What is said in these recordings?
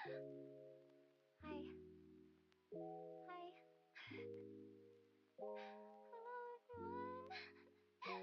Hi. Hi. Hello, everyone. Hi.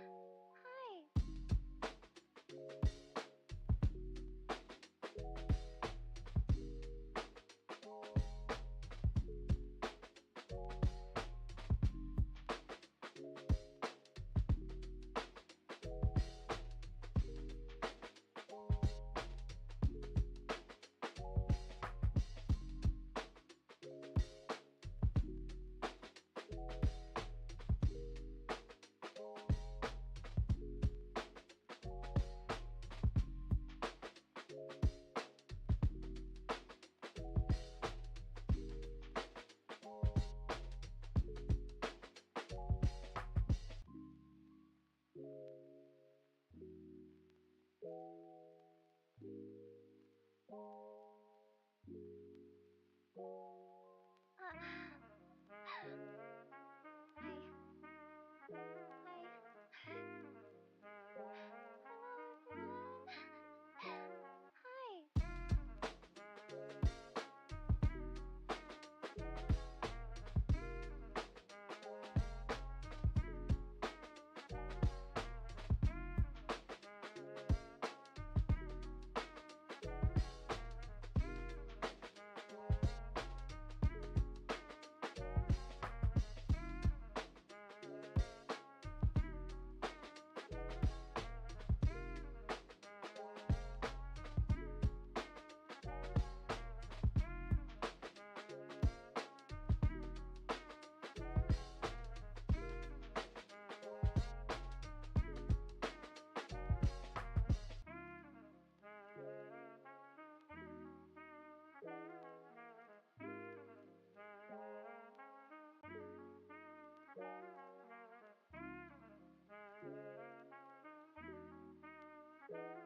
Hi. Hi. Hi.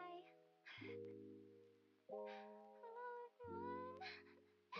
Hi. Hi. Hello, everyone. Hi. Hi. Hi. Hello, everyone. Hi.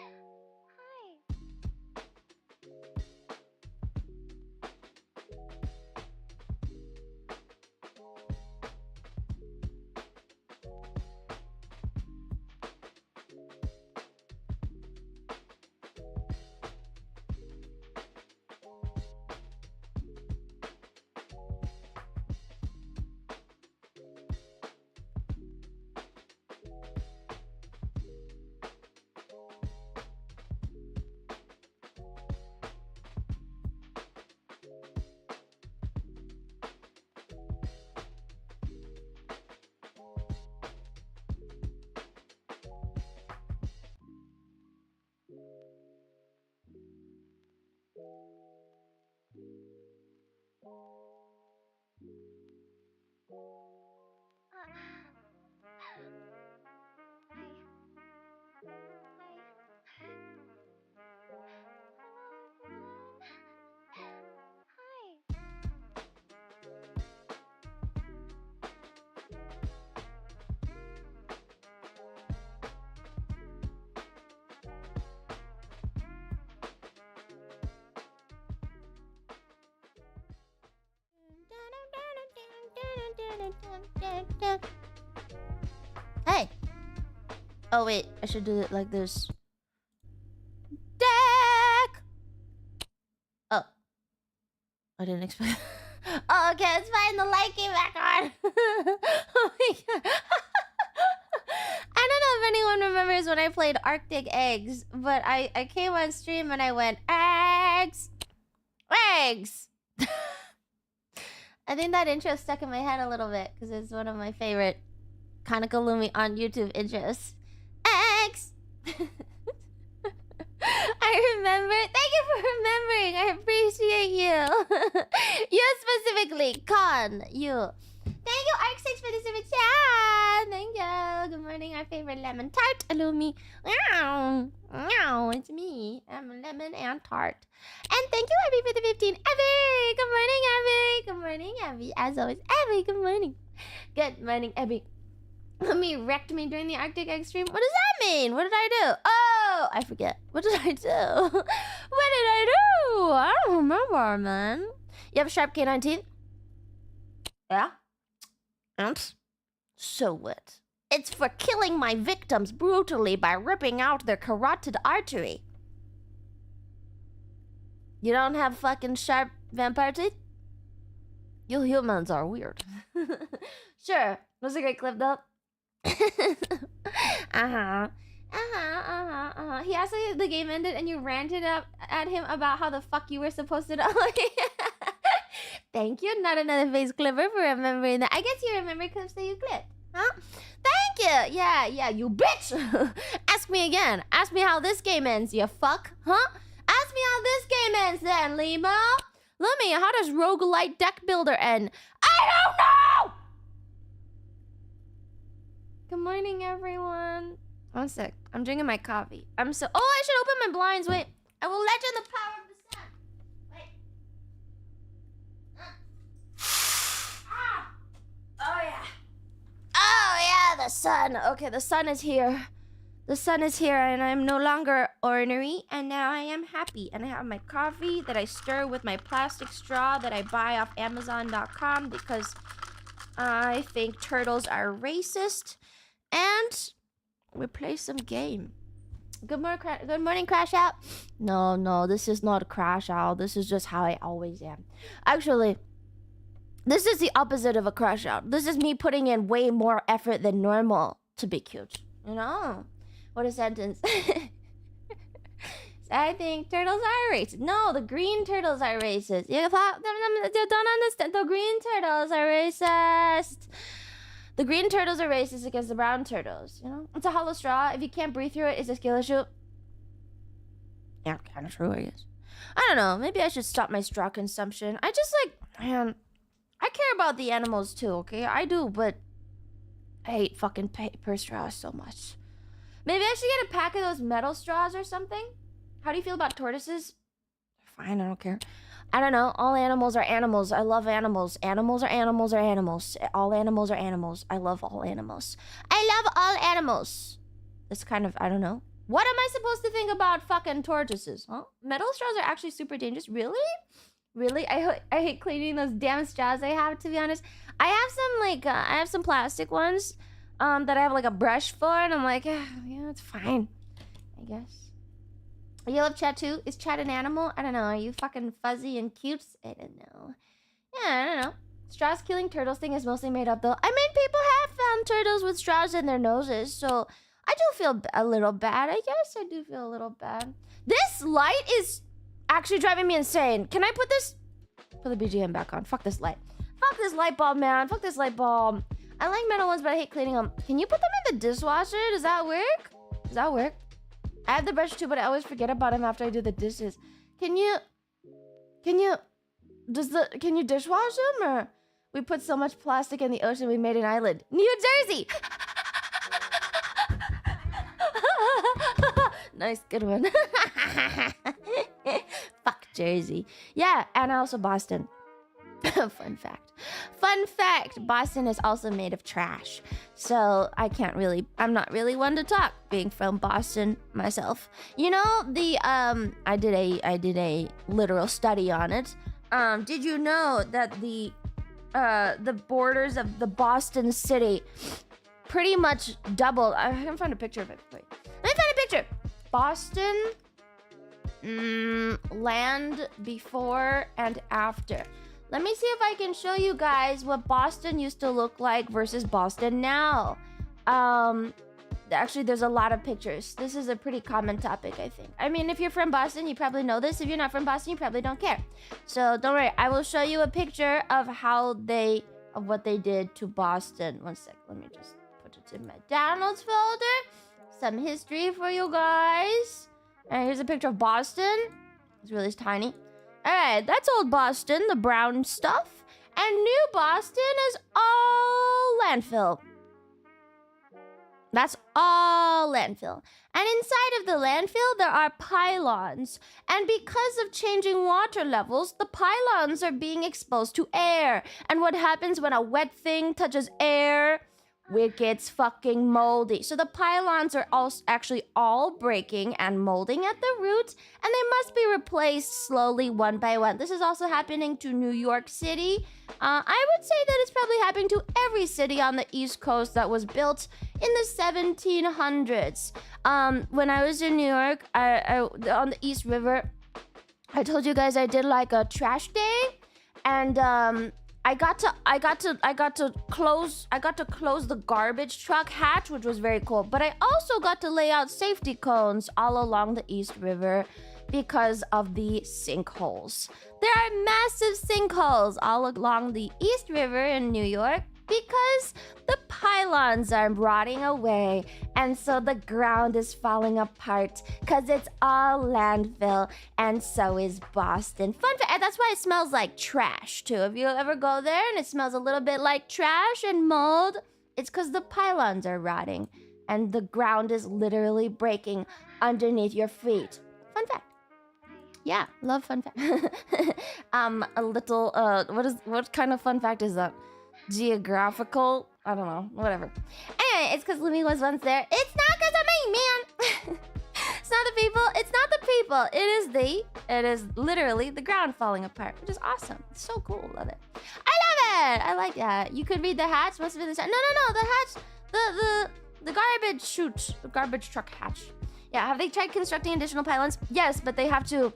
Hey! Oh wait, I should do it like this. Deck! Oh. I didn't expect... Oh, okay, it's fine. The light came back on. Oh my god. I don't know if anyone remembers when I played Arctic Eggs, but I came on stream and I went, eggs! Eggs! I think that intro stuck in my head a little bit because it's one of my favorite Kaneko Lumi on YouTube intros. Eggs! I remember. Thank you for remembering. I appreciate you. You specifically, Con. You. Thank you, Arc6, for the super chat. Thank you. Good morning, our favorite lemon tart, Lumi. Meow. Meow. It's me. I'm lemon and tart. And thank you, Abby, for the 15. Abby! Good morning, morning, Abby. As always, Abby, good morning. Good morning, Abby. Lumi wrecked me during the Arctic Extreme. What does that mean? What did I do? Oh, I forget. What did I do? What did I do? I don't remember, man. You have sharp canine teeth? Yeah. And? So what? It's for killing my victims brutally by ripping out their carotid artery. You don't have fucking sharp vampire teeth? You humans are weird. Sure. Was a great clip though. He asked if the game ended and you ranted up at him about how the fuck you were supposed to know. Thank you, not another face clipper, for remembering that. I guess you remember clips that you clipped, huh? Thank you. Yeah, you bitch. Ask me again. Ask me how this game ends, you fuck, huh? Ask me how this game ends then, Limo. Lumi, how does roguelite deck builder end? I don't know! Good morning, everyone. One sec. I'm drinking my coffee. Oh, I should open my blinds. Wait. I will let in the power of the sun. Wait. Oh, yeah. Oh, yeah, the sun. Okay, the sun is here. The sun is here, and I'm no longer ornery, and now I am happy. And I have my coffee that I stir with my plastic straw that I buy off Amazon.com because I think turtles are racist. And we play some game. Good morning, Crash Out. No, this is not a Crash Out. This is just how I always am. Actually, this is the opposite of a Crash Out. This is me putting in way more effort than normal to be cute. You know? What a sentence. I think turtles are racist. No, the green turtles are racist. You don't understand. The green turtles are racist. The green turtles are racist against the brown turtles, you know? It's a hollow straw. If you can't breathe through it, it's a skill issue. Yeah, kind of true, I guess. I don't know. Maybe I should stop my straw consumption. I just man, I care about the animals too, okay? I do, but I hate fucking paper straws so much. Maybe I should get a pack of those metal straws or something. How do you feel about tortoises? Fine, I don't care. I don't know. All animals are animals. I love animals. Animals are animals are animals. All animals are animals. I love all animals. I love all animals. It's kind of, I don't know. What am I supposed to think about fucking tortoises, huh? Metal straws are actually super dangerous. Really? Really? I hate cleaning those damn straws I have, to be honest. I have some, I have some plastic ones that I have, a brush for, and I'm like, yeah, it's fine, I guess. You love chat too? Is chat an animal? I don't know. Are you fucking fuzzy and cute? I don't know. Yeah, I don't know. Straws killing turtles thing is mostly made up though. I mean, people have found turtles with straws in their noses, so I do feel a little bad. I guess I do feel a little bad. This light is actually driving me insane. Can I put the BGM back on? Fuck this light. Fuck this light bulb, man. Fuck this light bulb. I like metal ones, but I hate cleaning them. Can you put them in the dishwasher? Does that work? Does that work? I have the brush too, but I always forget about him after I do the dishes. Can you dishwash him? Or we put so much plastic in the ocean we made an island. New Jersey! Nice, good one. Fuck Jersey. Yeah, and also Boston. Fun fact, Boston is also made of trash. So I'm not really one to talk, being from Boston myself. You know, I did a literal study on it. Did you know that the borders of the Boston city pretty much doubled? I can find a picture of it. Wait. Let me find a picture. Boston land before and after. Let me see if I can show you guys what Boston used to look like versus Boston now. Actually, there's a lot of pictures. This is a pretty common topic, I think. I mean, if you're from Boston, you probably know this. If you're not from Boston, you probably don't care. So don't worry. I will show you a picture of what they did to Boston. One sec. Let me just put it in my downloads folder. Some history for you guys. All right, here's a picture of Boston. It's really tiny. Alright, that's old Boston, the brown stuff. And new Boston is all landfill. That's all landfill. And inside of the landfill, there are pylons. And because of changing water levels, the pylons are being exposed to air. And what happens when a wet thing touches air? It gets fucking moldy. So the pylons are actually all breaking and molding at the roots, and they must be replaced slowly one by one. This is also happening to New York City. I would say that it's probably happening to every city on the East Coast that was built in the 1700s. When I was in New York, I on the East River, I told you guys I did like a trash day, and I got to close the garbage truck hatch, which was very cool. But I also got to lay out safety cones all along the East River because of the sinkholes. There are massive sinkholes all along the East River in New York because the pylons are rotting away, and so the ground is falling apart because it's all landfill, and so is Boston. Fun fact, and that's why it smells like trash too. If you ever go there and it smells a little bit like trash and mold, it's because the pylons are rotting and the ground is literally breaking underneath your feet. Fun fact. Yeah, love fun fact. A little what kind of fun fact is that? Geographical? I don't know, whatever. Anyway, it's because Lumi was once there. It's not because of me, man. It's not the people. It's not the people. It is literally the ground falling apart, which is awesome. It's so cool. Love it. I love it. I like that. You could read the hatch. Must have been the no. The hatch. The garbage chute. The garbage truck hatch. Yeah. Have they tried constructing additional pylons? Yes, but they have to.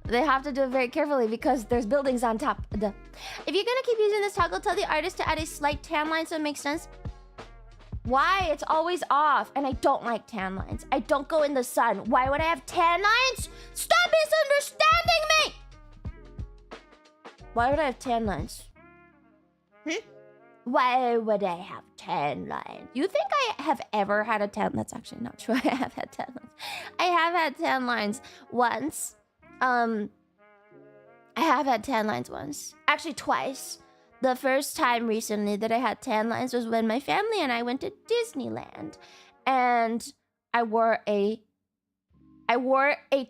They have to do it very carefully because there's buildings on top. If you're gonna keep using this toggle, tell the artist to add a slight tan line so it makes sense. Why? It's always off, and I don't like tan lines. I don't go in the sun. Why would I have tan lines? Stop misunderstanding me! Why would I have tan lines? Why would I have tan lines? You think I have ever had a tan? That's actually not true. I have had tan lines. I have had tan lines once. I have had tan lines once. Actually, twice. The first time recently that I had tan lines was when my family and I went to Disneyland. And I wore a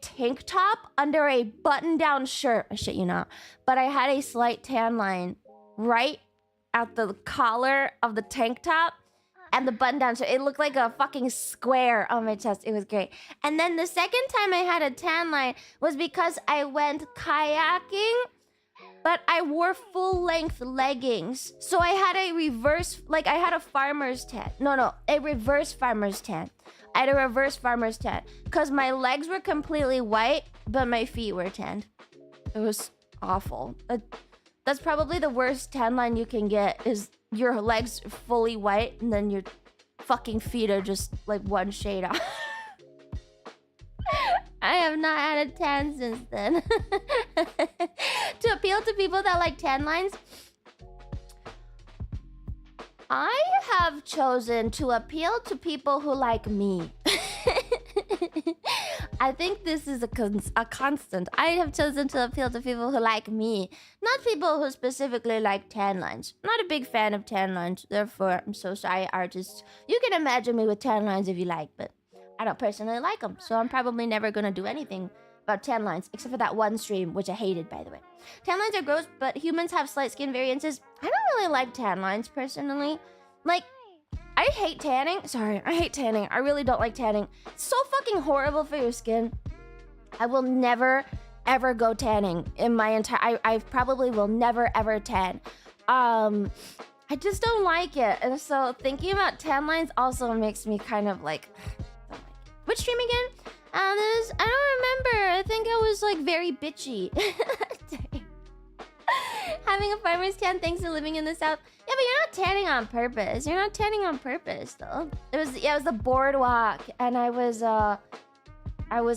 tank top under a button-down shirt. I shit you not. But I had a slight tan line right at the collar of the tank top and the button down, so it looked like a fucking square on my chest. It was great. And then the second time I had a tan line was because I went kayaking, but I wore full-length leggings. So I had a reverse, like I had a farmer's tan. No, a reverse farmer's tan. I had a reverse farmer's tan because my legs were completely white, but my feet were tanned. It was awful. That's probably the worst tan line you can get, is your legs fully white and then your fucking feet are just like one shade off. I have not had a tan since then. To appeal to people that like tan lines, I have chosen to appeal to people who like me. I think this is a constant. I have chosen to appeal to people who like me, not people who specifically like tan lines. I'm not a big fan of tan lines, therefore I'm so sorry, artists. You can imagine me with tan lines if you like, but I don't personally like them, so I'm probably never gonna do anything about tan lines, except for that one stream, which I hated, by the way. Tan lines are gross, but humans have slight skin variances. I don't really like tan lines, personally. Like, I hate tanning. Sorry, I hate tanning. I really don't like tanning. It's so fucking horrible for your skin. I will never, ever go tanning in my entire... I probably will never, ever tan. I just don't like it. And so thinking about tan lines also makes me kind of like... don't like it. Which stream again? I don't remember. I think I was like very bitchy. Having a farmer's tan thanks to living in the South. Yeah, but you're not tanning on purpose. You're not tanning on purpose, though. It was the boardwalk, and I was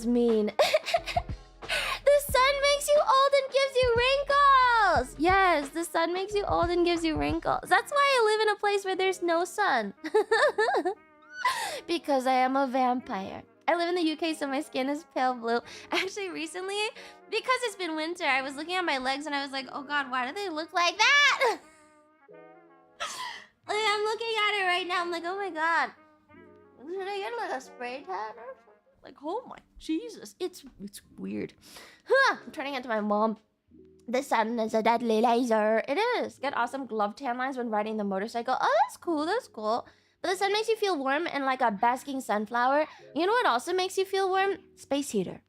mean. The sun makes you old and gives you wrinkles. Yes, the sun makes you old and gives you wrinkles. That's why I live in a place where there's no sun. Because I am a vampire. I live in the UK, so my skin is pale blue. Actually, recently, because it's been winter, I was looking at my legs and I was like, oh god, why do they look like that? Like, I'm looking at it right now. I'm like, oh my god. Should I get like a spray tan or something? Like, oh my Jesus. It's weird. Huh. I'm turning into my mom. The sun is a deadly laser. It is. Get awesome glove tan lines when riding the motorcycle. Oh, that's cool. That's cool. But the sun makes you feel warm and like a basking sunflower. You know what also makes you feel warm? Space heater.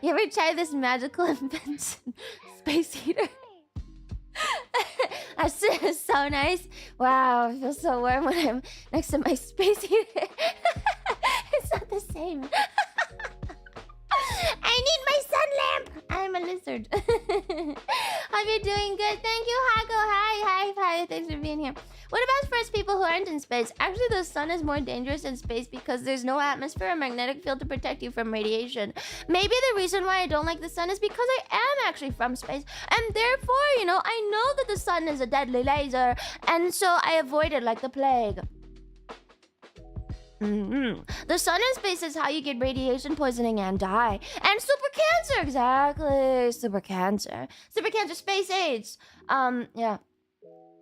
You ever try this magical invention? Space heater? That's so nice. Wow, I feel so warm when I'm next to my space heater. It's not the same. I need my sun lamp. I'm a lizard. Hope you're doing good. Thank you, Hako. Hi. Thanks for being here. What about first people who aren't in space? Actually, the sun is more dangerous in space because there's no atmosphere or magnetic field to protect you from radiation. Maybe the reason why I don't like the sun is because I am actually from space. And therefore, you know, I know that the sun is a deadly laser. And so I avoid it like the plague. The sun in space is how you get radiation poisoning and die. And super cancer, exactly. Super cancer, space AIDS. Yeah.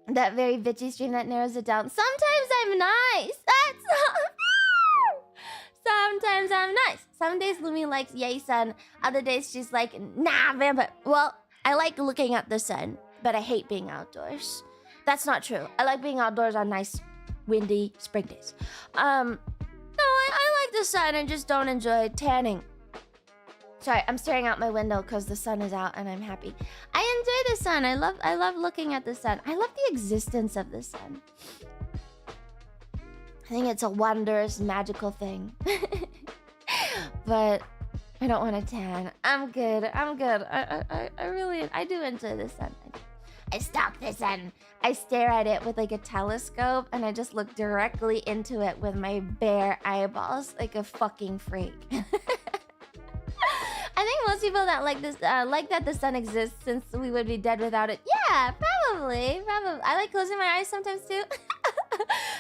That very bitchy stream that narrows it down. Sometimes I'm nice. That's not fair. Sometimes I'm nice. Some days Lumi likes yay sun. Other days she's like, nah, vampire. Well, I like looking at the sun, but I hate being outdoors. That's not true. I like being outdoors on nice, windy spring days. No, I like the sun and just don't enjoy tanning. Sorry, I'm staring out my window because the sun is out and I'm happy. I enjoy the sun. I love looking at the sun. I love the existence of the sun. I think it's a wondrous, magical thing. But I don't want to tan. I'm good. I really do enjoy the sun. I stalk the sun. I stare at it with like a telescope and I just look directly into it with my bare eyeballs like a fucking freak. I think most people that like this like that the sun exists since we would be dead without it. Yeah, probably. I like closing my eyes sometimes too.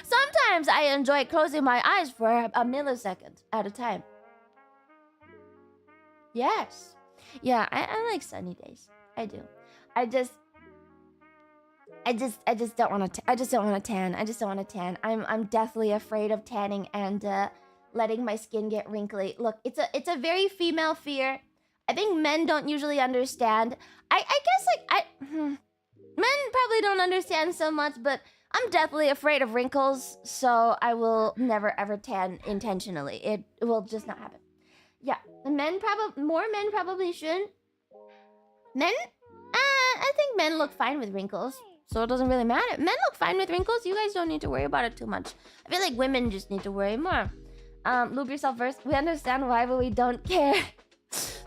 Sometimes I enjoy closing my eyes for a millisecond at a time. Yes. Yeah, I like sunny days. I do. I just don't want to. I just don't want to tan. I'm deathly afraid of tanning and letting my skin get wrinkly. Look, it's a very female fear. I think men don't usually understand. I guess like men probably don't understand so much, but I'm deathly afraid of wrinkles, so I will never ever tan intentionally. It will just not happen. Yeah, more men probably should. Men, I think men look fine with wrinkles. So it doesn't really matter. Men look fine with wrinkles. You guys don't need to worry about it too much. I feel like women just need to worry more. Lube yourself first. We understand why, but we don't care.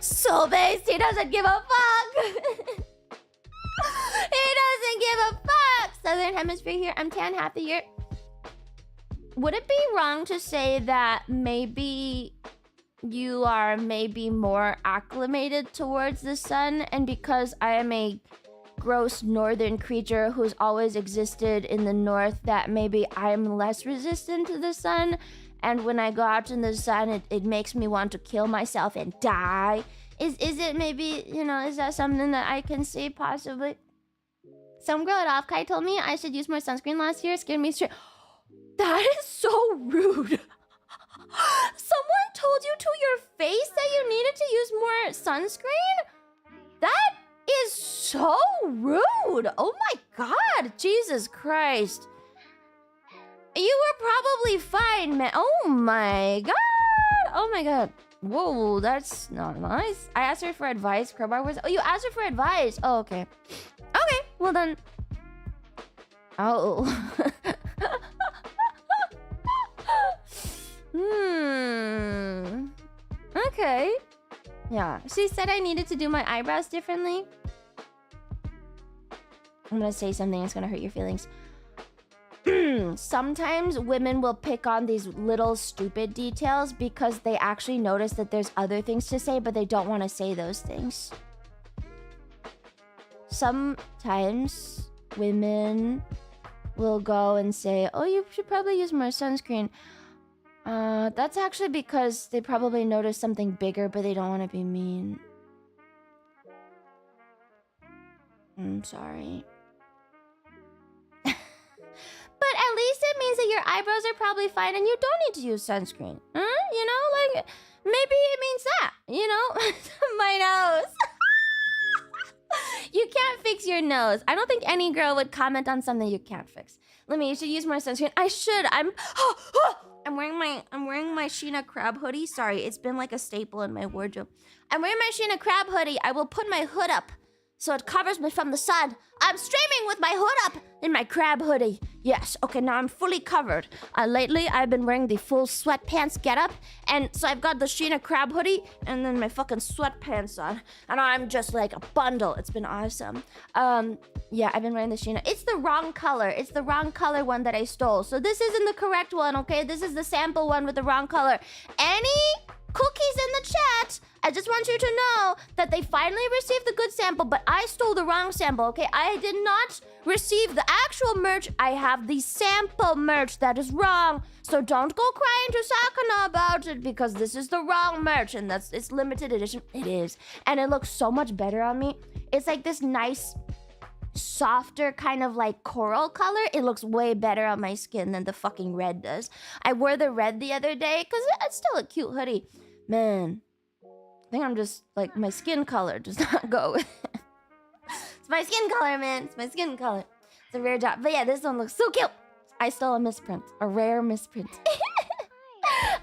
So based, he doesn't give a fuck. He doesn't give a fuck. Southern hemisphere here. I'm tan half the year. Would it be wrong to say that maybe you are more acclimated towards the sun, and because I am a gross northern creature who's always existed in the north, that maybe I'm less resistant to the sun, and when I go out in the sun it makes me want to kill myself and die? Is it maybe, you know, is that something that I can see possibly? Some girl at Offkai told me I should use more sunscreen last year. Scared me straight. That is so rude. Someone told you to your face that you needed to use more sunscreen? That is so rude. Oh my god. Jesus Christ. You were probably fine, man. Oh my god. Oh my god. Whoa, that's not nice. I asked her for advice. Crowbar was... Oh, you asked her for advice. Oh, okay. Okay, well then... Oh. Okay. Yeah, she said I needed to do my eyebrows differently. I'm gonna say something that's gonna hurt your feelings. Sometimes women will pick on these little stupid details because they actually notice that there's other things to say, but they don't want to say those things. Sometimes women will go and say, oh, you should probably use more sunscreen. That's actually because they probably noticed something bigger, but they don't want to be mean. I'm sorry. But at least it means that your eyebrows are probably fine and you don't need to use sunscreen. Huh? You know, like, maybe it means that, you know? My nose. You can't fix your nose. I don't think any girl would comment on something you can't fix. Let me, you should use more sunscreen. I should. I'm wearing my Sheena crab hoodie. Sorry, it's been like a staple in my wardrobe. I'm wearing my Sheena crab hoodie. I will put my hood up so it covers me from the sun. I'm streaming with my hood up in my crab hoodie. Yes, okay, now I'm fully covered. Lately, I've been wearing the full sweatpants getup, and so I've got the Sheena crab hoodie and then my fucking sweatpants on, and I'm just like a bundle. It's been awesome. Yeah, I've been wearing the Sheena. It's the wrong color. It's the wrong color one that I stole. So this isn't the correct one, okay? This is the sample one with the wrong color. Any cookies in the chat, I just want you to know that they finally received the good sample, but I stole the wrong sample, okay? I did not receive the actual merch. I have the sample merch that is wrong. So don't go crying to Sakana about it, because this is the wrong merch, and it's limited edition. It is. And it looks so much better on me. It's like this nice, softer kind of like coral color. It looks way better on my skin than the fucking red does. I wore the red the other day because it's still a cute hoodie. Man, I think I'm just like, my skin color does not go with it. It's my skin color, man. It's my skin color. It's a rare job. But yeah, this one looks so cute. I stole a misprint. A rare misprint.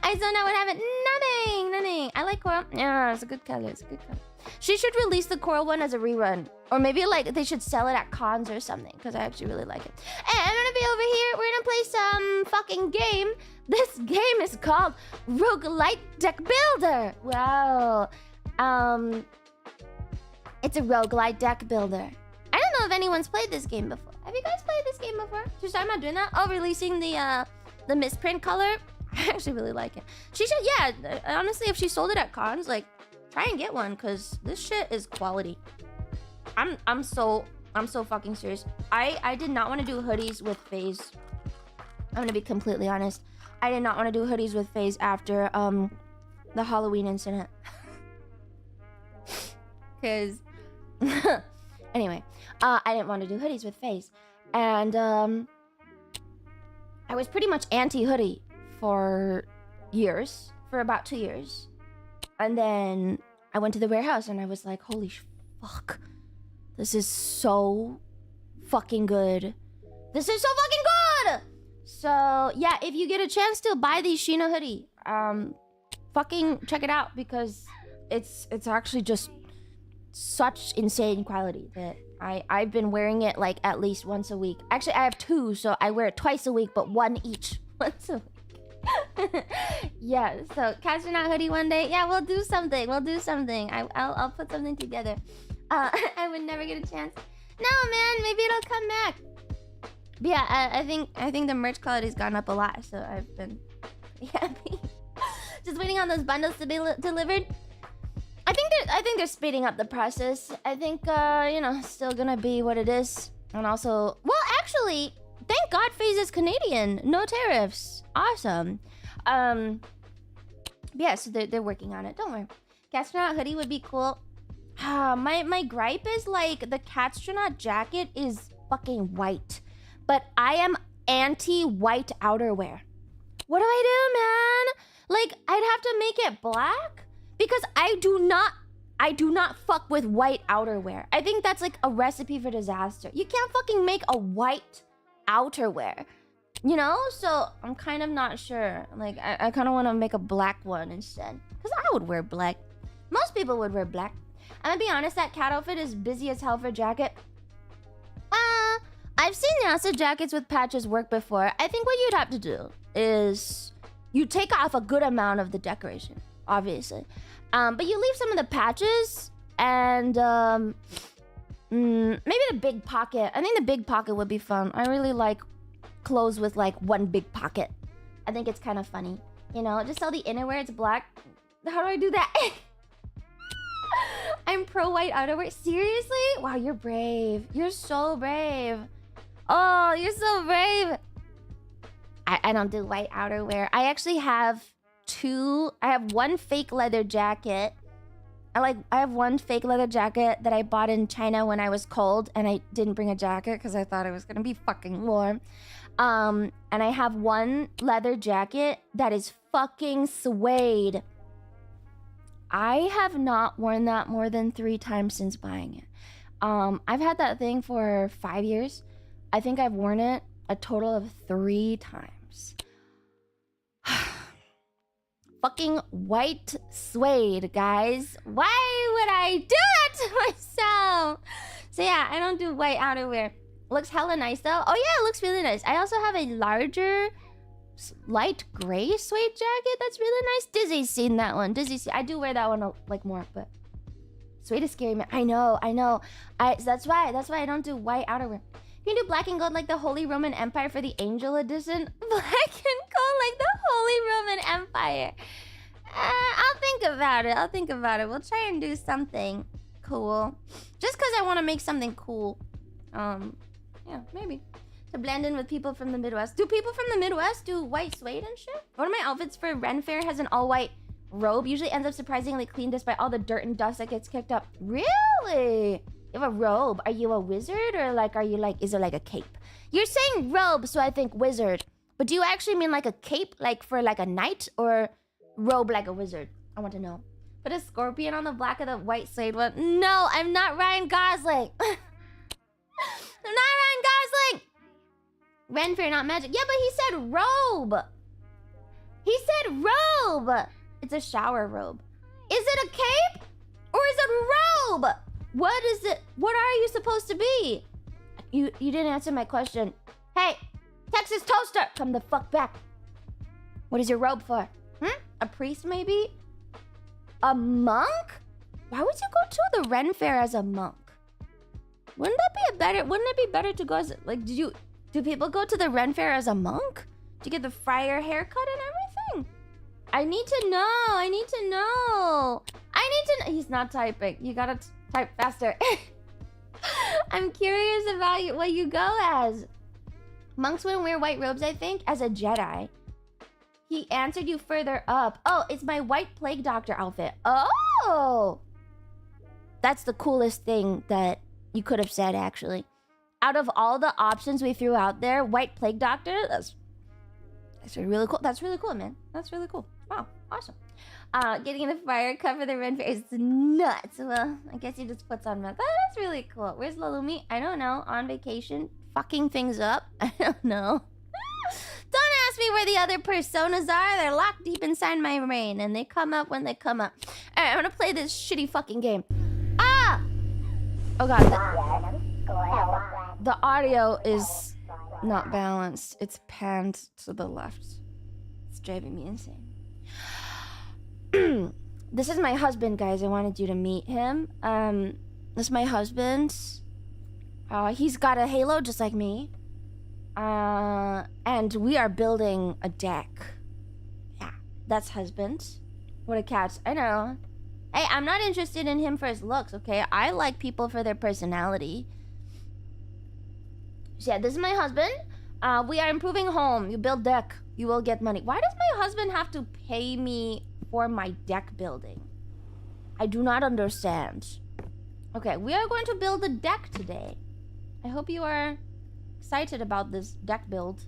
I still know what happened. Nothing. I like coral. Yeah, it's a good color. It's a good color. She should release the coral one as a rerun. Or maybe like they should sell it at cons or something, because I actually really like it. And I'm gonna be over here. We're gonna play some fucking game. This game is called Roguelite Deck Builder. Wow. It's a roguelite deck builder. I don't know if anyone's played this game before. Have you guys played this game before? Should I not doing that? Oh, releasing the misprint color. I actually really like it. She should, yeah. Honestly, if she sold it at cons, like, try and get one, because this shit is quality. I'm so fucking serious. I did not want to do hoodies with FaZe. I'm gonna be completely honest. I did not want to do hoodies with FaZe after the Halloween incident. Cause anyway, I didn't want to do hoodies with FaZe. And I was pretty much anti-hoodie for years, for about 2 years. And then I went to the warehouse and I was like, holy fuck. This is so fucking good. This is so fucking good! So, yeah, if you get a chance to buy the Sheena hoodie, fucking check it out, because it's actually just such insane quality that I've been wearing it like at least once a week. Actually, I have 2, so I wear it twice a week, but 1 each once a week. Yeah, so catching that hoodie one day. Yeah, we'll do something. I'll put something together. I would never get a chance. No, man, maybe it'll come back. But yeah, I think the merch quality's gone up a lot, so I've been happy. Just waiting on those bundles to be delivered. I think they're speeding up the process. I think you know, still gonna be what it is. And also, well, actually, thank God FaZe is Canadian. No tariffs. Awesome. Yeah, so they're working on it. Don't worry. Castronaut hoodie would be cool. My gripe is like the Castronaut jacket is fucking white, but I am anti-white outerwear. What do I do, man? Like, I'd have to make it black because I do not fuck with white outerwear. I think that's like a recipe for disaster. You can't fucking make a white outerwear, you know? So I'm kind of not sure. Like, I kind of want to make a black one instead, because I would wear black. Most people would wear black. I'm gonna be honest, that cat outfit is busy as hell for jacket. I've seen NASA jackets with patches work before. I think what you'd have to do is you take off a good amount of the decoration, obviously. But you leave some of the patches and maybe the big pocket. I think the big pocket would be fun. I really like clothes with like one big pocket. I think it's kind of funny. You know, just tell the innerwear it's black. How do I do that? I'm pro white outerwear. Seriously? Wow, you're brave. You're so brave. Oh, you're so brave. I don't do white outerwear. I actually have 2. I have 1 fake leather jacket. I have one fake leather jacket that I bought in China when I was cold, and I didn't bring a jacket because I thought it was gonna be fucking warm. And I have one leather jacket that is fucking suede. I have not worn that more than 3 times since buying it. I've had that thing for 5 years. I think I've worn it a total of 3 times. Fucking white suede, guys. Why would I do that to myself? So yeah, I don't do white outerwear. Looks hella nice though. Oh yeah, it looks really nice. I also have a larger light gray suede jacket that's really nice. Dizzy's seen that one. I do wear that one like more, but suede is scary, man. I know. So that's why I don't do white outerwear. You can do black and gold like the Holy Roman Empire for the Angel Edition. Black and gold like the Holy Roman Empire. I'll think about it. We'll try and do something cool. Just because I want to make something cool. Yeah, maybe. To blend in with people from the Midwest. Do people from the Midwest do white suede and shit? One of my outfits for Ren Fair has an all-white robe. Usually ends up surprisingly clean despite all the dirt and dust that gets kicked up. Really? You have a robe. Are you a wizard or like, is it like a cape? You're saying robe, so I think wizard. But do you actually mean like a cape, like for like a knight, or robe like a wizard? I want to know. Put a scorpion on the back of the white suede one. No, I'm not Ryan Gosling. I'm not Ryan Gosling. Ren Fair, not magic. Yeah, but he said robe. He said robe. It's a shower robe. Is it a cape or is it a robe? What is it? What are you supposed to be? You didn't answer my question. Hey, Texas Toaster, come the fuck back. What is your robe for? A priest, maybe? A monk? Why would you go to the Ren Fair as a monk? Wouldn't it be better to go as like? Do people go to the Ren Fair as a monk? To get the friar haircut and everything? I need to know. He's not typing. You gotta type faster. I'm curious about what you go as. Monks wouldn't wear white robes, I think, as a Jedi. He answered you further up. Oh, it's my white plague doctor outfit. Oh! That's the coolest thing that you could have said, actually. Out of all the options we threw out there, white plague doctor, that's really cool. That's really cool, man. That's really cool. Wow, awesome. Getting the fire cut for the Ren Fair is nuts. Well, I guess he just puts on meth. That's really cool. Where's Lewdmi? I don't know. On vacation, fucking things up. I don't know. Don't ask me where the other personas are. They're locked deep inside my brain, and they come up when they come up. All right, I'm gonna play this shitty fucking game. Ah! Oh god. The audio is not balanced. It's panned to the left. It's driving me insane. This is my husband, guys. I wanted you to meet him. This is my husband. He's got a halo just like me. And we are building a deck. Yeah, that's husband. What a catch. I know. Hey, I'm not interested in him for his looks, okay? I like people for their personality. So yeah, this is my husband. We are improving home. You build deck, you will get money. Why does my husband have to pay me for my deck building? I do not understand. Okay, we are going to build a deck today. I hope you are excited about this deck build.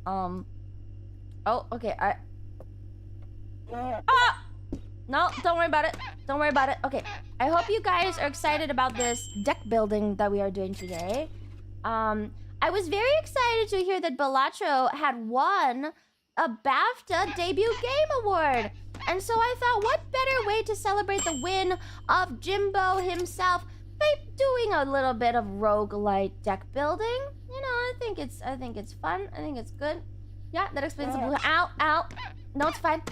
Oh, okay, no, don't worry about it. Don't worry about it. Okay, I hope you guys are excited about this deck building that we are doing today. I was very excited to hear that Balatro had won a BAFTA Debut Game Award. And so I thought, what better way to celebrate the win of Jimbo himself by doing a little bit of roguelite deck building? You know, I think it's fun. I think it's good. Yeah, that explains the blue. Ow, ow. No, it's fine.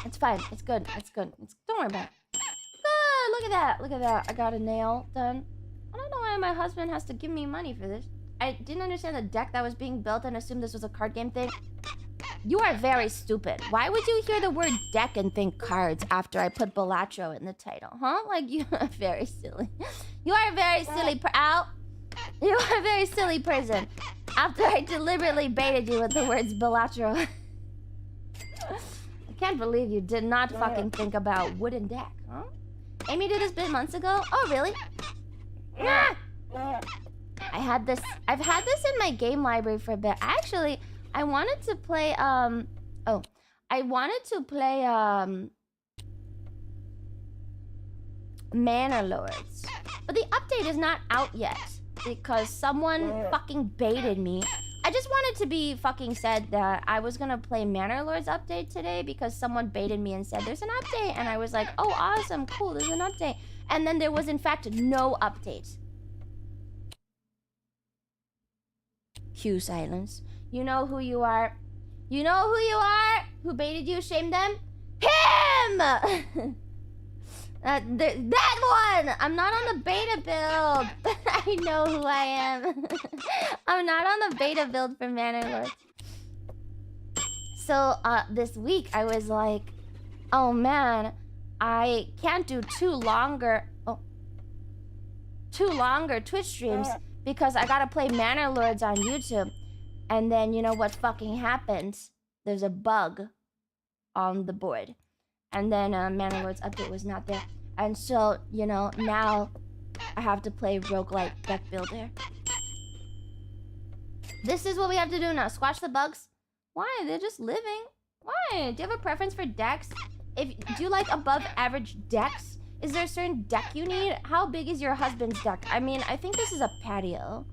It's fine. It's good. It's good. Don't worry about it. Good. Look at that. Look at that. I got a nail done. I don't know why my husband has to give me money for this. I didn't understand the deck that was being built and assumed this was a card game thing. You are very stupid. Why would you hear the word deck and think cards after I put Balatro in the title, huh? Like, you are very silly. You are a very silly You are a very silly person. After I deliberately baited you with the words Balatro. I can't believe you did not fucking think about wooden deck, huh? Amy did this bit months ago. Oh, really? Ah! I've had this in my game library for a bit. Actually, I wanted to play, Manor Lords. But the update is not out yet because someone fucking baited me. I just wanted to be fucking said that I was gonna play Manor Lords update today because someone baited me and said there's an update, and I was like, oh awesome, cool, there's an update. And then there was in fact no update. Cue silence. You know who you are. You know who you are? Who baited you? Shame them? Him! That one! I'm not on the beta build. I know who I am. I'm not on the beta build for Manor Lords. So, this week I was like, oh man, I can't do two longer Twitch streams because I gotta play Manor Lords on YouTube. And then you know what fucking happened? There's a bug on the board. And then Manor Lords update was not there. And so, you know, now I have to play roguelike deck builder. This is what we have to do now. Squash the bugs. Why? They're just living. Why? Do you have a preference for decks? Do you like above average decks? Is there a certain deck you need? How big is your husband's deck? I mean, I think this is a patio.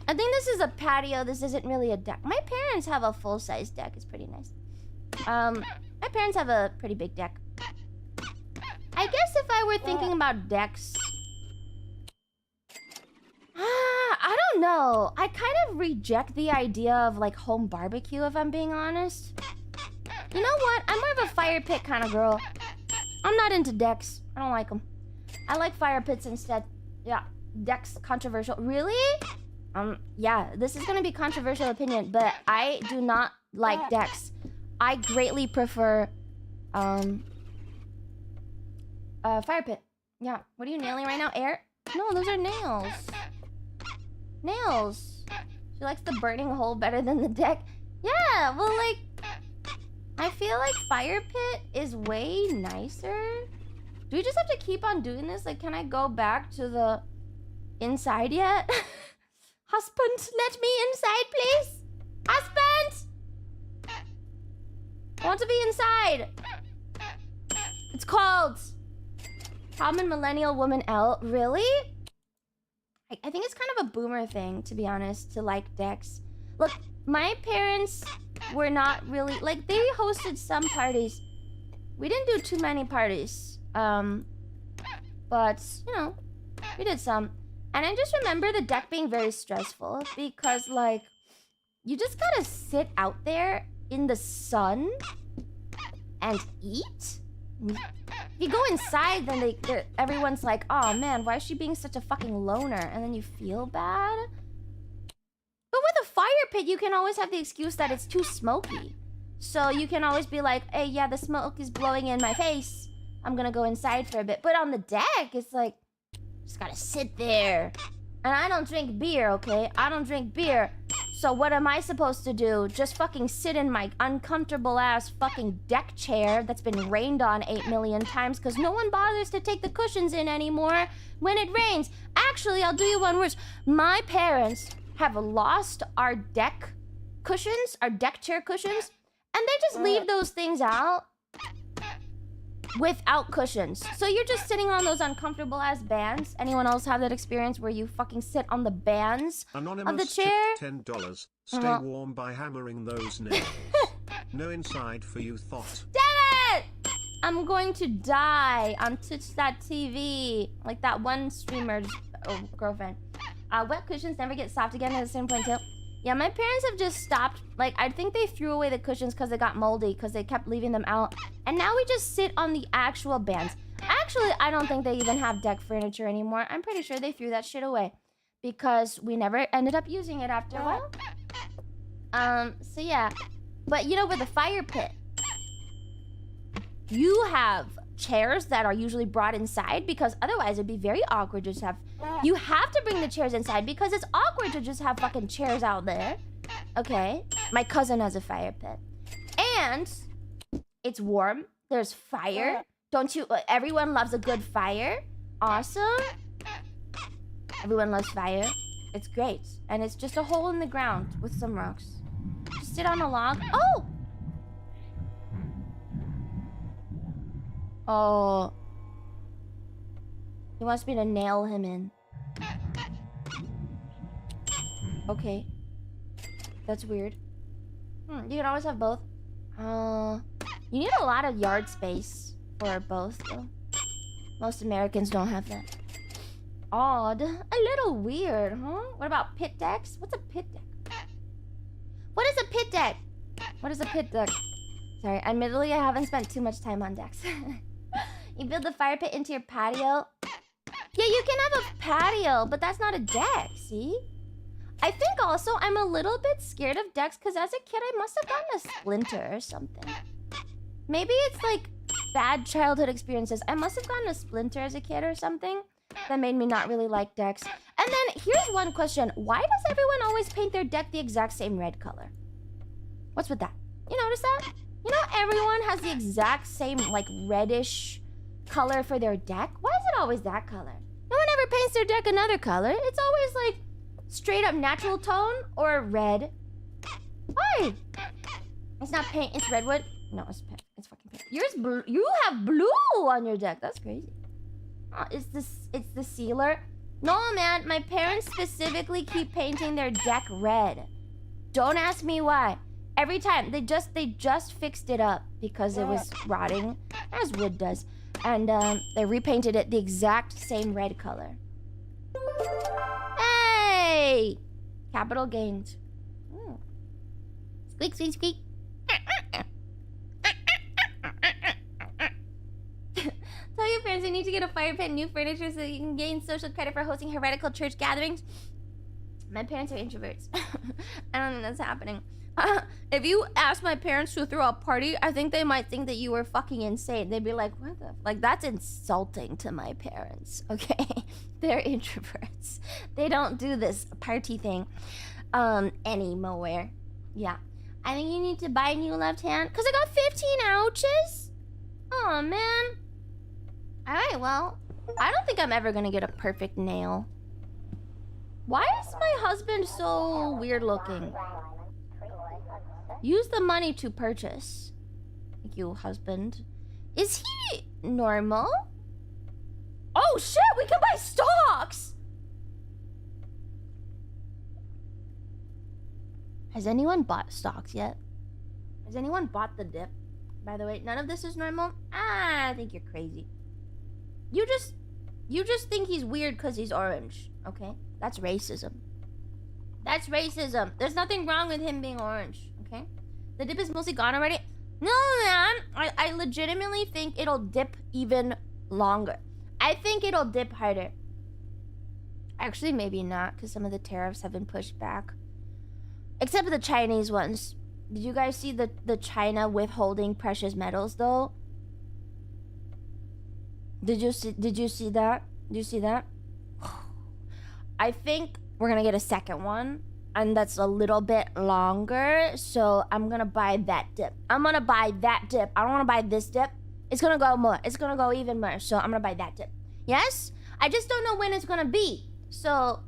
I think this is a patio. This isn't really a deck. My parents have a full-size deck. It's pretty nice. My parents have a pretty big deck. I guess if I were thinking about decks... I don't know. I kind of reject the idea of, like, home barbecue, if I'm being honest. You know what? I'm more of a fire pit kind of girl. I'm not into decks. I don't like them. I like fire pits instead. Yeah, decks, controversial. Really? Yeah, this is gonna be controversial opinion, but I do not like decks. I greatly prefer, fire pit. Yeah, what are you nailing right now? Air? No, those are nails. Nails. She likes the burning hole better than the deck. Yeah, well, like, I feel like fire pit is way nicer. Do we just have to keep on doing this? Like, can I go back to the inside yet? Husband, let me inside, please. Husband! I want to be inside. It's called Common Millennial Woman L. Really? I think it's kind of a boomer thing, to be honest, to like decks. Look, my parents were not really... Like, they hosted some parties. We didn't do too many parties. But, you know, we did some. And I just remember the deck being very stressful because, like, you just gotta sit out there in the sun and eat. If you go inside, then everyone's like, oh man, why is she being such a fucking loner? And then you feel bad. But with a fire pit, you can always have the excuse that it's too smoky. So you can always be like, hey, yeah, the smoke is blowing in my face. I'm gonna go inside for a bit. But on the deck, it's like, just gotta sit there. And I don't drink beer, okay? I don't drink beer. So what am I supposed to do? Just fucking sit in my uncomfortable ass fucking deck chair that's been rained on 8 million times because no one bothers to take the cushions in anymore when it rains. Actually, I'll do you one worse. My parents have lost our deck cushions, our deck chair cushions, and they just leave those things out without cushions. So you're just sitting on those uncomfortable ass bands. Anyone else have that experience where you fucking sit on the bands of the chair? $10. Stay warm by hammering those nails. No inside for you thought. Damn it! I'm going to die on Twitch.tv. Like that one streamer's girlfriend. Wet cushions never get soft again at a certain point too. Yeah, my parents have just stopped. Like, I think they threw away the cushions because they got moldy because they kept leaving them out. And now we just sit on the actual bands. Actually, I don't think they even have deck furniture anymore. I'm pretty sure they threw that shit away because we never ended up using it after a while. So yeah. But, you know, with the fire pit, you have chairs that are usually brought inside because otherwise it'd be very awkward to just have... You have to bring the chairs inside because it's awkward to just have fucking chairs out there. Okay. My cousin has a fire pit. And it's warm. There's fire. Don't you? Everyone loves a good fire. Awesome. Everyone loves fire. It's great. And it's just a hole in the ground with some rocks. Just sit on a log. Oh! Oh. He wants me to nail him in. Okay. That's weird. You can always have both. You need a lot of yard space for both, though. Most Americans don't have that. Odd. A little weird, huh? What about pit decks? What's a pit deck? What is a pit deck? What is a pit deck? Sorry, admittedly, I haven't spent too much time on decks. You build the fire pit into your patio. Yeah, you can have a patio, but that's not a deck, see? I think also I'm a little bit scared of decks because as a kid, I must have gotten a splinter or something. Maybe it's like bad childhood experiences. I must have gotten a splinter as a kid or something that made me not really like decks. And then here's one question. Why does everyone always paint their deck the exact same red color? What's with that? You notice that? You know, everyone has the exact same like reddish color for their deck. Why is it always that color? No one ever paints their deck another color. It's always like straight up natural tone or red. Why? It's not paint, it's redwood. No, it's paint. It's fucking paint. Yours blue. You have blue on your deck. That's crazy. It's the sealer. No, man. My parents specifically keep painting their deck red. Don't ask me why. Every time they just fixed it up because it was rotting, as wood does, and they repainted it the exact same red color. Hey, capital gained. Squeak, squeak, squeak. Tell your parents you need to get a fire pit and new furniture so you can gain social credit for hosting heretical church gatherings. My parents are introverts. I don't think that's happening. If you ask my parents to throw a party, I think they might think that you were fucking insane. They'd be like, what the... Like, that's insulting to my parents, okay? They're introverts. They don't do this party thing anymore. Yeah. I think you need to buy a new left hand. Because I got 15 ouches? Oh, man. Alright, well, I don't think I'm ever gonna get a perfect nail. Why is my husband so weird looking? Use the money to purchase. Thank you, husband. Is he normal? Oh shit, we can buy stocks! Has anyone bought stocks yet? Has anyone bought the dip? By the way, none of this is normal? Ah, I think you're crazy. You just think he's weird because he's orange, okay? That's racism. That's racism. There's nothing wrong with him being orange, okay? The dip is mostly gone already. No, man. I legitimately think it'll dip even longer. I think it'll dip harder. Actually, maybe not, because some of the tariffs have been pushed back. Except for the Chinese ones. Did you guys see the China withholding precious metals, though? Did you see that? Did you see that? I think we're gonna get a second one, and that's a little bit longer, so I'm gonna buy that dip. I'm gonna buy that dip. I don't wanna buy this dip. It's gonna go more. It's gonna go even more, so I'm gonna buy that dip. Yes? I just don't know when it's gonna be. So,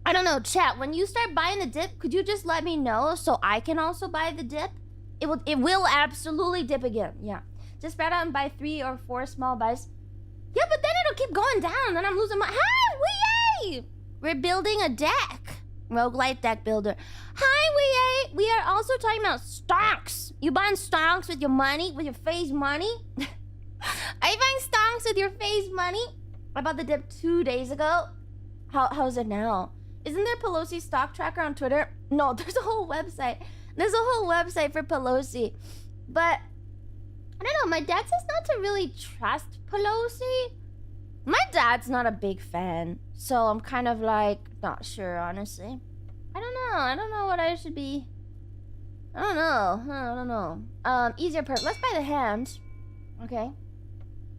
I don't know, chat, when you start buying the dip, could you just let me know so I can also buy the dip? It will absolutely dip again, yeah. Just spread out and buy 3 or 4 small buys. Yeah, but then it'll keep going down, then I'm losing my... Hi, Wee! We're building a deck. Roguelite deck builder. Hi, Wee! We are also talking about stocks. You buying stocks with your money? With your face money? Are you buying stocks with your face money? I bought the dip 2 days ago. How's it now? Isn't there Pelosi stock tracker on Twitter? No, there's a whole website. There's a whole website for Pelosi. But, I don't know, my dad says not to really trust Pelosi. My dad's not a big fan, so I'm kind of like, not sure, honestly. I don't know what I should be. I don't know. Easier perk. Let's buy the hand. Okay.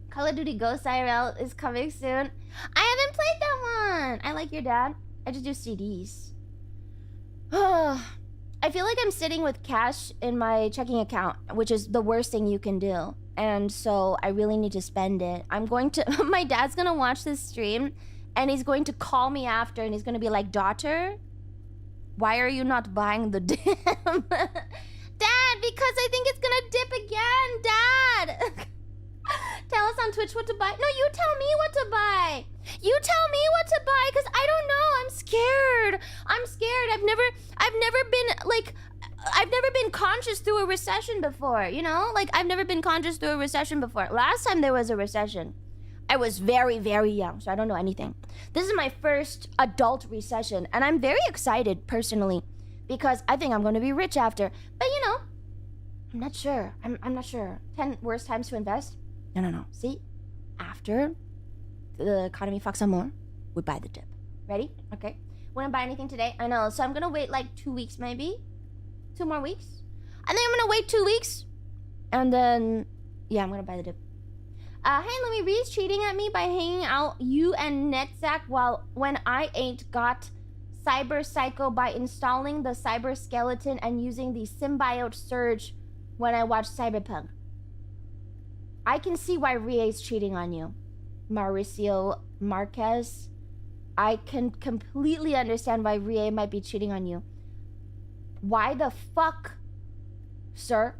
Call of Duty Ghost IRL is coming soon. I haven't played that one. I like your dad. I just do CDs. I feel like I'm sitting with cash in my checking account, which is the worst thing you can do. And so I really need to spend it. I'm going to... My dad's gonna watch this stream, and he's going to call me after, and he's gonna be like, daughter, why are you not buying the dip? Dad, because I think it's gonna dip again, Dad. Tell us on Twitch what to buy. No, you tell me what to buy. You tell me what to buy, because I don't know. I'm scared. I'm scared. I've never been conscious through a recession before, you know? Like, I've never been conscious through a recession before. Last time there was a recession, I was very, very young, so I don't know anything. This is my first adult recession, and I'm very excited, personally, because I think I'm going to be rich after. But, you know, I'm not sure. I'm not sure. 10 worst times to invest? No. See? After the economy fucks some more, we buy the dip. Ready? Okay. Wouldn't buy anything today? I know. So I'm going to wait like 2 weeks, maybe. 2 more weeks. I think I'm going to wait 2 weeks. And then, yeah, I'm going to buy the dip. Hey, Lumi, Ree's cheating at me by hanging out you and Netzak when I ain't got Cyber Psycho by installing the Cyber Skeleton and using the Symbiote Surge when I watch Cyberpunk. I can see why Rie's cheating on you, Mauricio Marquez. I can completely understand why Rie might be cheating on you. Why the fuck, sir?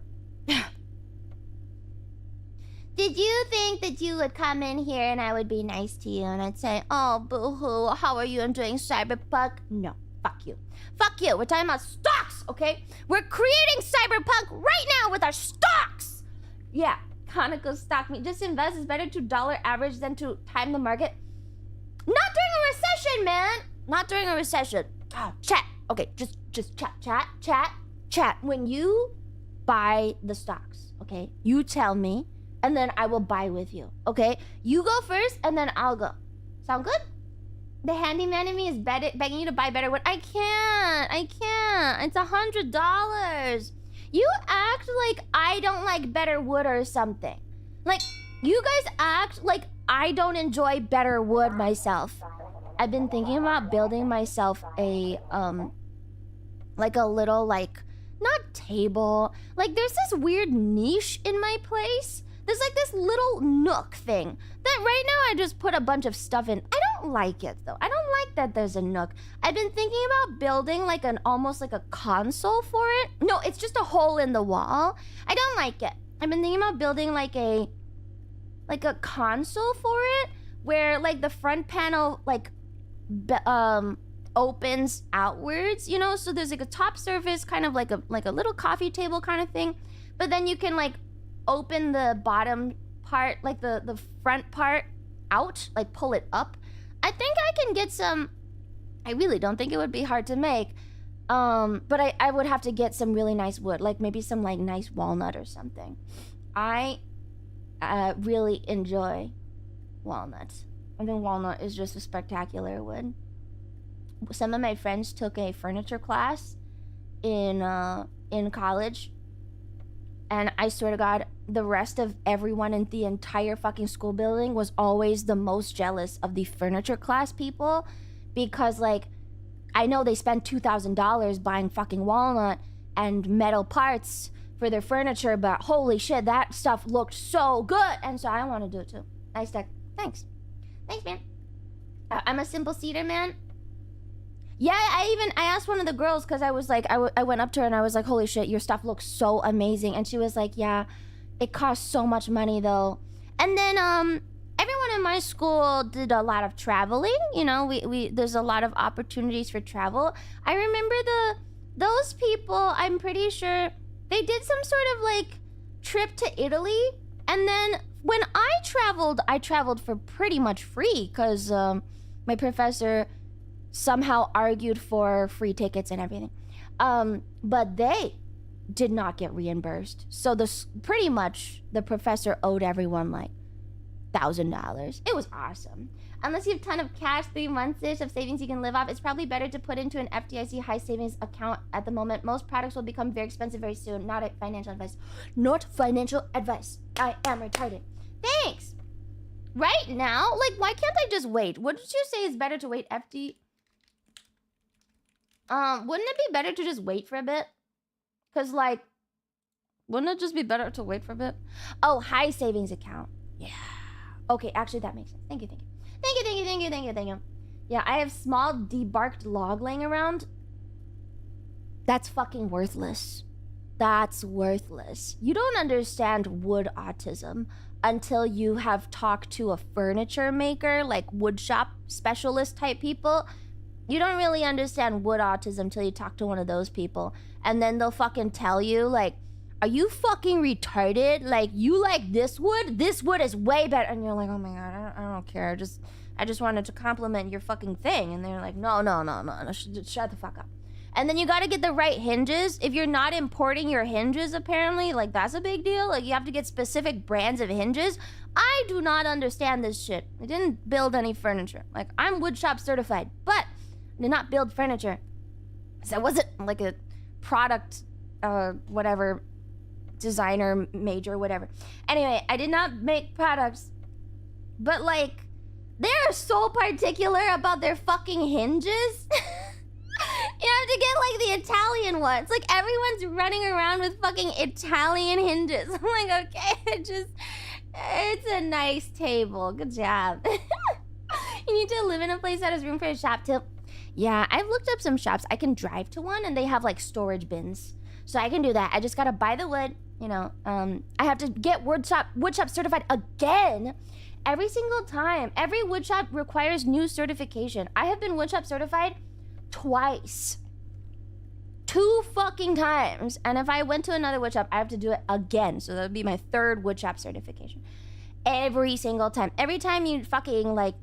Did you think that you would come in here and I would be nice to you and I'd say, oh, boo-hoo, how are you enjoying Cyberpunk? No, fuck you. Fuck you. We're talking about stocks, okay? We're creating Cyberpunk right now with our stocks! Yeah, Kaneko stock me. Just invest is better to dollar average than to time the market. Not during a recession, man! Not during a recession. Oh, chat. Okay, just chat. When you buy the stocks, okay? You tell me, and then I will buy with you, okay? You go first, and then I'll go. Sound good? The handyman in me is begging you to buy better wood. I can't. It's $100. You act like I don't like better wood or something. Like, you guys act like I don't enjoy better wood myself. I've been thinking about building myself a, like a little, like, not table. Like, there's this weird niche in my place. There's like this little nook thing that right now I just put a bunch of stuff in. I don't like it though. I don't like that there's a nook. I've been thinking about building like almost like a console for it. No, it's just a hole in the wall. I don't like it. I've been thinking about building like a console for it where like the front panel like opens outwards, you know? So there's like a top surface, kind of like a little coffee table kind of thing. But then you can like open the bottom part, like the front part out, like pull it up. I think I can get some. I really don't think it would be hard to make, but I would have to get some really nice wood, like maybe some like nice walnut or something. I really enjoy walnut. I think walnut is just a spectacular wood. Some of my friends took a furniture class in college, and I swear to God, the rest of everyone in the entire fucking school building was always the most jealous of the furniture class people, because like, I know they spent $2,000 buying fucking walnut and metal parts for their furniture, but holy shit, that stuff looked so good, and so I want to do it too. Nice deck. Thanks, man. I'm a simple cedar man. Yeah, I asked one of the girls, because I was like, I went up to her and I was like, holy shit, your stuff looks so amazing. And she was like, yeah, it costs so much money though. And then everyone in my school did a lot of traveling. You know, there's a lot of opportunities for travel. I remember those people, I'm pretty sure they did some sort of like trip to Italy. And then when I traveled for pretty much free, because my professor somehow argued for free tickets and everything. But they did not get reimbursed. So pretty much the professor owed everyone like $1,000. It was awesome. Unless you have a ton of cash, 3 months-ish of savings you can live off, it's probably better to put into an FDIC high savings account at the moment. Most products will become very expensive very soon. Not a financial advice. Not financial advice. I am retarded. Thanks. Right now? Like, why can't I just wait? What did you say is better to wait, FD? Wouldn't it be better to just wait for a bit? Because, like, Wouldn't it just be better to wait for a bit? Oh, high savings account. Yeah. Okay, actually that makes sense. Thank you, thank you. Thank you, thank you, thank you, thank you, thank you. Yeah, I have small debarked log laying around. That's fucking worthless. That's worthless. You don't understand wood autism until you have talked to a furniture maker, like wood shop specialist type people. You don't really understand wood autism until you talk to one of those people. And then they'll fucking tell you, like, are you fucking retarded? Like, you like this wood? This wood is way better. And you're like, oh my god, I don't care. I just wanted to compliment your fucking thing. And they're like, no, shut the fuck up. And then you gotta get the right hinges. If you're not importing your hinges, apparently, like, that's a big deal. Like, you have to get specific brands of hinges. I do not understand this shit. I didn't build any furniture. Like, I'm woodshop certified, but I did not build furniture. So I wasn't, like, a product, whatever, designer major, whatever. Anyway, I did not make products. But, like, they're so particular about their fucking hinges. You have to get, like, the Italian ones. Like, everyone's running around with fucking Italian hinges. I'm like, okay, it's a nice table. Good job. You need to live in a place that has room for a shop, too. Yeah, I've looked up some shops. I can drive to one, and they have, like, storage bins. So I can do that. I just gotta buy the wood, you know. I have to get woodshop certified again. Every single time. Every woodshop requires new certification. I have been woodshop certified twice. 2 fucking times. And if I went to another woodshop, I have to do it again. So that would be my 3rd woodshop certification. Every single time. Every time you fucking, like,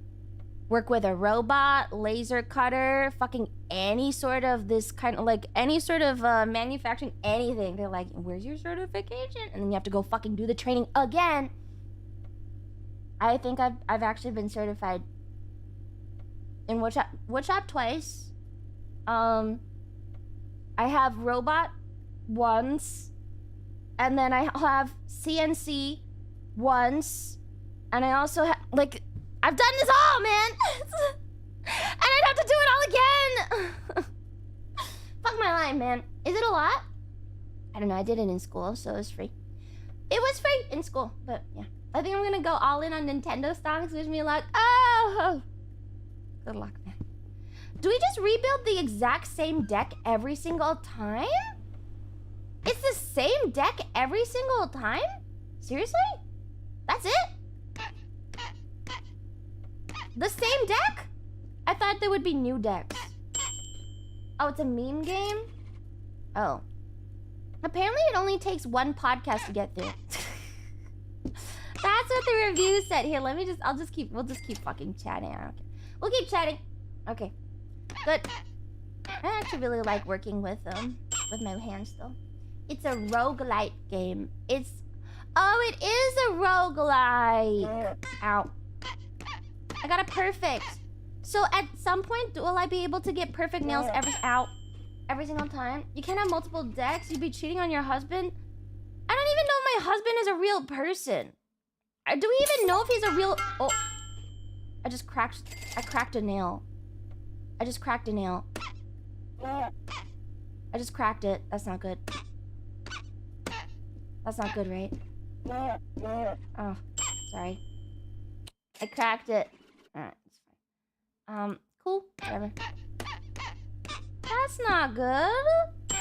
work with a robot, laser cutter, fucking any sort of this kind of, like, any sort of manufacturing, anything. They're like, where's your certification? And then you have to go fucking do the training again. I think I've actually been certified in woodshop twice. I have robot once, and then I have CNC once, and I also have, like, I've done this all, man. And I'd have to do it all again. Fuck my life, man. Is it a lot? I don't know. I did it in school, so it was free. It was free in school, but yeah. I think I'm gonna go all in on Nintendo stocks. Wish me luck. Oh! Good luck, man. Do we just rebuild the exact same deck every single time? It's the same deck every single time? Seriously? That's it? The same deck? I thought there would be new decks. Oh, it's a meme game? Oh. Apparently it only takes 1 podcast to get through. That's what the review said. Here, we'll just keep fucking chatting. I don't care. We'll keep chatting. Okay. Good. I actually really like working with my hands though. It's a roguelite game. Oh, it is a roguelite. Ow. I got a perfect. So at some point, will I be able to get perfect nails every single time? You can't have multiple decks. You'd be cheating on your husband. I don't even know if my husband is a real person. Do we even know if he's a real... Oh. I cracked a nail. I just cracked a nail. I just cracked it. That's not good. That's not good, right? Oh, sorry. I cracked it. Alright, it's fine. Cool. Whatever. That's not good.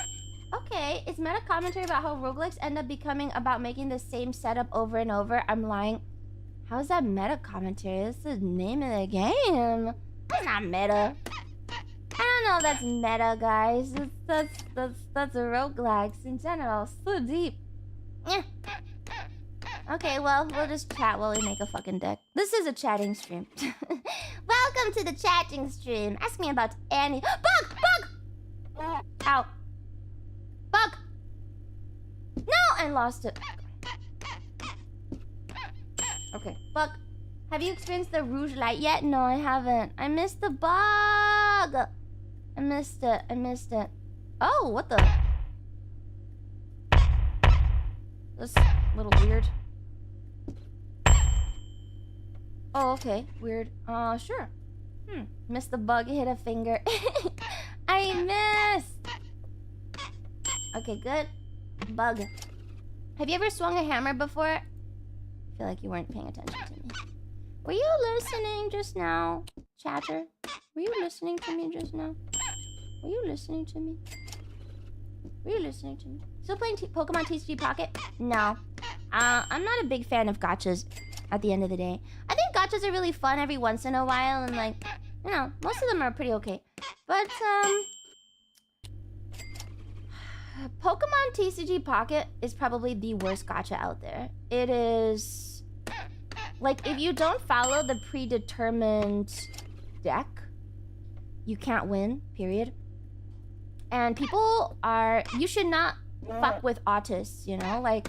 Okay, it's meta commentary about how roguelikes end up becoming about making the same setup over and over. I'm lying. How is that meta commentary? That's the name of the game. That's not meta. I don't know if that's meta, guys. That's a roguelikes in general. So deep. Yeah. Okay, well, we'll just chat while we make a fucking deck. This is a chatting stream. Welcome to the chatting stream. Ask me about any... Bug! Bug! Ow. Bug! No! I lost it. Okay, Bug. Have you experienced the Rouge light yet? No, I haven't. I missed the bug! I missed it. Oh, what the... That's a little weird. Oh, okay. Weird. Sure. Missed the bug, hit a finger. I missed! Okay, good. Bug. Have you ever swung a hammer before? I feel like you weren't paying attention to me. Were you listening just now, chatter? Were you listening to me just now? Were you listening to me? Were you listening to me? Still playing Pokemon TCG Pocket? No. I'm not a big fan of gachas at the end of the day. I think gachas are really fun every once in a while, and like, you know, most of them are pretty okay. But, Pokemon TCG Pocket is probably the worst gacha out there. It is... like, if you don't follow the predetermined deck, you can't win, period. And people are... you should not fuck with autists, you know? Like,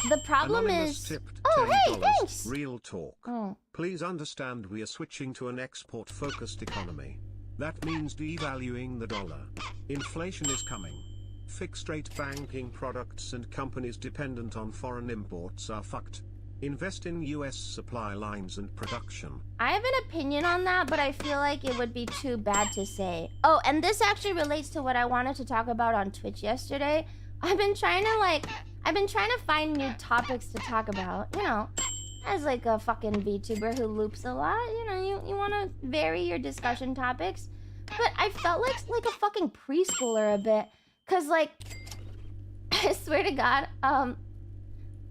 the problem Anonymous is... tipped oh, hey, $10. thanks! Real talk. Oh. Please understand we are switching to an export-focused economy. That means devaluing the dollar. Inflation is coming. Fixed-rate banking products and companies dependent on foreign imports are fucked. Invest in US supply lines and production. I have an opinion on that, but I feel like it would be too bad to say. Oh, and this actually relates to what I wanted to talk about on Twitch yesterday. I've been trying to find new topics to talk about, you know. As like a fucking VTuber who loops a lot, you know, you want to vary your discussion topics. But I felt like a fucking preschooler a bit. Cause like, I swear to God,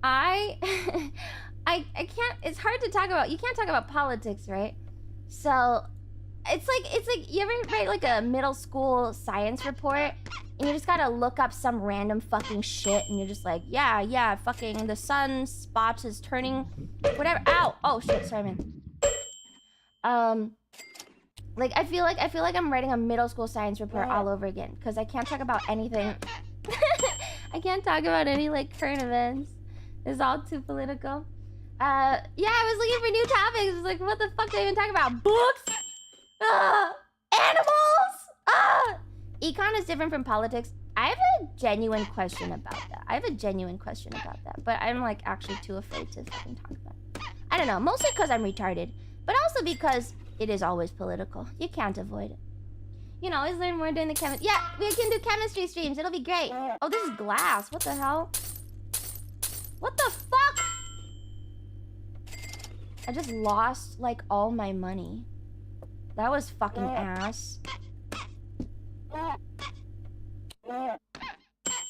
I can't, it's hard to talk about, you can't talk about politics, right? So, it's like, you ever write like a middle school science report? And you just gotta look up some random fucking shit, and you're just like, yeah, fucking the sun spot is turning, whatever. Ow! Oh shit, sorry, man. Like I feel like I'm writing a middle school science report all over again, because I can't talk about anything. I can't talk about any like current events. It's all too political. Yeah, I was looking for new topics. It's like, what the fuck do I even talk about? Books? Animals? Econ is different from politics. I have a genuine question about that. But I'm like actually too afraid to fucking talk about it. I don't know, mostly because I'm retarded. But also because it is always political. You can't avoid it. You can always learn more during the chemistry. Yeah, we can do chemistry streams. It'll be great. Oh, this is glass. What the hell? What the fuck? I just lost like all my money. That was fucking ass.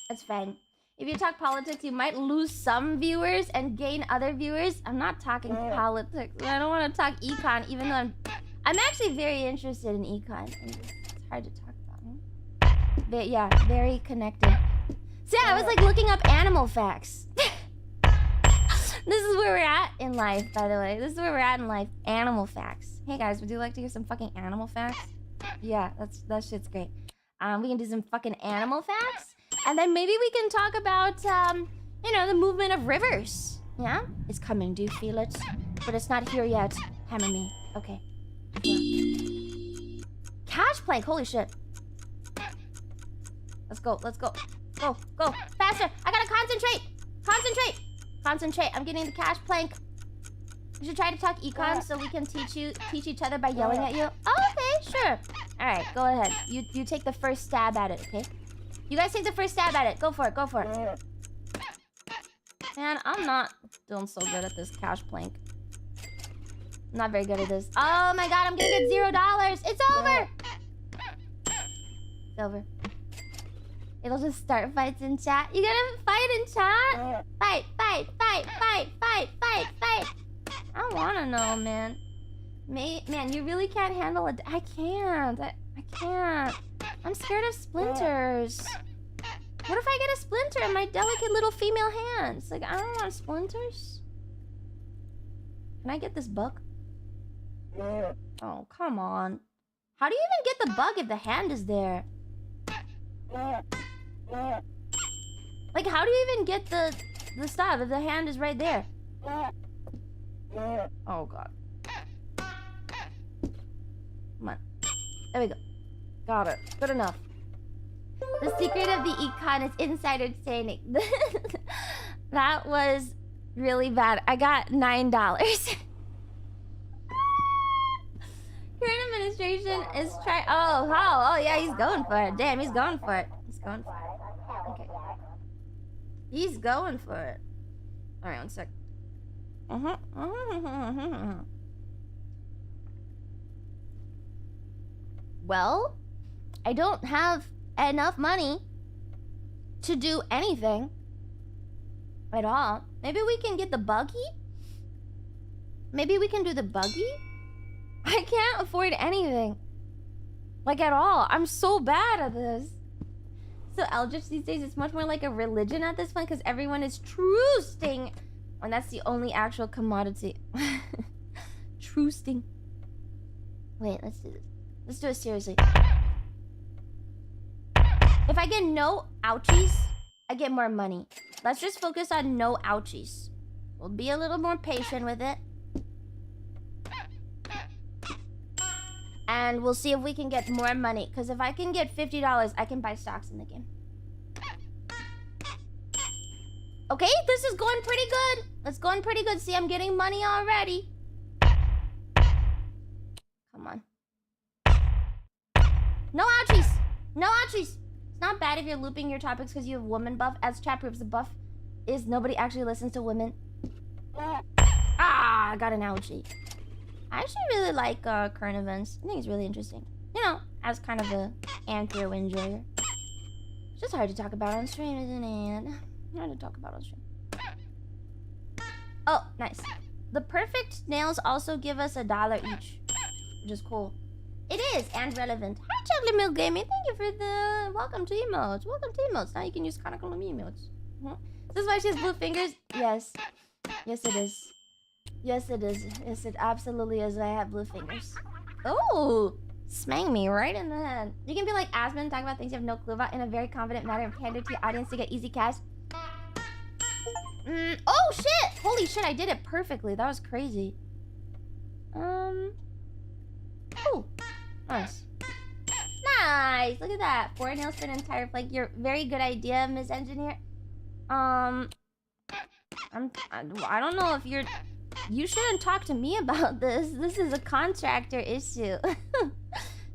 That's fine. If you talk politics, you might lose some viewers and gain other viewers. I'm not talking politics. I don't want to talk econ, even though I'm actually very interested in econ. It's hard to talk about. But yeah, very connected. So yeah, I was like looking up animal facts. This is where we're at in life, by the way. This is where we're at in life. Animal facts. Hey guys, would you like to hear some fucking animal facts? Yeah, that shit's great. We can do some fucking animal facts. And then maybe we can talk about, you know, the movement of rivers. Yeah? It's coming. Do you feel it? But it's not here yet. Hammer me. Okay. Cash plank. Holy shit. Let's go. Let's go. Go. Go. Faster. I gotta concentrate. Concentrate. Concentrate. I'm getting the cash plank. We should try to talk econ so we can teach each other by yelling at you. Oh, okay. Sure. All right. Go ahead. You take the first stab at it, okay? You guys take the first stab at it. Go for it. Go for it. Man, I'm not doing so good at this cash plank. I'm not very good at this. Oh my god, I'm gonna get $0. It's over! It's over. It'll just start fights in chat. You gonna fight in chat? Fight, fight, fight, fight, fight, fight, fight. I wanna know, man. Man, you really can't handle it. I can't. I can't. I'm scared of splinters. What if I get a splinter in my delicate little female hands? Like, I don't want splinters. Can I get this bug? Oh, come on. How do you even get the bug if the hand is there? Like, how do you even get the stuff if the hand is right there? Oh, God. Come on. There we go. Got it. Good enough. The secret of the econ is insider trading. That was really bad. I got $9. Current administration is trying. Oh, yeah, he's going for it. Damn, he's going for it. He's going for it. Okay. He's going for it. Alright, 1 sec. Well, I don't have enough money to do anything at all. Maybe we can get the buggy? Maybe we can do the buggy? I can't afford anything. Like, at all. I'm so bad at this. So Eldritch these days, it's much more like a religion at this point because everyone is trusting. And that's the only actual commodity. Trusting. Wait, let's do this. Let's do it seriously. If I get no ouchies, I get more money. Let's just focus on no ouchies. We'll be a little more patient with it. And we'll see if we can get more money. Because if I can get $50, I can buy stocks in the game. Okay, this is going pretty good. It's going pretty good. See, I'm getting money already. Come on. No ouchies. No ouchies. It's not bad if you're looping your topics because you have woman buff. As chat proves, the buff is nobody actually listens to women. Ah, I got an ouchie. I actually really like current events. I think it's really interesting. You know, as kind of a anthro enjoyer. It's just hard to talk about on stream, isn't it? Hard to talk about on stream. Oh, nice. The perfect nails also give us $1 each, which is cool. It is, and relevant. Hi, Chocolate Milk Gaming. Thank you for the welcome to emotes. Welcome to emotes. Now you can use KanekoLumi emotes. This is why she has blue fingers? Yes. Yes, it is. Yes, it is. Yes, it absolutely is. I have blue fingers. Oh, smang me right in the head. You can be like Asmund, talk about things you have no clue about in a very confident manner and pander to your audience to get easy cash. Oh, shit! Holy shit, I did it perfectly. That was crazy. Oh, nice. Nice! Look at that. 4 nails for an entire flank. Your very good idea, Ms. Engineer. I don't know if you're... You shouldn't talk to me about this. This is a contractor issue.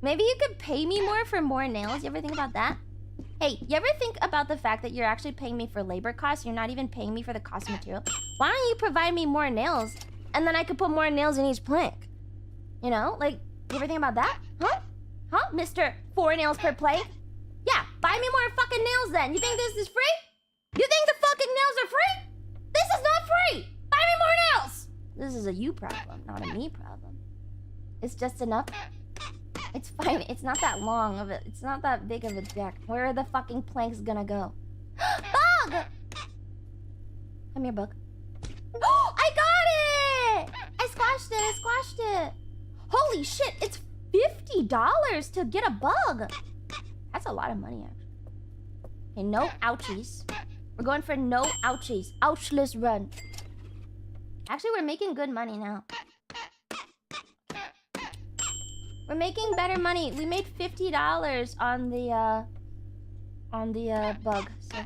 Maybe you could pay me more for more nails. You ever think about that? Hey, you ever think about the fact that you're actually paying me for labor costs? You're not even paying me for the cost of material. Why don't you provide me more nails? And then I could put more nails in each plank. You know? Like, you ever think about that? Huh? Huh? Mr. 4 nails per plank? Yeah, buy me more fucking nails then. You think this is free? You think the fucking nails are free? This is not free! Buy me more nails! This is a you problem, not a me problem. It's just enough. It's fine. It's not that long of it. It's not that big of a deck. Where are the fucking planks gonna go? Bug! Come here, bug. Oh, I got it! I squashed it. I squashed it. Holy shit! It's $50 to get a bug. That's a lot of money, actually. Okay, no ouchies. We're going for no ouchies. Ouchless run. Actually, we're making good money now. We're making better money. We made $50 on the bug, so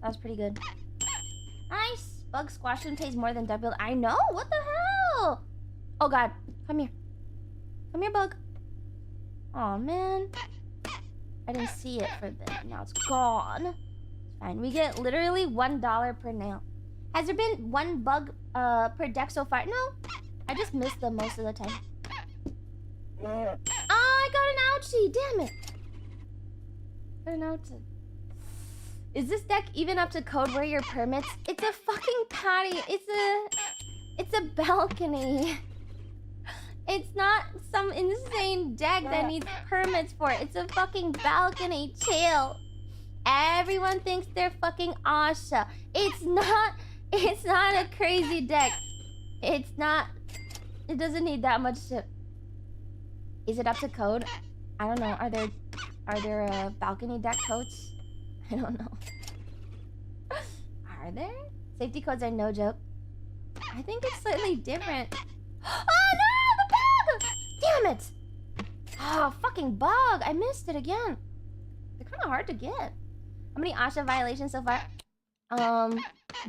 that was pretty good. Nice. Bug squashing pays more than double. I know. What the hell? Oh god, come here. Come here, bug. Oh man, I didn't see it for a bit. Now it's gone. It's fine. We get literally $1 per nail. Has there been one bug per deck so far? No, I just missed them most of the time. Oh, I got an ouchie! Damn it! Got an ouchie. Is this deck even up to code where your permits? It's a fucking patio. It's a balcony. It's not some insane deck that needs permits for it. It's a fucking balcony. Chill. Everyone thinks they're fucking Asha. It's not a crazy deck. It's not. It doesn't need that much shit. Is it up to code? I don't know. Are there balcony deck codes? I don't know. Are there? Safety codes are no joke. I think it's slightly different. Oh no! The bug! Damn it! Oh, fucking bug! I missed it again. They're kind of hard to get. How many Asha violations so far?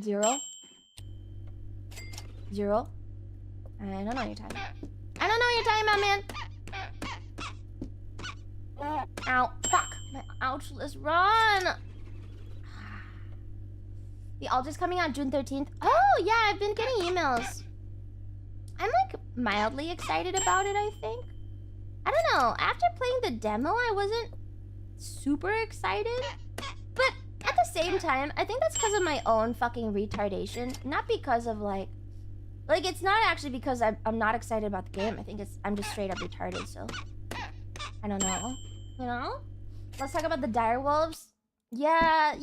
0. 0. I don't know what you're talking about. I don't know what you're talking about, man. Ow, fuck. My ouchless run. The Altar's coming out June 13th. Oh, yeah, I've been getting emails. I'm like mildly excited about it, I think. I don't know. After playing the demo, I wasn't super excited. But at the same time, I think that's because of my own fucking retardation. Not because of like it's not actually because I'm not excited about the game. I think I'm just straight up retarded, so I don't know. You know? Let's talk about the direwolves. Yeah.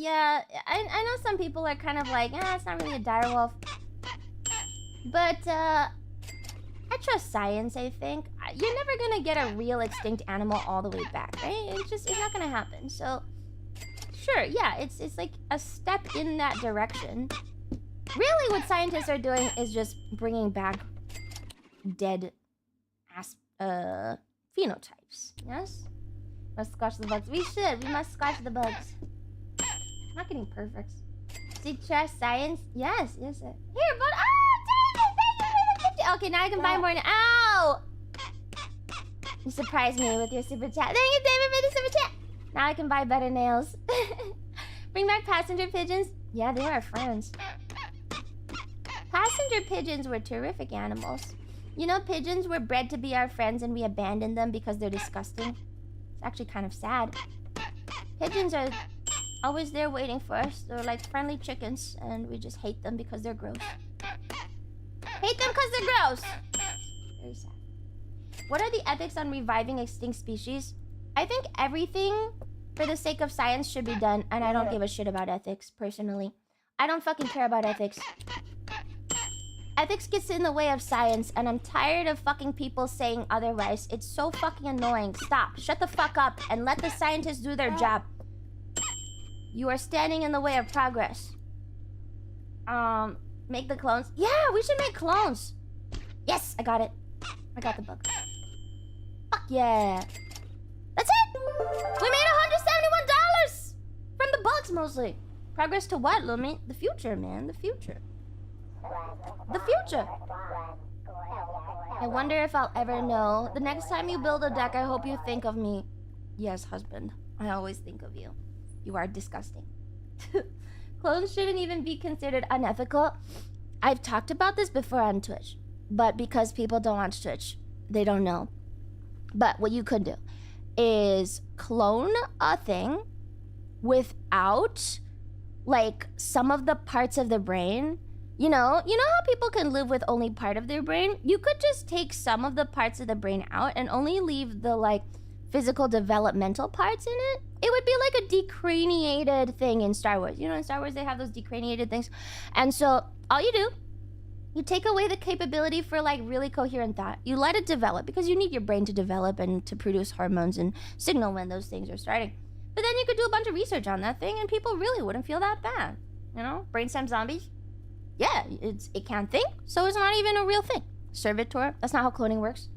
I know some people are kind of like, it's not really a direwolf. But I trust science, I think. You're never gonna get a real extinct animal all the way back, right? It's not gonna happen. So sure, yeah, it's like a step in that direction. Really, what scientists are doing is just bringing back dead phenotypes. Yes? Must squash the bugs. We should. We must squash the bugs. I'm not getting perfects. Do you trust science? Yes. Here, but dang it! Thank you for the 50. Okay, now I can buy more. Ow! You surprised me with your super chat. Thank you, David, for the super chat. Now I can buy better nails. Bring back passenger pigeons. Yeah, they were our friends. Passenger pigeons were terrific animals. You know, pigeons were bred to be our friends and we abandoned them because they're disgusting. It's actually kind of sad. Pigeons are always there waiting for us. They're like friendly chickens and we just hate them because they're gross. Hate them because they're gross! Very sad. What are the ethics on reviving extinct species? I think everything for the sake of science should be done, and I don't give a shit about ethics, personally. I don't fucking care about ethics. Ethics gets in the way of science, and I'm tired of fucking people saying otherwise. It's so fucking annoying. Stop. Shut the fuck up and let the scientists do their job. You are standing in the way of progress. Make the clones. Yeah, we should make clones. Yes, I got it. I got the bug. Fuck yeah. That's it! We made $171! From the bugs, mostly. Progress to what, Lumi? The future, man. The future. The future. I wonder if I'll ever know. The next time you build a deck, I hope you think of me. Yes, husband. I always think of you. You are disgusting. Clones shouldn't even be considered unethical. I've talked about this before on Twitch. But because people don't watch Twitch, they don't know. But what you could do is clone a thing without like some of the parts of the brain. You know how people can live with only part of their brain? You could just take some of the parts of the brain out and only leave the like physical developmental parts in it. It would be like a decraniated thing in Star Wars. You know, in Star Wars they have those decraniated things. And so all you do, you take away the capability for like really coherent thought. You let it develop because you need your brain to develop and to produce hormones and signal when those things are starting. But then you could do a bunch of research on that thing and people really wouldn't feel that bad. You know, brainstem zombies. Yeah, it can't think, so it's not even a real thing. Servitor, that's not how cloning works.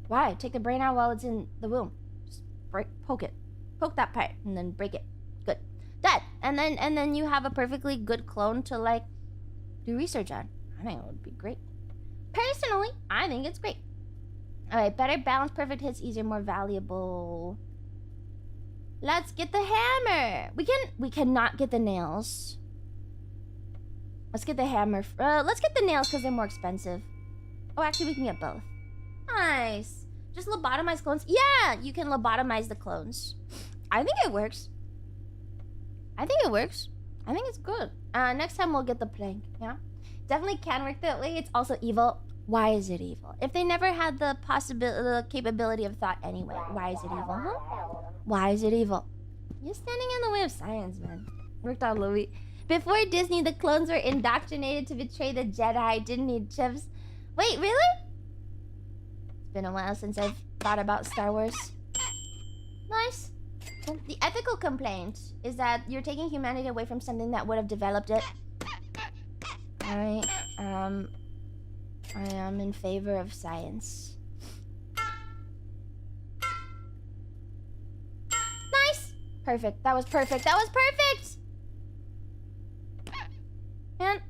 Why? Take the brain out while it's in the womb. Just poke it. Poke that part and then break it. Good. Dead. And then you have a perfectly good clone to like do research on. I think it would be great. Personally, I think it's great. Alright, better balance, perfect hits, easier, more valuable. Let's get the hammer. We cannot get the nails. Let's get the hammer. Let's get the nails because they're more expensive. Oh, actually, we can get both. Nice. Just lobotomize clones. Yeah, you can lobotomize the clones. I think it works. I think it works. I think it's good. Next time we'll get the plank. Yeah, definitely can work that way. It's also evil. Why is it evil? If they never had the capability of thought anyway, why is it evil? Huh? Why is it evil? You're standing in the way of science, man. Worked on Louis. Before Disney, the clones were indoctrinated to betray the Jedi. Didn't need chips. Wait, really? It's been a while since I've thought about Star Wars. Nice. The ethical complaint is that you're taking humanity away from something that would have developed it. I am in favor of science. Nice! Perfect. That was perfect. That was perfect! Man.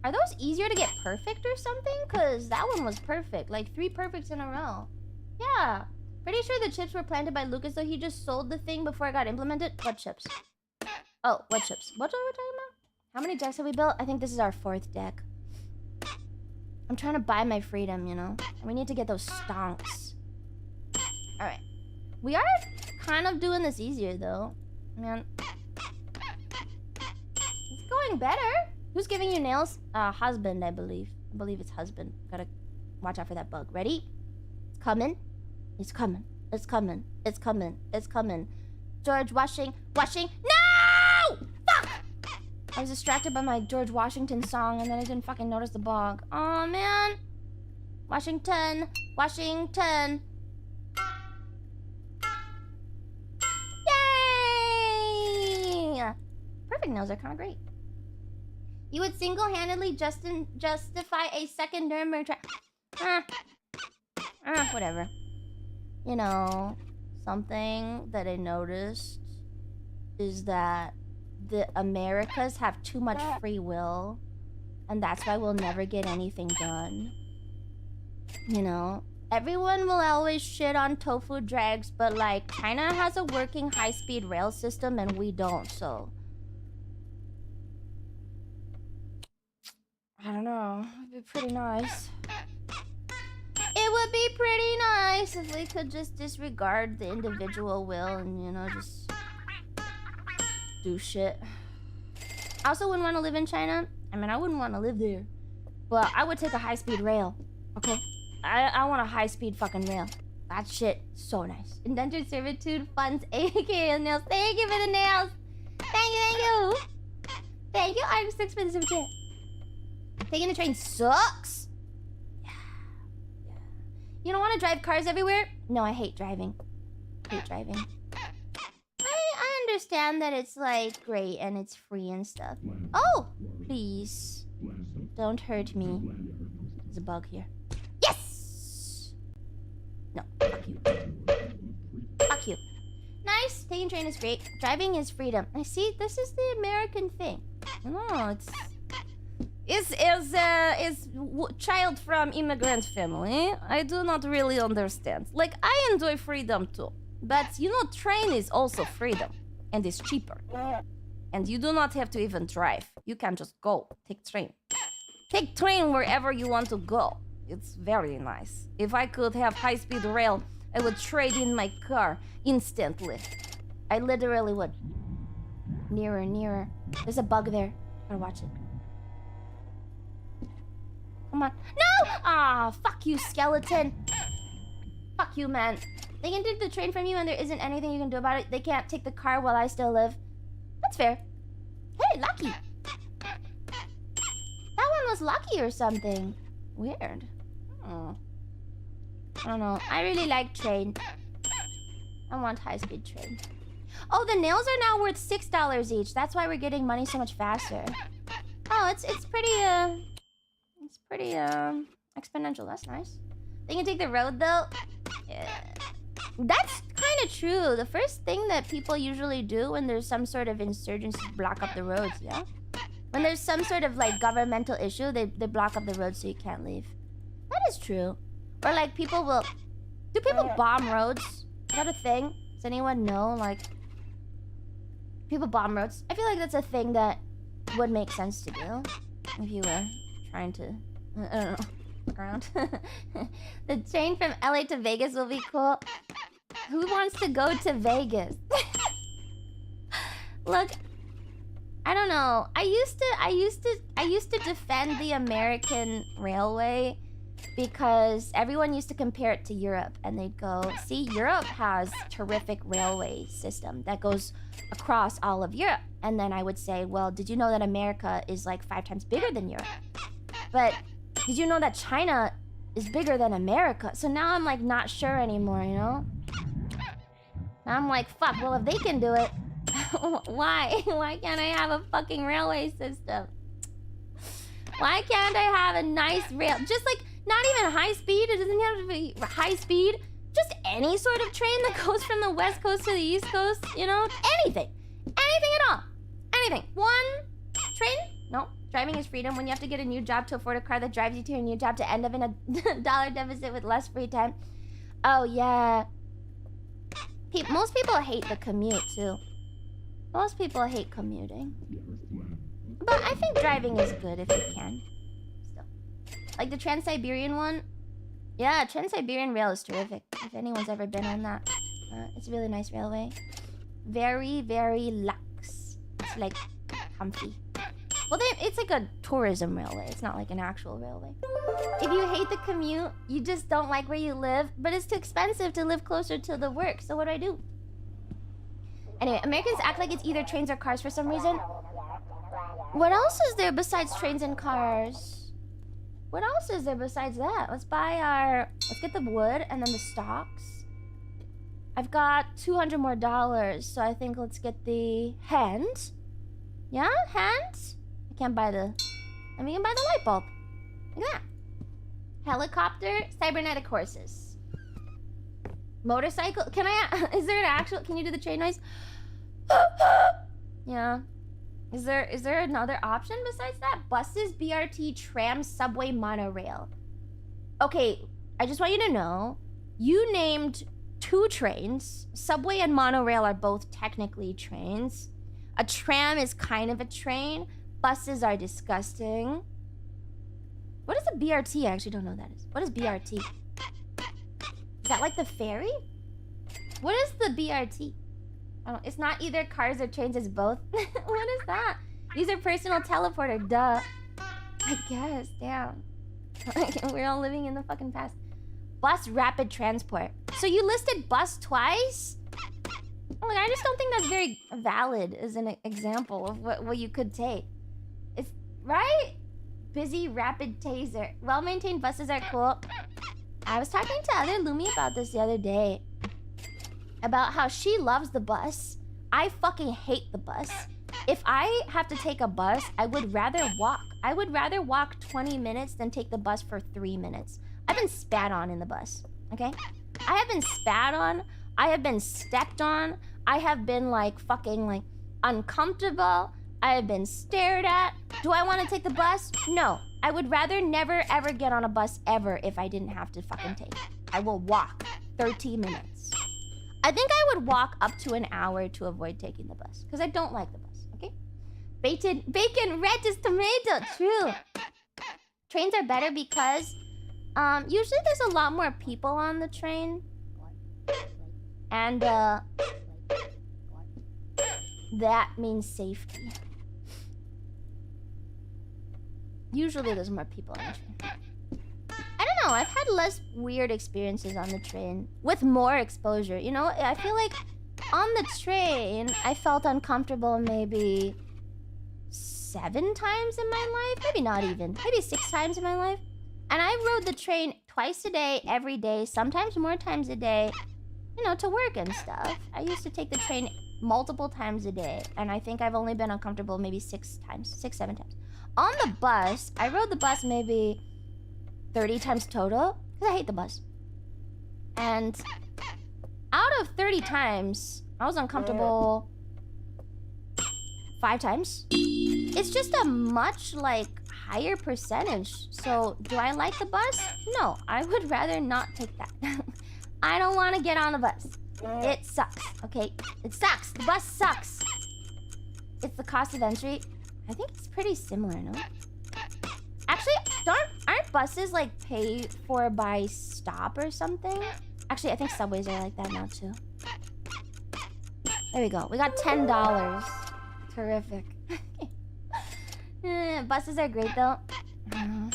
Are those easier to get perfect or something? Because that one was perfect. Like 3 perfects in a row. Yeah. Pretty sure the chips were planted by Lucas, though he just sold the thing before it got implemented. What chips? Oh, what ships? What are we talking about? How many decks have we built? I think this is our 4th deck. I'm trying to buy my freedom, you know? And we need to get those stonks. Alright. We are kind of doing this easier, though. Man. It's going better. Who's giving you nails? Husband, I believe. I believe it's husband. Gotta watch out for that bug. Ready? It's coming. It's coming. It's coming. It's coming. It's coming. George Washing. No! Fuck! I was distracted by my George Washington song and then I didn't fucking notice the bog. Aw, man. Washington. Washington. Yay! Perfect nails are kind of great. You would single-handedly justify a second Nuremberg trial. Whatever. You know, something that I noticed is that the Americas have too much free will, and that's why we'll never get anything done. You know, everyone will always shit on tofu drags, but like China has a working high-speed rail system and we don't, so I don't know. It'd be pretty nice. It would be pretty nice if we could just disregard the individual will and, you know, just do shit. I also wouldn't want to live in China. I mean, I wouldn't want to live there. But I would take a high-speed rail, okay? I want a high-speed fucking rail. That shit, so nice. Indentured servitude funds aka nails. Thank you for the nails. Thank you. Thank you, I'm 6 for the super chat. Taking the train sucks. Yeah. You don't want to drive cars everywhere? No, I hate driving. Hate driving. I understand that it's like great and it's free and stuff. Oh, please. Don't hurt me. There's a bug here. Yes! No, fuck you. Fuck you. Nice. Taking train is great. Driving is freedom. I see, this is the American thing. No, it's child from immigrant family. I do not really understand. Like, I enjoy freedom too. But, you know, train is also freedom. And it's cheaper. And you do not have to even drive. You can just go. Take train. Take train wherever you want to go. It's very nice. If I could have high-speed rail, I would trade in my car instantly. I literally would. Nearer, nearer. There's a bug there. Gotta watch it. Come on. No! Ah, fuck you, skeleton. Fuck you, man. They can take the train from you and there isn't anything you can do about it. They can't take the car while I still live. That's fair. Hey, lucky. That one was lucky or something. Weird. Oh. I don't know. I really like train. I want high-speed train. Oh, the nails are now worth $6 each. That's why we're getting money so much faster. Oh, it's pretty exponential. That's nice. They can take the road though. Yeah. That's kind of true. The first thing that people usually do when there's some sort of insurgency is block up the roads, yeah? When there's some sort of like governmental issue, they block up the roads so you can't leave. That is true. Or like people will... Do people bomb roads? Is that a thing? Does anyone know? Like... People bomb roads? I feel like that's a thing that would make sense to do. If you were trying to... I don't know. Look around. The train from LA to Vegas will be cool. Who wants to go to Vegas? Look, I don't know. I used to defend the American railway because everyone used to compare it to Europe and they'd go, see, Europe has terrific railway system that goes across all of Europe. And then I would say, well, did you know that America is like 5 times bigger than Europe? But did you know that China is bigger than America? So now I'm like not sure anymore, you know? Now I'm like, fuck, well if they can do it, why? Why can't I have a fucking railway system? Why can't I have a nice rail? Just like, not even high speed, it doesn't have to be high speed. Just any sort of train that goes from the west coast to the east coast, you know? Anything. Anything at all. Anything. One train? No. Driving is freedom. When you have to get a new job to afford a car that drives you to your new job to end up in a dollar deficit with less free time. Oh, yeah. Most people hate the commute, too. Most people hate commuting. But I think driving is good if you can. Still. Like the Trans-Siberian one. Yeah, Trans-Siberian Rail is terrific. If anyone's ever been on that. It's a really nice railway. Very, very luxe. It's like comfy. Well, it's like a tourism railway. It's not like an actual railway. If you hate the commute, you just don't like where you live, but it's too expensive to live closer to the work, so what do? Anyway, Americans act like it's either trains or cars for some reason. What else is there besides trains and cars? What else is there besides that? Let's get the wood and then the stocks. I've got $200 more, so I think let's get the hand. Yeah, hand? I can't buy the... I mean, you can buy the light bulb. Look at that. Helicopter, cybernetic horses. Motorcycle. Can I... Is there an actual... Can you do the train noise? Yeah. Is there another option besides that? Buses, BRT, tram, subway, monorail. Okay, I just want you to know. You named 2 trains. Subway and monorail are both technically trains. A tram is kind of a train. Buses are disgusting. What is a BRT? I actually don't know what that is. What is BRT? Is that like the ferry? What is the BRT? Oh, it's not either cars or trains, it's both. What is that? These are personal teleporter, duh. I guess, damn. We're all living in the fucking past. Bus rapid transport. So you listed bus twice? Like, I just don't think that's very valid as an example of what you could take. It's right? Busy rapid taser. Well-maintained buses are cool. I was talking to other Lumi about this the other day. About how she loves the bus. I fucking hate the bus. If I have to take a bus, I would rather walk. I would rather walk 20 minutes than take the bus for 3 minutes. I've been spat on in the bus, okay? I have been spat on. I have been stepped on. I have been like fucking like uncomfortable. I have been stared at. Do I want to take the bus? No. I would rather never ever get on a bus ever if I didn't have to fucking take it. I will walk 30 minutes. I think I would walk up to an hour to avoid taking the bus. Because I don't like the bus, okay? Bacon, red is tomato. True. Trains are better because usually there's a lot more people on the train. And that means safety. Usually there's more people on the train. I don't know, I've had less weird experiences on the train with more exposure. You know, I feel like on the train, I felt uncomfortable maybe 7 times in my life. Maybe not even. Maybe 6 times in my life. And I rode the train twice a day, every day, sometimes more times a day, you know, to work and stuff. I used to take the train multiple times a day. And I think I've only been uncomfortable maybe 6 times, 6, 7 times. On the bus, I rode the bus maybe 30 times total. Because I hate the bus. And out of 30 times, I was uncomfortable 5 times. It's just a much, like, higher percentage. So, do I like the bus? No, I would rather not take that. I don't want to get on the bus. It sucks, okay? It sucks. The bus sucks. It's the cost of entry. I think it's pretty similar, no? Actually, aren't buses, like, paid for by stop or something? Actually, I think subways are like that now, too. There we go. We got $10. Terrific. Buses are great, though.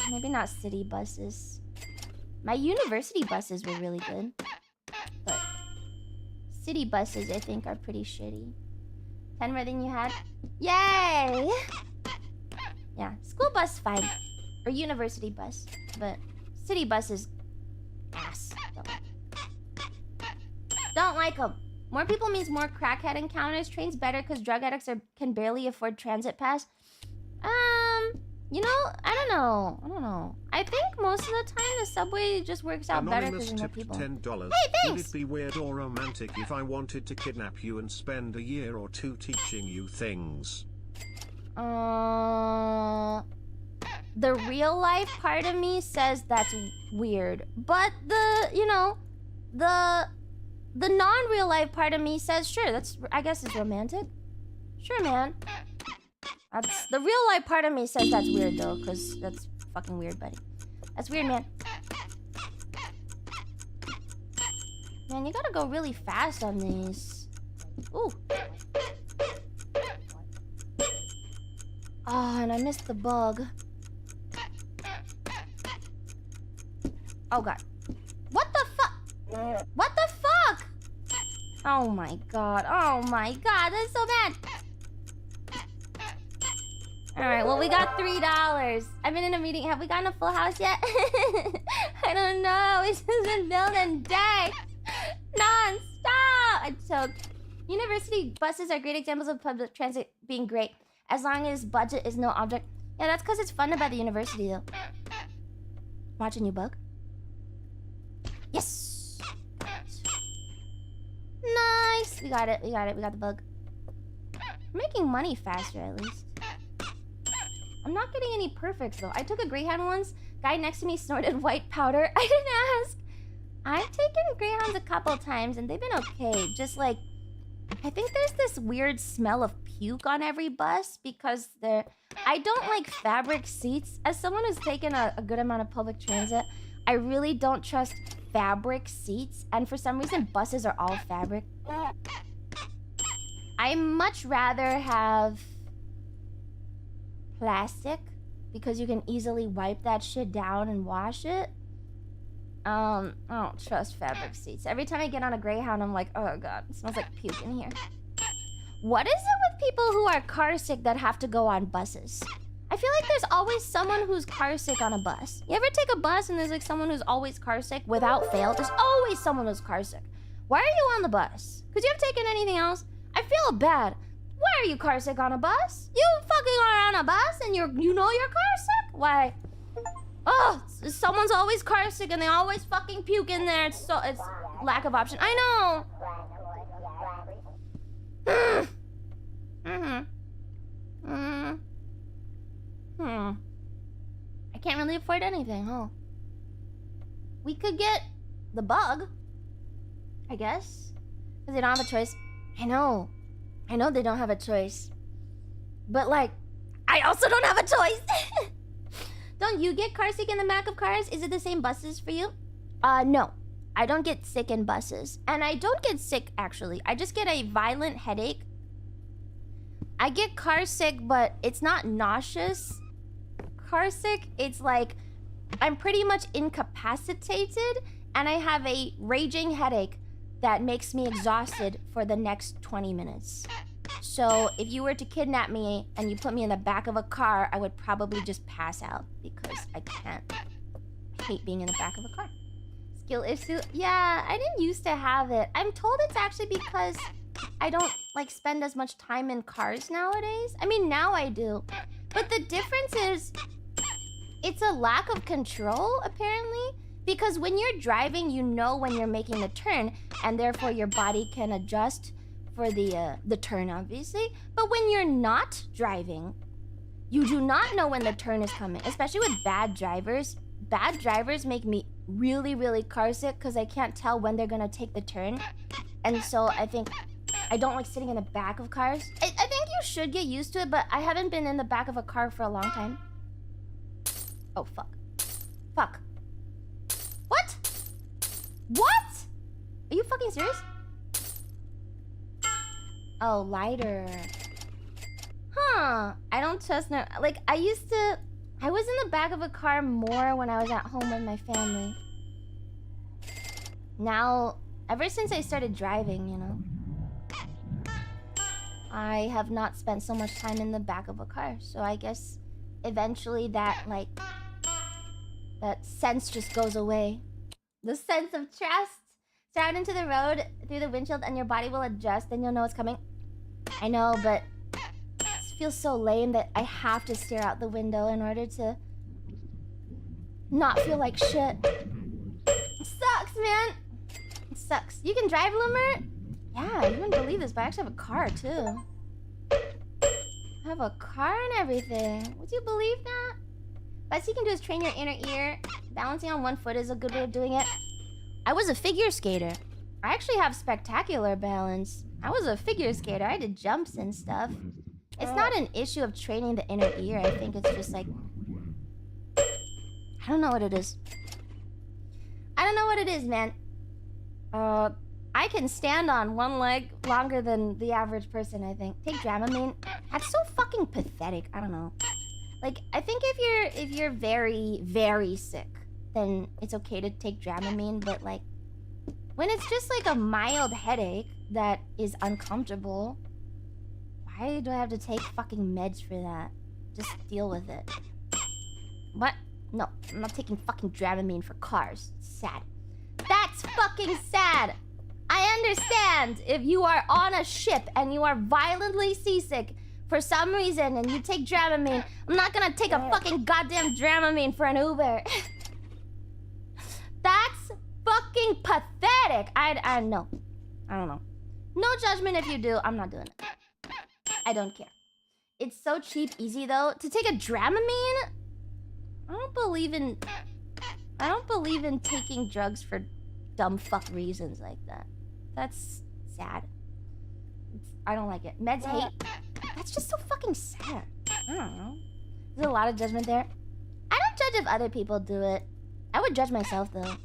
Maybe not city buses. My university buses were really good. But city buses, I think, are pretty shitty. 10 more than you had? Yay! Yeah, school bus, fine. Or university bus. But city bus is ass. Don't like them. More people means more crackhead encounters. Trains better because drug addicts can barely afford transit pass. You know, I don't know. I think most of the time the subway just works out better because there's more people. $10. Hey, thanks! Would it be weird or romantic if I wanted to kidnap you and spend a year or 2 teaching you things? The real life part of me says that's weird. But the non-real life part of me says, sure, I guess it's romantic. Sure, man. That's the real life part of me says that's weird though, because that's fucking weird, buddy. That's weird, man. Man, you gotta go really fast on these. Ooh. Oh, and I missed the bug. Oh god. What the fuck? What the fuck? Oh my god. Oh my god. That's so bad. Alright, well, we got $3. I've been in a meeting. Have we gotten a full house yet? I don't know. It's just been building day. Non-stop. I'm choked. University buses are great examples of public transit being great. As long as budget is no object. Yeah, that's because it's fun about the university, though. Watch a new bug. Yes! Nice! We got it, we got it, we got the bug. We're making money faster, at least. I'm not getting any perfects, though. I took a Greyhound once. Guy next to me snorted white powder. I didn't ask. I've taken Greyhounds a couple times, and they've been okay. Just like... I think there's this weird smell of puke on every bus because they're... I don't like fabric seats. As someone who's taken a good amount of public transit, I really don't trust fabric seats. And for some reason, buses are all fabric. I much rather have plastic because you can easily wipe that shit down and wash it. I don't trust fabric seats. Every time I get on a Greyhound, I'm like, oh god, it smells like puke in here. What is it with people who are car sick that have to go on buses? I feel like there's always someone who's car sick on a bus. You ever take a bus and there's like someone who's always car sick without fail? There's always someone who's car sick. Why are you on the bus? Because you haven't taken anything else? I feel bad. Why are you car sick on a bus? You fucking are on a bus and you know you're car sick? Why? Oh, someone's always car sick and they always fucking puke in there. It's lack of option. I know. I can't really afford anything, huh? We could get the bug, I guess, because they don't have a choice. I know they don't have a choice, but like, I also don't have a choice. Don't you get car sick in the back of cars? Is it the same buses for you? No. I don't get sick in buses. And I don't get sick, actually. I just get a violent headache. I get car sick, but it's not nauseous. Car sick, it's like I'm pretty much incapacitated and I have a raging headache that makes me exhausted for the next 20 minutes. So if you were to kidnap me and you put me in the back of a car, I would probably just pass out because I can't. I hate being in the back of a car. Skill issue? Yeah, I didn't used to have it. I'm told it's actually because I don't like spend as much time in cars nowadays. I mean, now I do. But the difference is it's a lack of control, apparently. Because when you're driving, you know when you're making the turn and therefore your body can adjust for the turn, obviously. But when you're not driving, you do not know when the turn is coming, especially with bad drivers. Bad drivers make me really, really car sick because I can't tell when they're gonna take the turn. And so I think I don't like sitting in the back of cars. I think you should get used to it, but I haven't been in the back of a car for a long time. Oh, fuck. Fuck. What? What? Are you fucking serious? Oh, lighter. Huh. I don't trust no... Like, I was in the back of a car more when I was at home with my family. Now, ever since I started driving, you know, I have not spent so much time in the back of a car. So I guess eventually that, like, that sense just goes away. The sense of trust. Stare out into the road through the windshield and your body will adjust and you'll know it's coming. I know, but it feels so lame that I have to stare out the window in order to not feel like shit. It sucks, man. It sucks. You can drive, Lumer? Yeah, you wouldn't believe this, but I actually have a car, too. I have a car and everything. Would you believe that? Best you can do is train your inner ear. Balancing on one foot is a good way of doing it. I was a figure skater. I actually have spectacular balance. I was a figure skater. I did jumps and stuff. It's not an issue of training the inner ear. I think it's just like... I don't know what it is. I don't know what it is, man. I can stand on one leg longer than the average person, I think. Take Dramamine. That's so fucking pathetic. I don't know. Like, I think if you're very, very sick, then it's okay to take Dramamine, but like, when it's just like a mild headache that is uncomfortable, why do I have to take fucking meds for that? Just deal with it. What? No, I'm not taking fucking Dramamine for cars. It's sad. That's fucking sad! I understand if you are on a ship and you are violently seasick for some reason and you take Dramamine. I'm not gonna take a fucking goddamn Dramamine for an Uber. That's fucking pathetic. I know. I don't know. No judgment if you do. I'm not doing it. I don't care. It's so cheap, easy though. To take a Dramamine? I don't believe in taking drugs for dumb fuck reasons like that. That's sad. I don't like it. Meds hate. That's just so fucking sad. I don't know. There's a lot of judgment there. I don't judge if other people do it. I would judge myself though.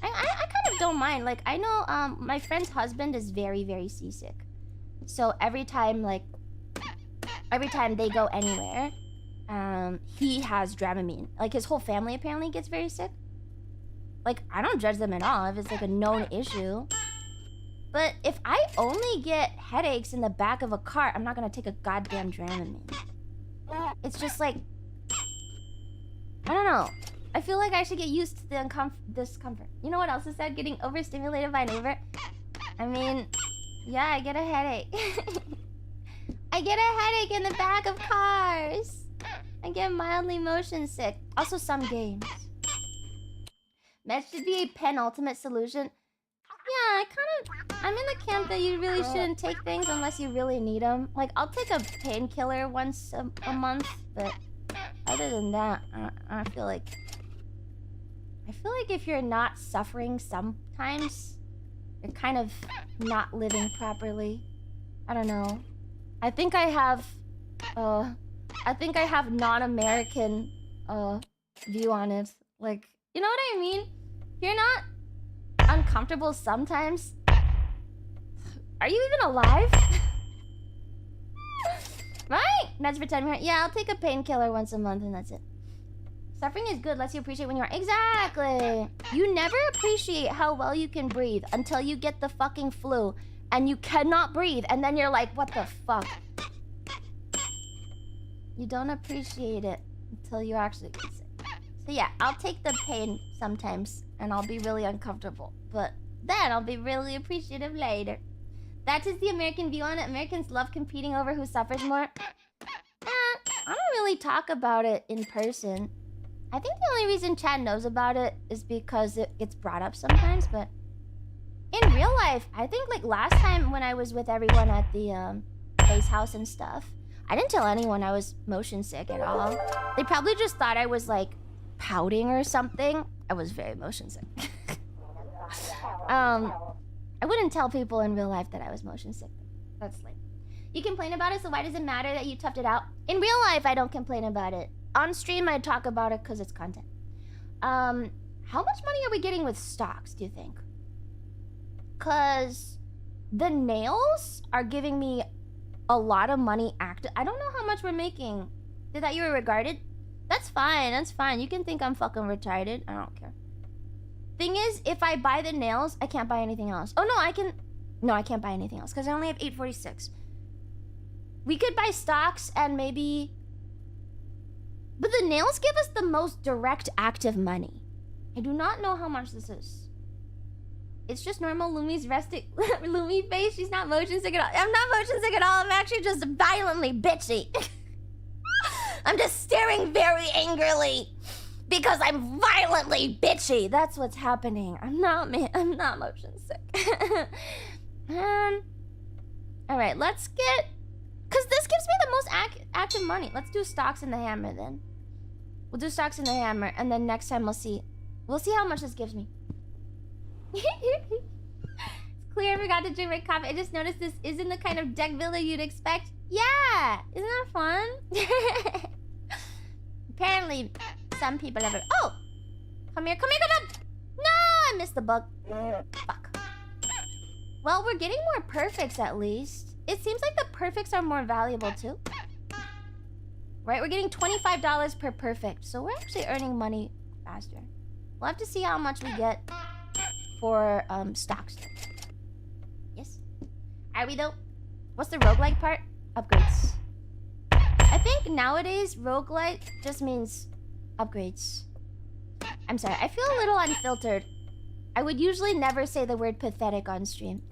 I kind of don't mind. Like, I know my friend's husband is very, very seasick. So every time they go anywhere, he has Dramamine. Like, his whole family apparently gets very sick. Like, I don't judge them at all if it's like a known issue. But if I only get headaches in the back of a car, I'm not gonna take a goddamn Dramamine. It's just like, I don't know. I feel like I should get used to the discomfort. You know what else is sad? Getting overstimulated by an Uber. I mean, yeah, I get a headache. I get a headache in the back of cars. I get mildly motion sick. Also, some games. Meds should be a penultimate solution. Yeah, I'm in the camp that you really shouldn't take things unless you really need them. Like, I'll take a painkiller once a month, but other than that, I feel like if you're not suffering sometimes, you're kind of not living properly. I don't know. I think I have non-American view on it. Like, you know what I mean? If you're not uncomfortable sometimes, are you even alive? Right? Meds for 10 minutes. Yeah, I'll take a painkiller once a month and that's it. Suffering is good, lets you appreciate when you are. Exactly. You never appreciate how well you can breathe until you get the fucking flu and you cannot breathe, and then you're like, what the fuck? You don't appreciate it until you actually get sick. So yeah, I'll take the pain sometimes and I'll be really uncomfortable, but then I'll be really appreciative later. That is the American view on it. Americans love competing over who suffers more. I don't really talk about it in person. I think the only reason Chad knows about it is because it gets brought up sometimes, but in real life, I think like last time when I was with everyone at the base house and stuff, I didn't tell anyone I was motion sick at all. They probably just thought I was like pouting or something. I was very motion sick. I wouldn't tell people in real life that I was motion sick. That's lame. You complain about it, so why does it matter that you toughed it out? In real life, I don't complain about it. On stream, I talk about it because it's content. How much money are we getting with stocks, do you think? Because the nails are giving me a lot of money active. I don't know how much we're making. Did that you were regarded? That's fine, that's fine. You can think I'm fucking retarded. I don't care. Thing is, if I buy the nails, I can't buy anything else. Oh, no, I can... No, I can't buy anything else because I only have 846. We could buy stocks and maybe... But the nails give us the most direct active money. I do not know how much this is. It's just normal Lumi's resting Lumi face. She's not motion sick at all. I'm not motion sick at all. I'm actually just violently bitchy. I'm just staring very angrily because I'm violently bitchy. That's what's happening. I'm not motion sick. All right, let's get... Because this gives me the most active money. Let's do stocks and the hammer then. We'll do stocks and the hammer, and then next time we'll see. We'll see how much this gives me. clear, I forgot to drink my coffee. I just noticed this isn't the kind of deck builder you'd expect. Yeah! Isn't that fun? Apparently, some people have it. Oh! Come here, come here, come on! No! I missed the bug. Fuck. Well, we're getting more perfects at least. It seems like the perfects are more valuable too. Right? We're getting $25 per perfect. So we're actually earning money faster. We'll have to see how much we get for stocks. Yes. Are we though? What's the roguelike part? Upgrades. I think nowadays roguelike just means upgrades. I'm sorry, I feel a little unfiltered. I would usually never say the word pathetic on stream.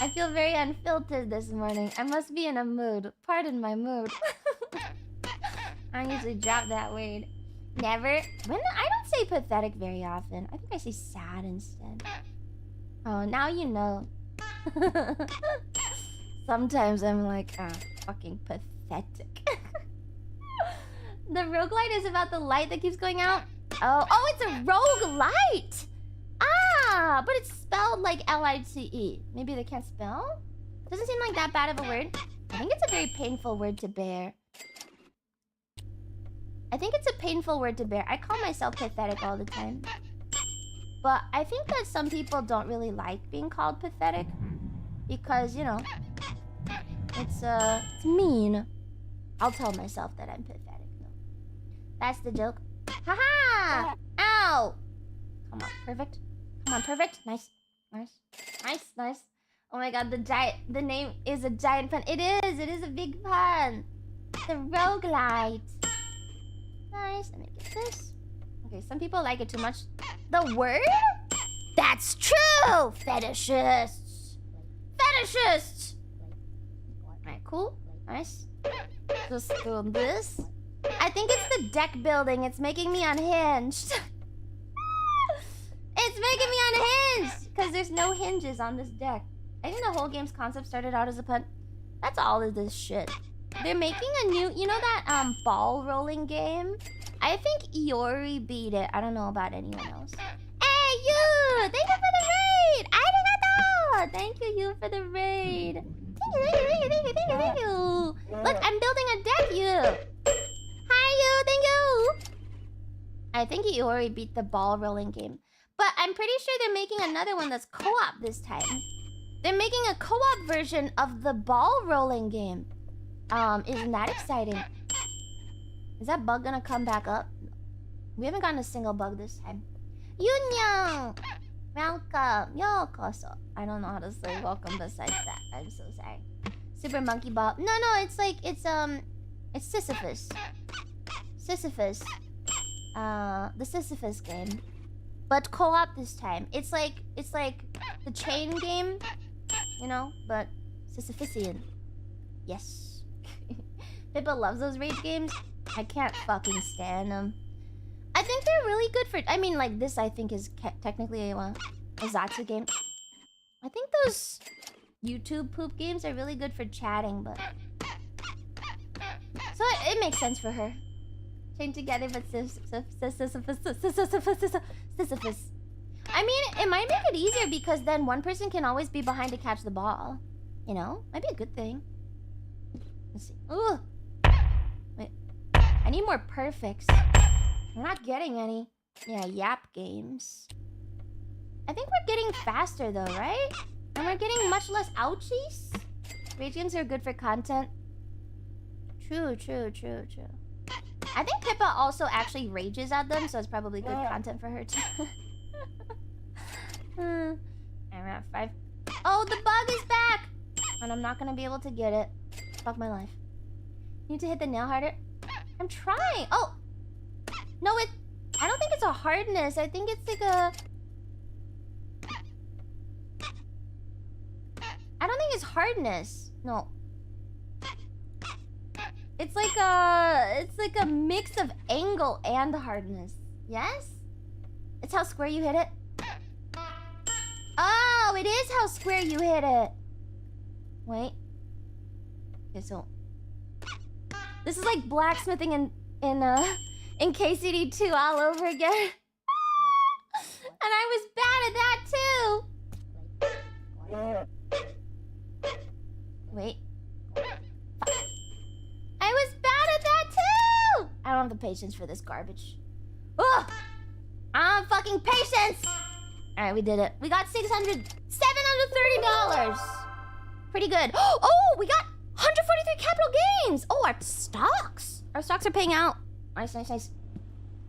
I feel very unfiltered this morning. I must be in a mood. Pardon my mood. I usually drop that word. Never. When I don't say pathetic very often. I think I say sad instead. Oh, now you know. Sometimes I'm like, fucking pathetic. The roguelite is about the light that keeps going out. Oh, it's a roguelite. Ah, but it's spelled like Lite. Maybe they can't spell? Doesn't seem like that bad of a word. I think it's a very painful word to bear. I think it's a painful word to bear. I call myself pathetic all the time. But I think that some people don't really like being called pathetic. Because, you know, it's mean. I'll tell myself that I'm pathetic, though. That's the joke. Haha! Ow! Come on, perfect. Come on, perfect. Nice. Nice. Nice, nice. Oh my god, the name is a giant pun. It is a big pun. The roguelite. Nice. Let me get this. Okay, some people like it too much. The word? That's true! Fetishists! Fetishists! Alright, cool. Nice. Just do this. I think it's the deck building. It's making me unhinged. It's making me unhinged! Because there's no hinges on this deck. I think the whole game's concept started out as a pun. That's all of this shit. They're making a new... You know that ball rolling game? I think Iori beat it. I don't know about anyone else. Hey, you! Thank you for the raid! Arigato! Thank you for the raid. Thank you. Look, I'm building a deck, you. Hi, you. Thank you. I think Iori beat the ball rolling game. But I'm pretty sure they're making another one that's co-op this time. They're making a co-op version of the ball rolling game. Isn't that exciting? Is that bug gonna come back up? We haven't gotten a single bug this time. Yunyang! Welcome! Yokoso. I don't know how to say welcome besides that. I'm so sorry. Super Monkey Ball. No, it's like, it's Sisyphus. Sisyphus. The Sisyphus game. But co-op this time. It's like the chain game, you know, but Sisyphusian. Yes. Pippa loves those rage games. I can't fucking stand them. I think they're really good for... I mean, like, this I think is technically a Zatsu game. I think those YouTube poop games are really good for chatting, but... So it makes sense for her. Chain together, but Sisyphus. I mean, it might make it easier because then one person can always be behind to catch the ball. You know? Might be a good thing. Let's see. Ooh! Wait. I need more perfects. I'm not getting any. Yeah, Yap games. I think we're getting faster though, right? And we're getting much less ouchies? Rage games are good for content. True. I think Pippa also actually rages at them, so it's probably good content for her too. I'm at 5. Oh, the bug is back! And I'm not gonna be able to get it. Fuck my life. Need to hit the nail harder. I'm trying. Oh! No, I don't think it's a hardness. I think it's like a... I don't think it's hardness. No. It's like a mix of angle and hardness. Yes? It's how square you hit it? Oh, it is how square you hit it. Wait. Okay, so... This is like blacksmithing in KCD2 all over again. And I was bad at that too. Wait. I was bad at that too! I don't have the patience for this garbage. Ugh! I don't have fucking patience! Alright, we did it. We got $730. Pretty good. Oh, we got 143 capital gains! Oh, our stocks! Our stocks are paying out. Nice, nice, nice.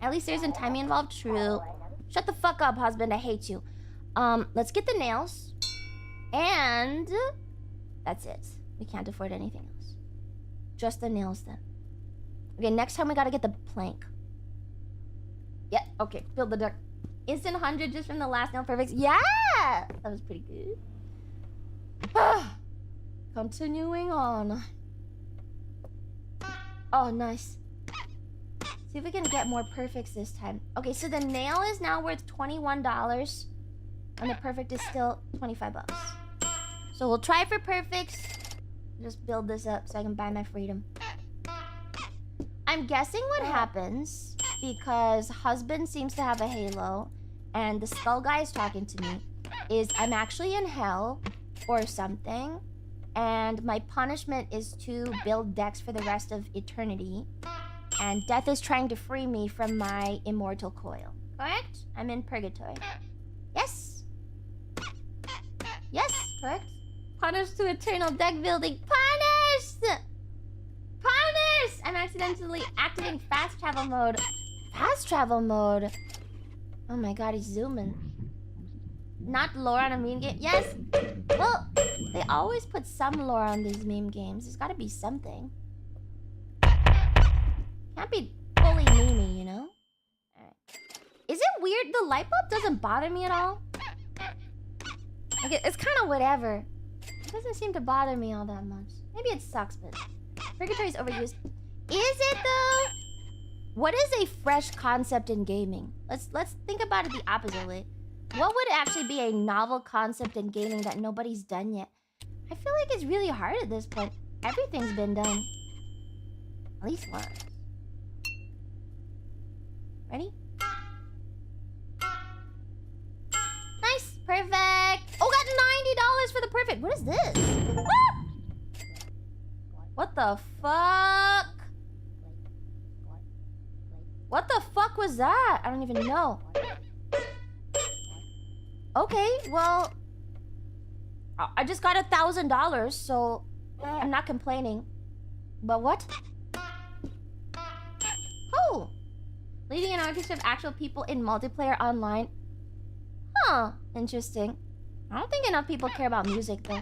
At least there isn't timing involved. True. Shut the fuck up, husband. I hate you. Let's get the nails. And... that's it. We can't afford anything else. Just the nails, then. Okay, next time we gotta get the plank. Yeah, okay. Build the deck. Instant 100 just from the last nail perfects. Yeah! That was pretty good. Continuing on. Oh, nice. See if we can get more perfects this time. Okay, so the nail is now worth $21. And the perfect is still 25 bucks. So we'll try for perfects. Just build this up so I can buy my freedom. I'm guessing what happens, because husband seems to have a halo and the skull guy is talking to me, is I'm actually in hell or something, and my punishment is to build decks for the rest of eternity, and death is trying to free me from my immortal coil. Correct? I'm in purgatory. Yes? Yes, correct? Punished to eternal deck building. Punished! Punished! I'm accidentally activating fast travel mode. Fast travel mode? Oh my god, he's zooming. Not lore on a meme game? Yes! Well, they always put some lore on these meme games. There's gotta be something. Can't be fully memey, you know? Alright. Is it weird? The light bulb doesn't bother me at all. Like, it's kind of whatever. It doesn't seem to bother me all that much. Maybe it sucks, but... Purgatory's overused. Is it, though? What is a fresh concept in gaming? Let's think about it the opposite way. What would actually be a novel concept in gaming that nobody's done yet? I feel like it's really hard at this point. Everything's been done. At least once. Ready? Nice! Perfect! Oh, got $90 for the perfect! What is this? Ah! What the fuck? What the fuck was that? I don't even know. Okay, well... I just got $1,000, so... I'm not complaining. But what? Oh! Leading an orchestra of actual people in multiplayer online. Huh, interesting. I don't think enough people care about music, though.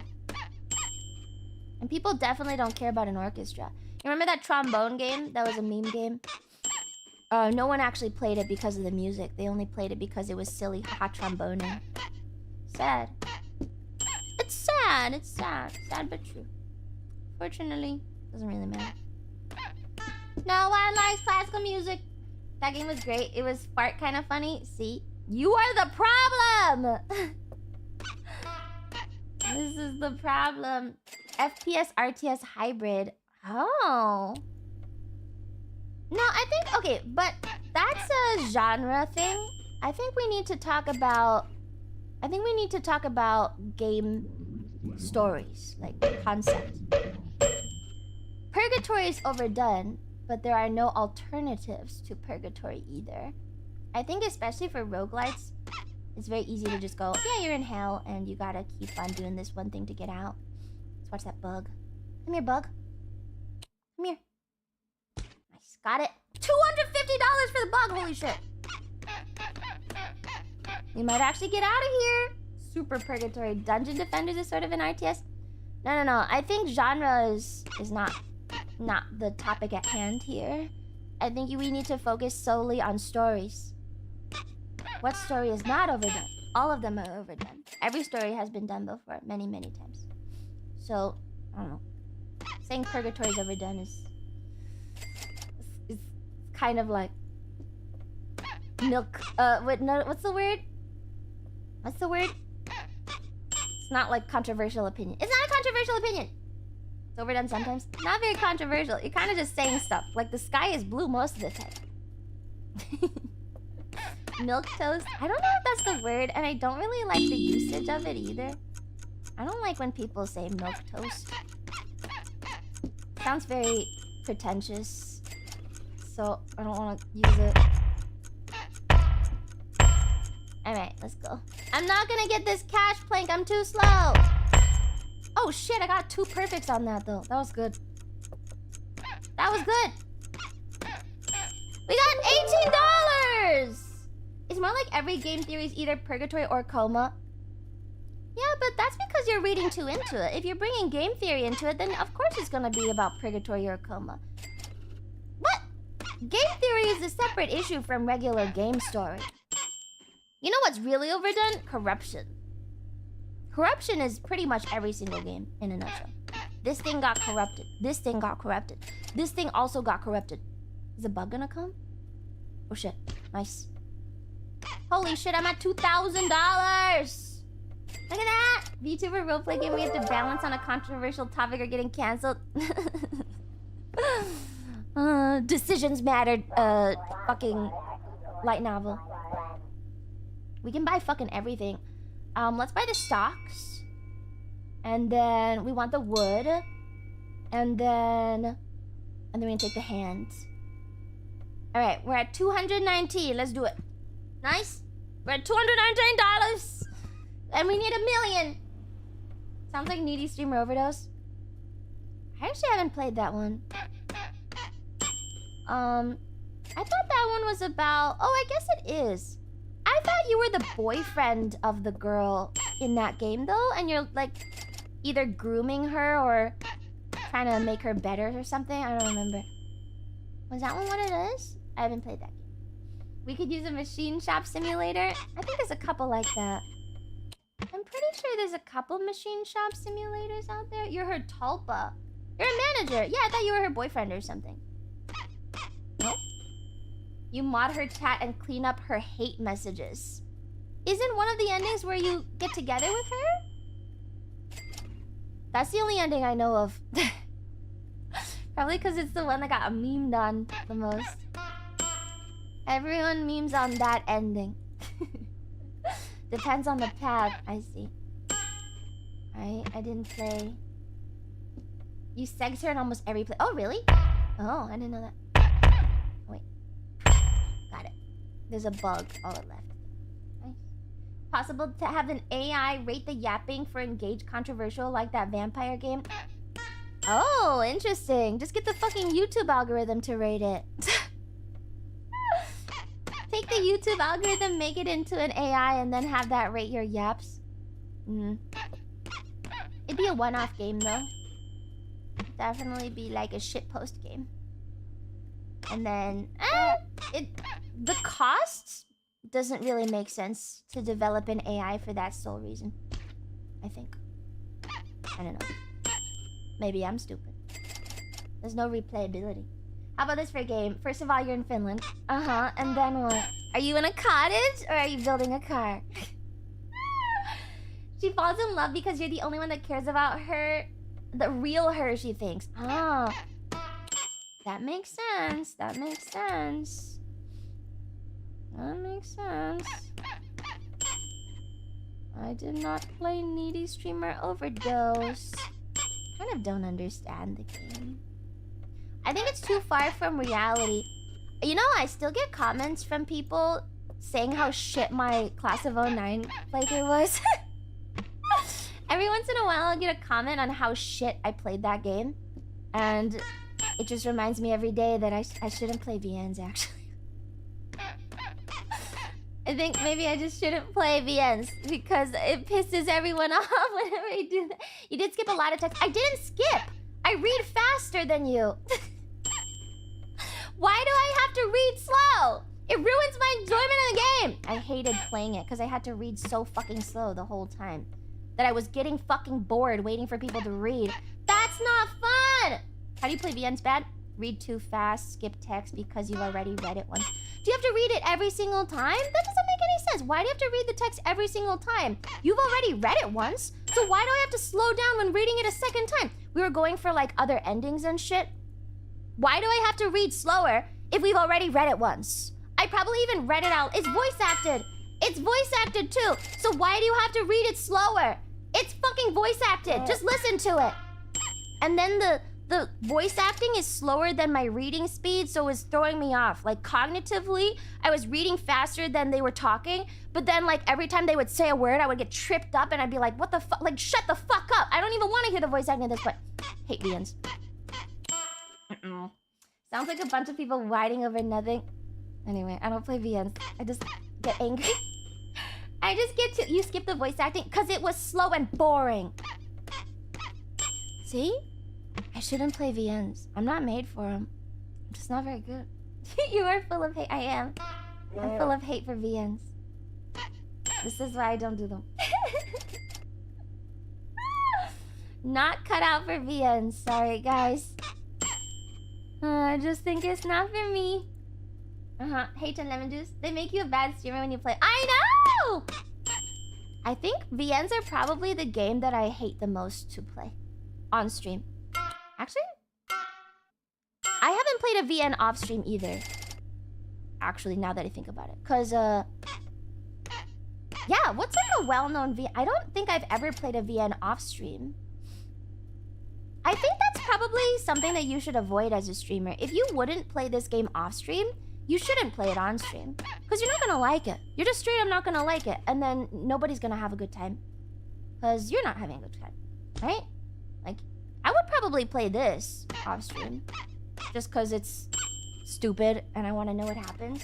And people definitely don't care about an orchestra. You remember that trombone game? That was a meme game. No one actually played it because of the music. They only played it because it was silly hot tromboning. Sad. It's sad. It's sad. Sad but true. Fortunately, doesn't really matter. No one likes classical music. That game was great. It was fart kind of funny. See? You are the problem! This is the problem. FPS RTS hybrid. Oh. No, I think... Okay, but that's a genre thing. I think we need to talk about... I think we need to talk about game stories. Like, concept. Purgatory is overdone, but there are no alternatives to Purgatory either. I think especially for roguelites, it's very easy to just go, yeah, you're in hell, and you gotta keep on doing this one thing to get out. Let's watch that bug. Come here, bug. Come here. Nice, got it. $250 for the bug, holy shit. We might actually get out of here. Super Purgatory. Dungeon Defenders is sort of an RTS. No. I think genre is not the topic at hand here. I think we need to focus solely on stories. What story is not overdone? All of them are overdone. Every story has been done before, many, many times. So, I don't know. Saying Purgatory is overdone is kind of like milk. Wait, no, what's the word? What's the word? It's not like controversial opinion. It's not a controversial opinion. It's overdone sometimes. Not very controversial. You're kind of just saying stuff. Like the sky is blue most of the time. Milk toast. I don't know if that's the word, and I don't really like the usage of it either. I don't like when people say milk toast. Sounds very pretentious. So I don't want to use it. Alright, let's go. I'm not gonna get this cash plank. I'm too slow. Oh shit, I got 2 perfects on that though. That was good. That was good. We got $18! It's more like every game theory is either purgatory or coma. Yeah, but that's because you're reading too into it. If you're bringing game theory into it, then of course it's gonna be about purgatory or coma. What? Game theory is a separate issue from regular game story. You know what's really overdone? Corruption. Corruption is pretty much every single game in a nutshell. This thing got corrupted. This thing got corrupted. This thing also got corrupted. Is a bug gonna come? Oh shit. Nice. Holy shit, I'm at $2,000! Look at that! VTuber roleplay game, we have to balance on a controversial topic or getting cancelled. Decisions mattered. Fucking light novel. We can buy fucking everything. Let's buy the stocks. And then we want the wood. And then we're gonna take the hands. Alright, we're at 219. Let's do it. Nice. We're at $219. And we need 1 million. Sounds like Needy Streamer Overdose. I actually haven't played that one. I thought that one was about... Oh, I guess it is. I thought you were the boyfriend of the girl in that game, though. And you're, like, either grooming her or trying to make her better or something. I don't remember. Was that one what it is? I haven't played that game. We could use a machine shop simulator. I think there's a couple like that. I'm pretty sure there's a couple machine shop simulators out there. You're her tulpa. You're a manager. Yeah, I thought you were her boyfriend or something. Nope. You mod her chat and clean up her hate messages. Isn't one of the endings where you get together with her? That's the only ending I know of. Probably because it's the one that got memed on the most. Everyone memes on that ending. Depends on the path. I see. I didn't play. You segs her in almost every play. Oh, really? Oh, I didn't know that. Wait. Got it. There's a bug. All it left. Nice. Possible to have an AI rate the yapping for engaged controversial like that vampire game? Oh, interesting. Just get the fucking YouTube algorithm to rate it. Take the YouTube algorithm, make it into an AI, and then have that rate your yaps. It'd be a one-off game, though. Definitely be like a shitpost game. And then... the cost doesn't really make sense to develop an AI for that sole reason. I think. I don't know. Maybe I'm stupid. There's no replayability. How about this for a game? First of all, you're in Finland. And then what? Are you in a cottage or are you building a car? She falls in love because you're the only one that cares about her. The real her, she thinks. Ah. That makes sense. That makes sense. That makes sense. I did not play Needy Streamer Overdose. Kind of don't understand the game. I think it's too far from reality. You know, I still get comments from people saying how shit my Class of 09 playthrough was. Every once in a while, I'll get a comment on how shit I played that game. And it just reminds me every day that I shouldn't play VNs, actually. I think maybe I just shouldn't play VNs because it pisses everyone off whenever I do that. You did skip a lot of text. I didn't skip! I read faster than you. Why do I have to read slow? It ruins my enjoyment of the game. I hated playing it because I had to read so fucking slow the whole time that I was getting fucking bored waiting for people to read. That's not fun! How do you play VNs bad? Read too fast, skip text because you've already read it once. Do you have to read it every single time? That doesn't make any sense. Why do you have to read the text every single time? You've already read it once, so why do I have to slow down when reading it a second time? We were going for like other endings and shit. Why do I have to read slower if we've already read it once? I probably even read it out. It's voice acted. It's voice acted too. So why do you have to read it slower? It's fucking voice acted. Just listen to it. And then the voice acting is slower than my reading speed, so it's throwing me off. Like, cognitively, I was reading faster than they were talking, but then, like, every time they would say a word, I would get tripped up, and I'd be like, what the fuck? Like, shut the fuck up. I don't even want to hear the voice acting at this point. Hate VNs. Sounds like a bunch of people whining over nothing. Anyway, I don't play VNs. I just get angry. I just get to... You skip the voice acting because it was slow and boring. See? I shouldn't play VNs. I'm not made for them. I'm just not very good. You are full of hate. I am. I'm full of hate for VNs. This is why I don't do them. Not cut out for VNs. Sorry, guys. I just think it's not for me. Hate and lemon juice. They make you a bad streamer when you play. I know! I think VNs are probably the game that I hate the most to play on stream. Actually, I haven't played a VN off stream either. Actually, now that I think about it. Because, yeah, what's like a well-known VN? I don't think I've ever played a VN off stream. I think that's probably something that you should avoid as a streamer. If you wouldn't play this game off stream, you shouldn't play it on stream. Because you're not going to like it. You're just straight up not going to like it. And then nobody's going to have a good time. Because you're not having a good time. Right? Like, I would probably play this off stream. Just because it's stupid and I want to know what happens.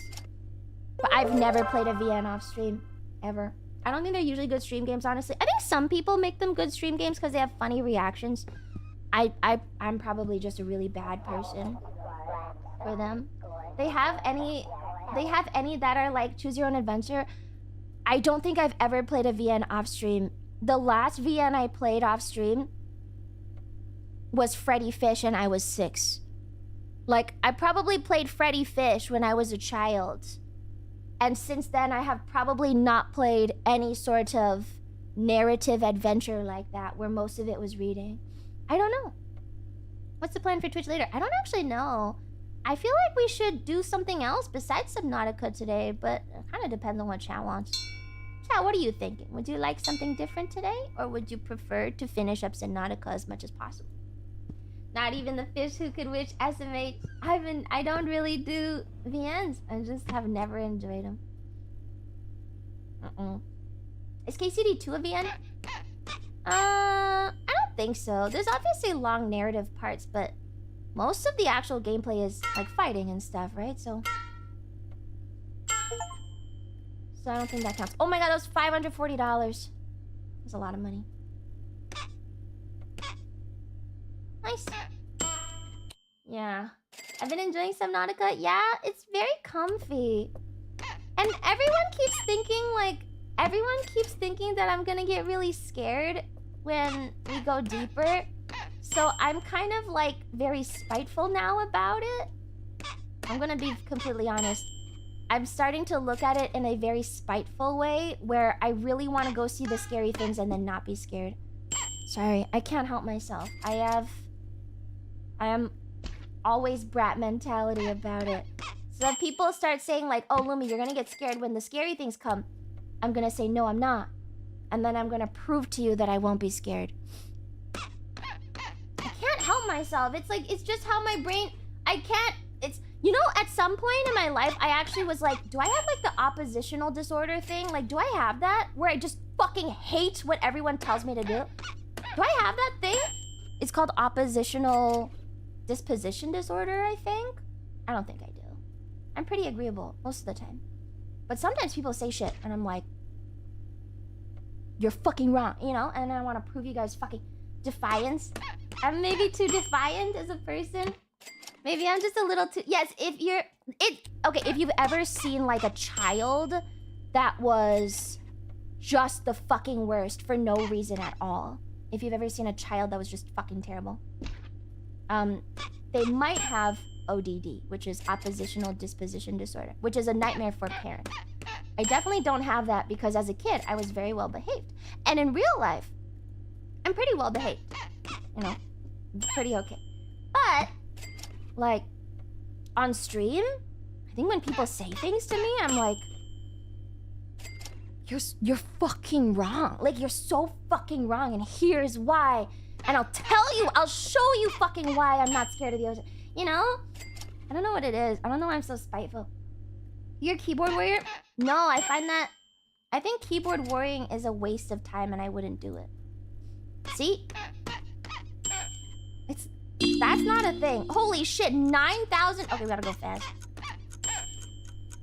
But I've never played a VN off stream. Ever. I don't think they're usually good stream games, honestly. I think some people make them good stream games because they have funny reactions. I'm probably just a really bad person for them. They have any that are like choose your own adventure. I don't think I've ever played a VN off stream. The last VN I played off stream was Freddy Fish and I was 6. Like, I probably played Freddy Fish when I was a child. And since then, I have probably not played any sort of narrative adventure like that, where most of it was reading. I don't know. What's the plan for Twitch later? I don't actually know. I feel like we should do something else besides Subnautica today, but it kind of depends on what chat wants. Chat, what are you thinking? Would you like something different today? Or would you prefer to finish up Subnautica as much as possible? Not even the fish who could witch estimates. I don't really do VNs. I just have never enjoyed them. Is KCD2 a VN? I don't think so. There's obviously long narrative parts, but most of the actual gameplay is like fighting and stuff, right? So I don't think that counts. Oh my god, that was $540. That's a lot of money. Nice. Yeah. I've been enjoying Subnautica. Yeah, it's very comfy. And everyone keeps thinking that I'm gonna get really scared when we go deeper. So I'm kind of like very spiteful now about it. I'm gonna be completely honest. I'm starting to look at it in a very spiteful way where I really want to go see the scary things and then not be scared. Sorry, I can't help myself. I am always brat mentality about it. So if people start saying like, oh, Lumi, you're gonna get scared when the scary things come, I'm gonna say, no, I'm not. And then I'm gonna prove to you that I won't be scared. I can't help myself. It's like, it's just how my brain... You know, at some point in my life, I actually was like, do I have like the oppositional disorder thing? Like, do I have that? Where I just fucking hate what everyone tells me to do? Do I have that thing? It's called oppositional disposition disorder, I think. I don't think I do. I'm pretty agreeable most of the time. But sometimes people say shit and I'm like, you're fucking wrong, you know? And I want to prove you guys fucking defiance. I'm maybe too defiant as a person. Maybe I'm just a little too... Yes, if you're... Okay, if you've ever seen like a child that was just the fucking worst for no reason at all. If you've ever seen a child that was just fucking terrible. They might have ODD, which is oppositional disposition disorder, which is a nightmare for parents. I definitely don't have that because as a kid, I was very well behaved. And in real life, I'm pretty well behaved. You know, pretty okay. But, like, on stream, I think when people say things to me, I'm like, you're fucking wrong. Like, you're so fucking wrong, and here's why. And I'll tell you, I'll show you fucking why I'm not scared of the ocean. You know? I don't know what it is. I don't know why I'm so spiteful. You're a keyboard warrior? No, I find that... I think keyboard warring is a waste of time, and I wouldn't do it. See? That's not a thing. Holy shit, 9,000... Okay, we gotta go fast.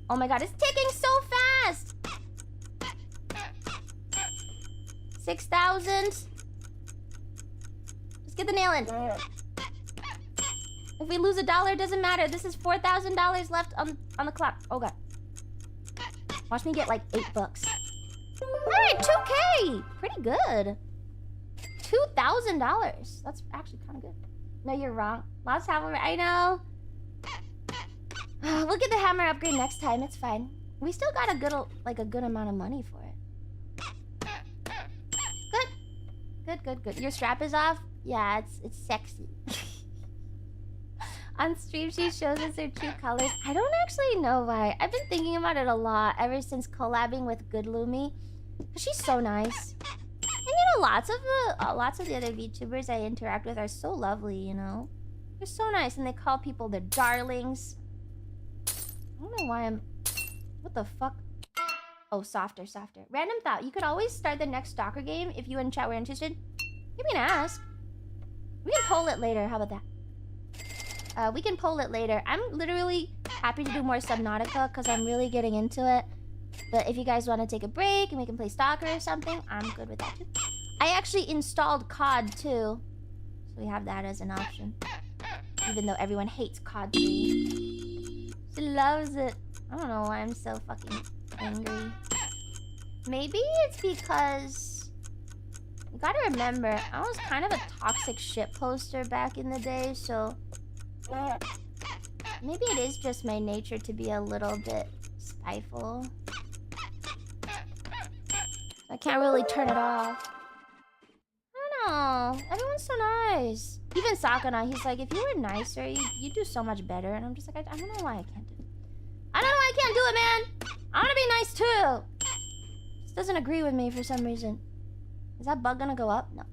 Oh my god, it's ticking so fast! 6,000. Let's get the nail in. If we lose $1, it doesn't matter. This is $4,000 left on the clock. Oh god. Watch me get like $8. Alright, 2K! Pretty good. $2,000. That's actually kind of good. No, you're wrong. Lost hammer. I know. We'll get the hammer upgrade next time. It's fine. We still got a good amount of money for it. Good. Your strap is off? Yeah, it's sexy. On stream, she shows us her true colors. I don't actually know why. I've been thinking about it a lot ever since collabing with Good Lumi. She's so nice. And you know, lots of the other VTubers I interact with are so lovely, you know? They're so nice, and they call people their darlings. I don't know why I'm... What the fuck? Oh, softer. Random thought. You could always start the next stalker game if you in chat were interested. You can ask. We can poll it later. How about that? We can poll it later. I'm literally happy to do more Subnautica because I'm really getting into it. But if you guys want to take a break and we can play Stalker or something, I'm good with that too. I actually installed COD too. So we have that as an option. Even though everyone hates COD 3. She loves it. I don't know why I'm so fucking angry. Maybe it's because... You gotta remember, I was kind of a toxic shit poster back in the day, so... Maybe it is just my nature to be a little bit spiteful. I can't really turn it off. I don't know. Everyone's so nice. Even Sakana, he's like, if you were nicer, you'd do so much better. And I'm just like, I don't know why I can't do it. I don't know why I can't do it, man. I want to be nice too. Just doesn't agree with me for some reason. Is that bug gonna go up? No.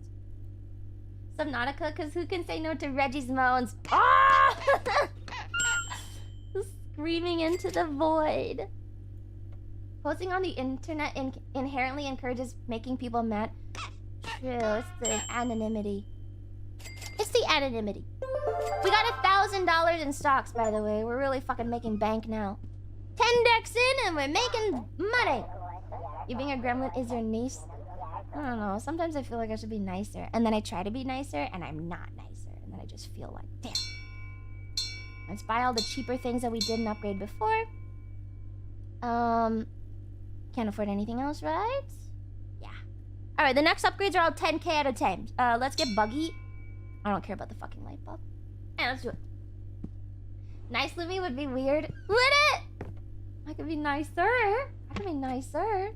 Subnautica, because who can say no to Reggie's moans? Ah! Screaming into the void. Posting on the internet inherently encourages making people mad. True, it's the anonymity. It's the anonymity. We got $1,000 in stocks, by the way. We're really fucking making bank now. 10 decks in and we're making money. You being a gremlin is your niece? I don't know. Sometimes I feel like I should be nicer. And then I try to be nicer and I'm not nicer. And then I just feel like, damn. Let's buy all the cheaper things that we didn't upgrade before. Can't afford anything else, right? Yeah. Alright, the next upgrades are all 10k out of 10. Let's get buggy. I don't care about the fucking light bulb. And let's do it. Nice Lumi would be weird. Would it? I could be nicer. I could be nicer.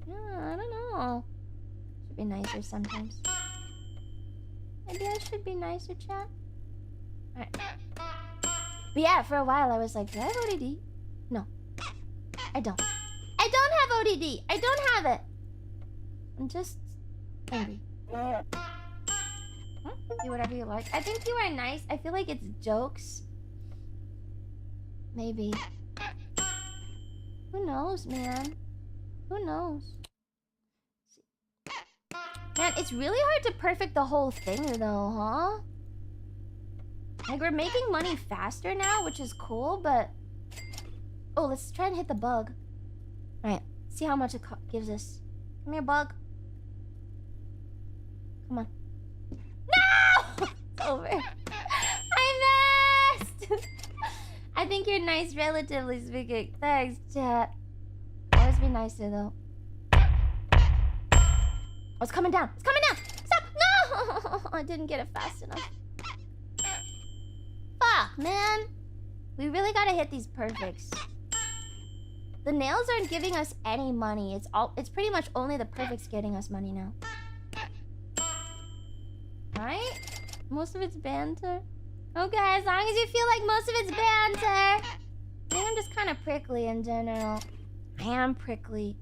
Yeah, I don't know. Should be nicer sometimes. Maybe I should be nicer, chat. Alright. But yeah, for a while I was like, do I have ODD? No. I don't. I don't have ODD. I don't have it. I'm just angry. Huh? Do whatever you like. I think you are nice. I feel like it's jokes. Maybe. Who knows, man? Who knows? Man, it's really hard to perfect the whole thing, though, huh? Like, we're making money faster now, which is cool, but... Oh, let's try and hit the bug. Alright, see how much it gives us. Come here, bug. Come on. No! It's over. I missed! I think you're nice, relatively speaking. Thanks, chat. Always be nicer, though. Oh, it's coming down. It's coming down! Stop! No! I didn't get it fast enough. Fuck, man. We really gotta hit these perfects. The nails aren't giving us any money. It's pretty much only the perfects getting us money now. Right? Most of it's banter. Okay, as long as you feel like most of it's banter. think I'm just kind of prickly in general. I am prickly.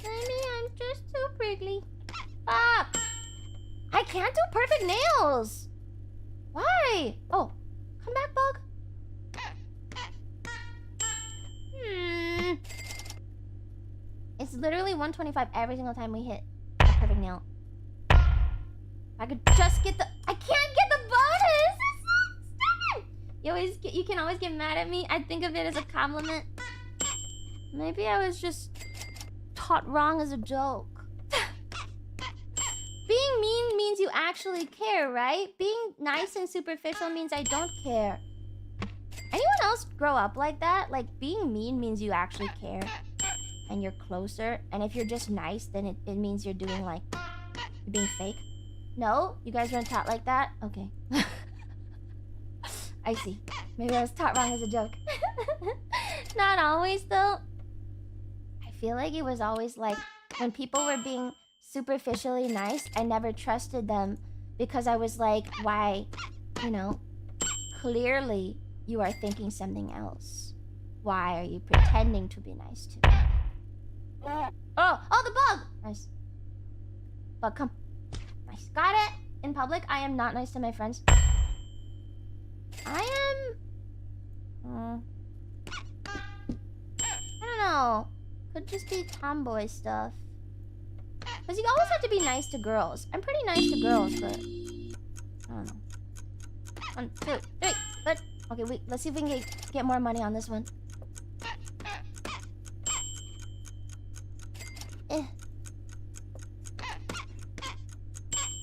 Maybe I'm just too prickly. Ah! I can't do perfect nails! Why? Oh, come back, bug. It's literally 125 every single time we hit a perfect nail. If I could just get the... I can't get the bonus! It's so stupid! You can always get mad at me. I think of it as a compliment. Maybe I was just taught wrong as a joke. Being mean means you actually care, right? Being nice and superficial means I don't care. Anyone else grow up like that? Like, being mean means you actually care. And you're closer. And if you're just nice, then it means you're doing like... You're being fake. No? You guys weren't taught like that? Okay. I see. Maybe I was taught wrong as a joke. Not always, though. I feel like it was always like... When people were being superficially nice, I never trusted them. Because I was like, why? You know? Clearly, you are thinking something else. Why are you pretending to be nice to me? Oh, the bug! Nice. Bug, come. Nice. Got it! In public, I am not nice to my friends. I am... I don't know. Could just be tomboy stuff. Because you always have to be nice to girls. I'm pretty nice to girls, but... I don't know. 1, 2, 3, good. Okay, wait. Let's see if we can get more money on this one.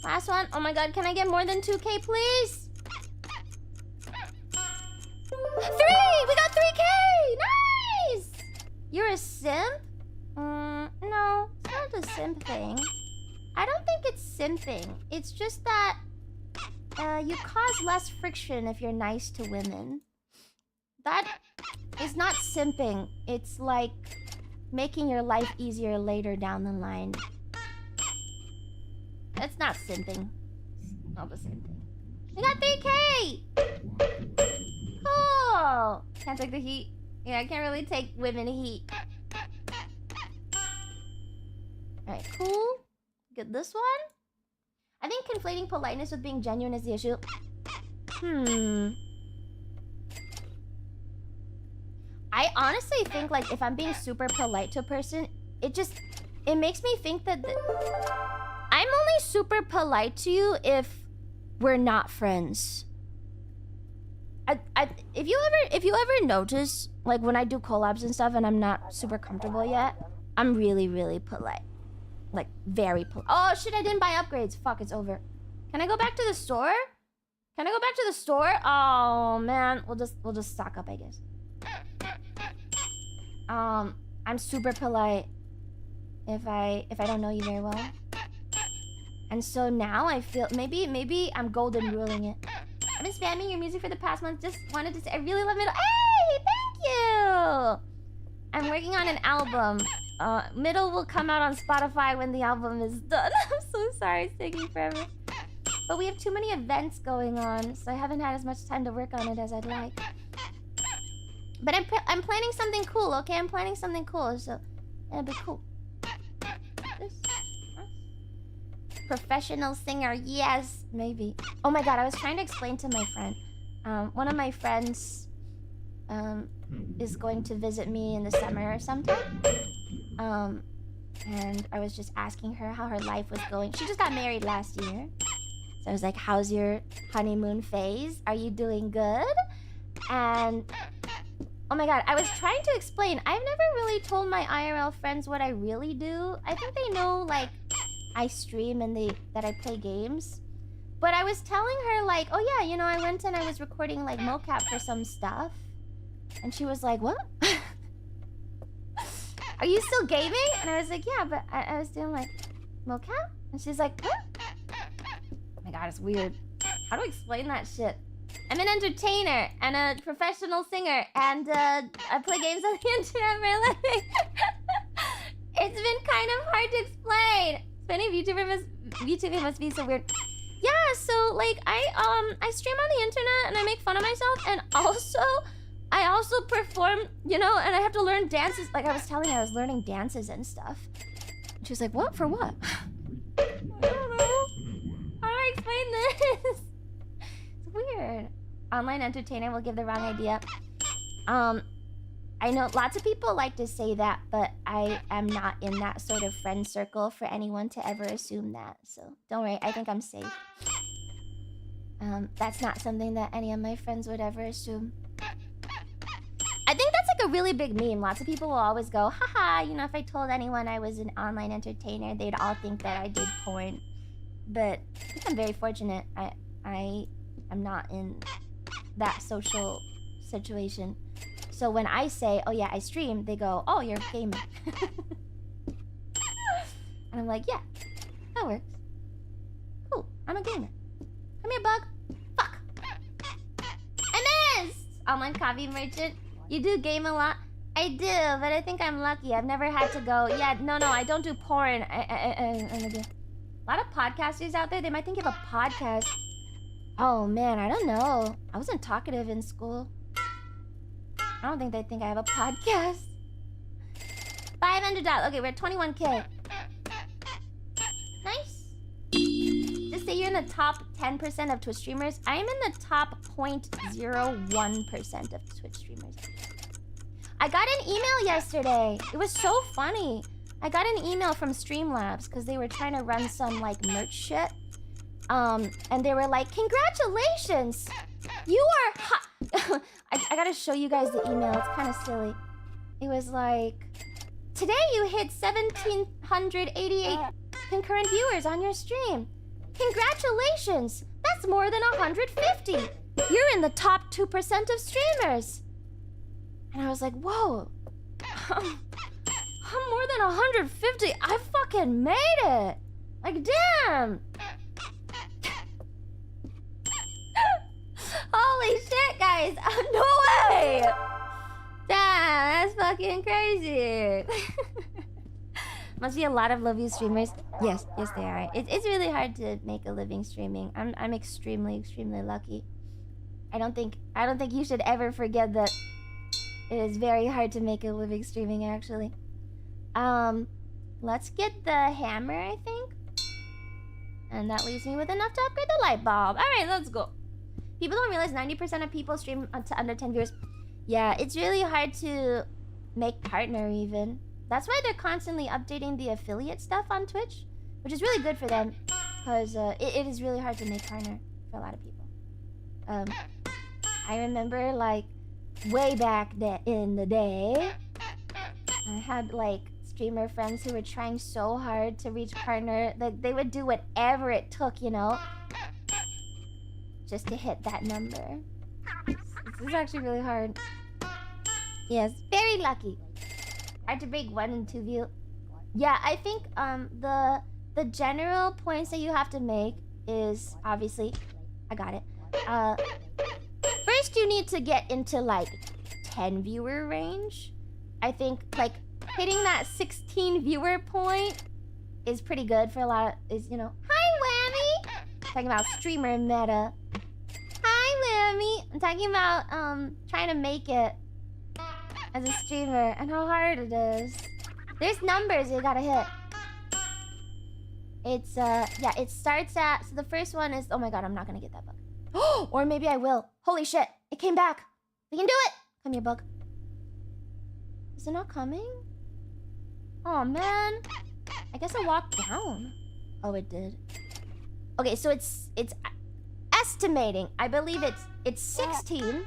Last one. Oh my god, can I get more than 2k, please? 3! We got 3k! Nice! You're a simp? No. It's not a simp thing. I don't think it's simping. It's just that... you cause less friction if you're nice to women. That is not simping. It's like... making your life easier later down the line. It's not simping. It's not the same thing. We got 3k! Cool! Can't take the heat. Yeah, I can't really take women heat. Alright, cool. Get this one. I think conflating politeness with being genuine is the issue. I honestly think, like, if I'm being super polite to a person, it makes me think that... I'm only super polite to you if we're not friends. If you ever notice, like, when I do collabs and stuff and I'm not super comfortable yet, I'm really, really polite. Like, very polite. Oh, shit, I didn't buy upgrades. Fuck, it's over. Can I go back to the store? Can I go back to the store? Oh, man. We'll just stock up, I guess. I'm super polite if I don't know you very well. And so now I feel maybe I'm golden ruling it. I've been spamming your music for the past month. Just wanted to say I really love Middle. Hey, thank you. I'm working on an album. Middle will come out on Spotify when the album is done. I'm so sorry it's taking forever. But we have too many events going on, so I haven't had as much time to work on it as I'd like. But I'm planning something cool, okay? I'm planning something cool, so it'll be cool. This. Professional singer, yes, maybe. Oh my god, I was trying to explain to my friend. One of my friends is going to visit me in the summer or sometime. And I was just asking her how her life was going. She just got married last year. So I was like, how's your honeymoon phase? Are you doing good? And... oh my god, I was trying to explain. I've never really told my IRL friends what I really do. I think they know, like, I stream and that I play games. But I was telling her, like, oh yeah, you know, I went and I was recording, like, mocap for some stuff. And she was like, what? Are you still gaming? And I was like, yeah, but I was doing, like, mocap? And she's like, what? Oh my god, it's weird. How do I explain that shit? I'm an entertainer and a professional singer, and I play games on the internet for a living. It's been kind of hard to explain. Spending VTuber must be so weird. Yeah, so like I stream on the internet and I make fun of myself, and I also perform, you know, and I have to learn dances. Like I was telling her, I was learning dances and stuff. She was like, "What? For what?" I don't know. How do I explain this? It's weird. Online entertainer will give the wrong idea. I know lots of people like to say that, but I am not in that sort of friend circle for anyone to ever assume that. So don't worry, I think I'm safe. That's not something that any of my friends would ever assume. I think that's like a really big meme. Lots of people will always go, haha, you know, if I told anyone I was an online entertainer, they'd all think that I did porn. But I think I'm very fortunate. I am not in that social situation. So when I say, oh yeah, I stream, they go, oh, you're a gamer. And I'm like, yeah, that works. Cool, I'm a gamer. Come here, bug. Fuck. I missed! Online coffee merchant. You do game a lot? I do, but I think I'm lucky. I've never had to go, yeah, no, I don't do porn. A lot of podcasters out there, they might think you have a podcast. Oh man, I don't know. I wasn't talkative in school. I don't think they think I have a podcast. $500. Okay, we're at 21K. Nice. Just say you're in the top 10% of Twitch streamers. I am in the top 0.01% of Twitch streamers. I got an email yesterday. It was so funny. I got an email from Streamlabs because they were trying to run some like merch shit. And they were like, congratulations! You are hot. I gotta show you guys the email. It's kind of silly. It was like, today you hit 1,788 concurrent viewers on your stream. Congratulations! That's more than 150. You're in the top 2% of streamers. And I was like, whoa. I'm more than 150. I fucking made it. Like, damn. Holy shit, guys. No way. Damn, that's fucking crazy. Must be a lot of Love You streamers. Yes, they are. It's really hard to make a living streaming. I'm extremely lucky. I don't think you should ever forget that it is very hard to make a living streaming, actually. Let's get the hammer, I think. And that leaves me with enough to upgrade the light bulb. Alright, let's go. People don't realize 90% of people stream to under 10 viewers. Yeah, it's really hard to make partner, even. That's why they're constantly updating the affiliate stuff on Twitch, which is really good for them, because it is really hard to make partner for a lot of people. I remember, like, way back in the day, I had, like, streamer friends who were trying so hard to reach partner. Like, they would do whatever it took, you know, just to hit that number. This is actually really hard. Yes, very lucky. Hard to break 1 and 2 view. Yeah, I think the general points that you have to make is obviously, I got it. First you need to get into like 10 viewer range. I think like hitting that 16 viewer point is pretty good for a lot of, you know. Hi Whammy! Talking about streamer meta. Hi Whammy! I'm talking about trying to make it as a streamer and how hard it is. There's numbers you gotta hit. It's yeah, it starts at, so the first one is, oh my god, I'm not gonna get that bug. Or maybe I will. Holy shit, it came back. We can do it. Come here, bug. Is it not coming? Oh man, I guess I walked down. Oh, it did. Okay, so it's estimating. I believe it's 16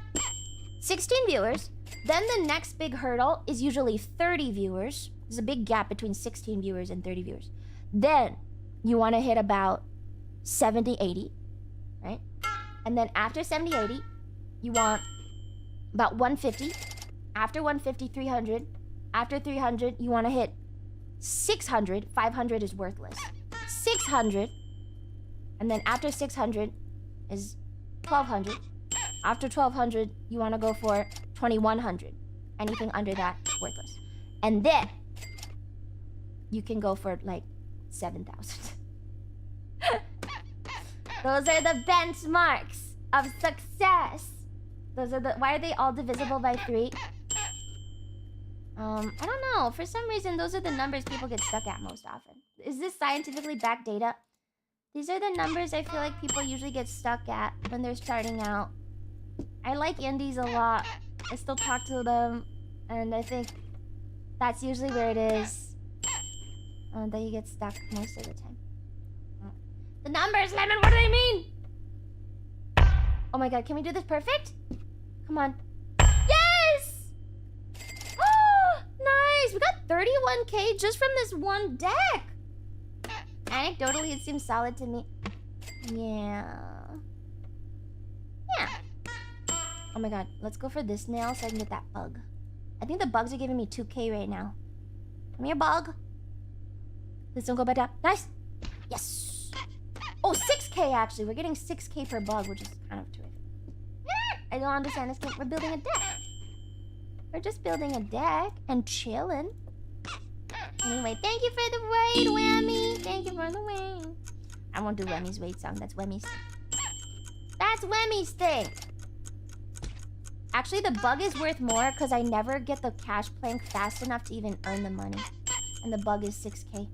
viewers. Then the next big hurdle is usually 30 viewers. There's a big gap between 16 viewers and 30 viewers. Then you want to hit about 70, 80, right? And then after 70, 80, you want about 150. After 150, 300. After 300, you want to hit 600. 500 is worthless. 600. And then after 600 is 1200. After 1200, you want to go for 2100. Anything under that, worthless. And then you can go for like 7,000. Those are the benchmarks of success. Those are the... Why are they all divisible by 3? I don't know. For some reason, those are the numbers people get stuck at most often. Is this scientifically backed data? These are the numbers I feel like people usually get stuck at when they're starting out. I like indies a lot. I still talk to them. And I think that's usually where it is. That you get stuck most of the time. The numbers, Lemon, what do they mean? Oh my god, can we do this perfect? Come on. Yes! Oh, nice! We got 31k just from this one deck. Anecdotally, it seems solid to me. Yeah. Yeah. Oh my god, let's go for this nail so I can get that bug. I think the bugs are giving me 2k right now. Come here, bug. Please don't go back down. Nice! Yes! Oh, 6k actually. We're getting 6k per bug, which is kind of terrific. I don't understand this game. We're building a deck. We're just building a deck and chilling. Anyway, thank you for the raid, Whammy. Thank you for the raid. I won't do Whammy's raid song. That's Whammy's thing. That's Whammy's thing. Actually, the bug is worth more because I never get the cash plank fast enough to even earn the money. And the bug is 6k.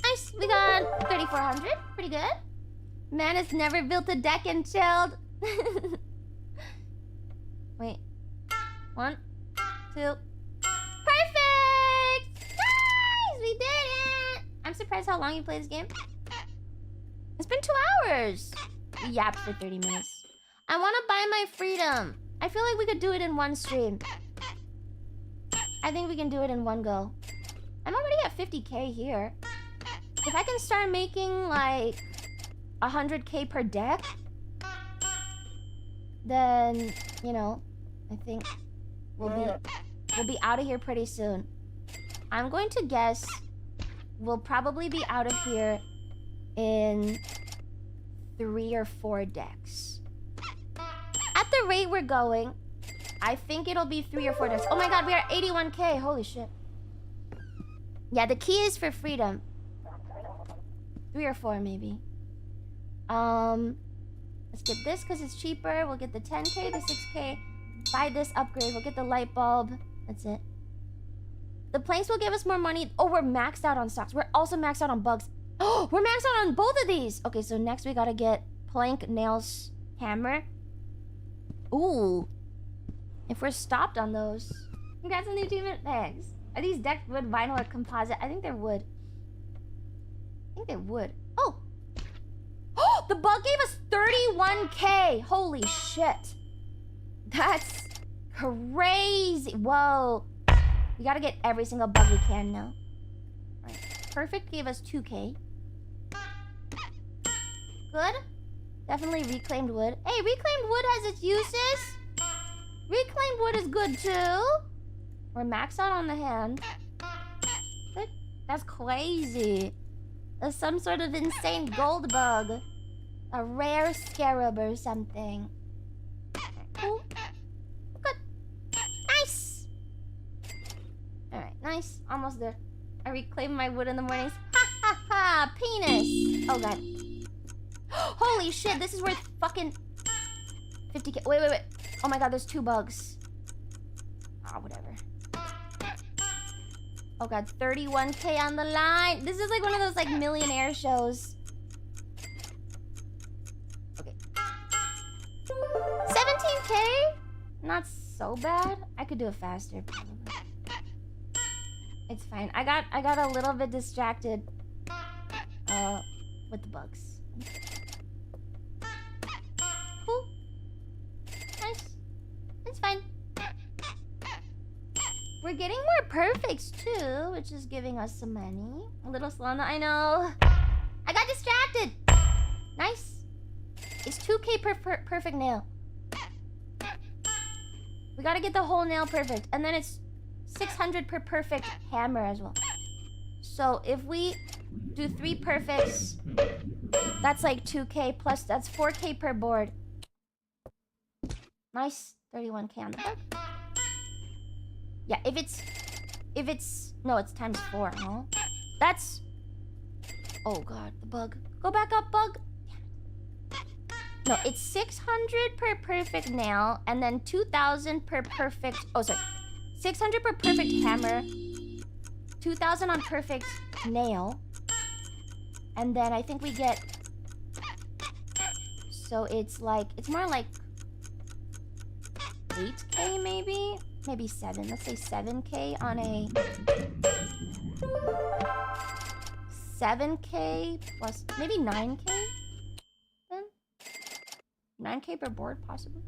Nice. We got 3,400. Pretty good. Man has never built a deck and chilled. Wait. 1, 2. Perfect! Nice! We did it! I'm surprised how long you play this game. It's been 2 hours. We yapped for 30 minutes. I want to buy my freedom. I feel like we could do it in one stream. I think we can do it in one go. I'm already at 50k here. If I can start making like 100k per deck, then, you know, I think we'll be out of here pretty soon. I'm going to guess we'll probably be out of here in 3 or 4 decks. At the rate we're going, I think it'll be 3 or 4 decks. Oh my god, we are 81k. Holy shit. Yeah, the key is for freedom. 3 or 4 maybe. Let's get this because it's cheaper. We'll get the 10k, the 6k. Buy this upgrade. We'll get the light bulb. That's it. The planks will give us more money. Oh, we're maxed out on stocks. We're also maxed out on bugs. Oh, we're maxed out on both of these. Okay, so next we gotta get plank, nails, hammer. Ooh. If we're stopped on those. Congrats on the achievement. Thanks. Are these decked wood, vinyl, or composite? I think they're wood. I think they're wood. Oh! Oh! The bug gave us 31k! Holy shit. That's crazy. Whoa. We gotta get every single bug we can now. Alright. Perfect gave us 2k. Good. Definitely reclaimed wood. Hey, reclaimed wood has its uses. Reclaimed wood is good too. We're maxed out on the hand. Good. That's crazy. There's some sort of insane gold bug. A rare scarab or something. Cool. Good. Nice. Alright, nice. Almost there. I reclaim my wood in the mornings. Ha ha ha! Penis! Oh god. Holy shit, this is worth fucking 50k. Wait, wait, wait. Oh my god, there's 2 bugs. Ah, whatever. Oh god, 31k on the line. This is like one of those like millionaire shows. Okay. 17k? Not so bad. I could do it faster, probably. It's fine. I got a little bit distracted with the bugs. Cool. Nice. It's fine. We're getting more perfects too, which is giving us some money. A little slow on the... I know. I got distracted. Nice. It's 2k per perfect nail. We gotta get the whole nail perfect. And then it's 600 per perfect hammer as well. So if we do 3 perfects, that's like 2k plus that's 4k per board. Nice. 31k on the board. Yeah, if it's no, it's times 4, huh? That's Oh god, the bug. Go back up, bug. No, it's 600 per perfect nail, and then 2,000 per perfect... Oh, sorry. 600 per perfect hammer, 2,000 on perfect nail, and then I think we get... So it's like... It's more like... 8k maybe? Maybe 7. Let's say 7k on a... 7k plus... Maybe 9k? Then? 9k per board, possibly?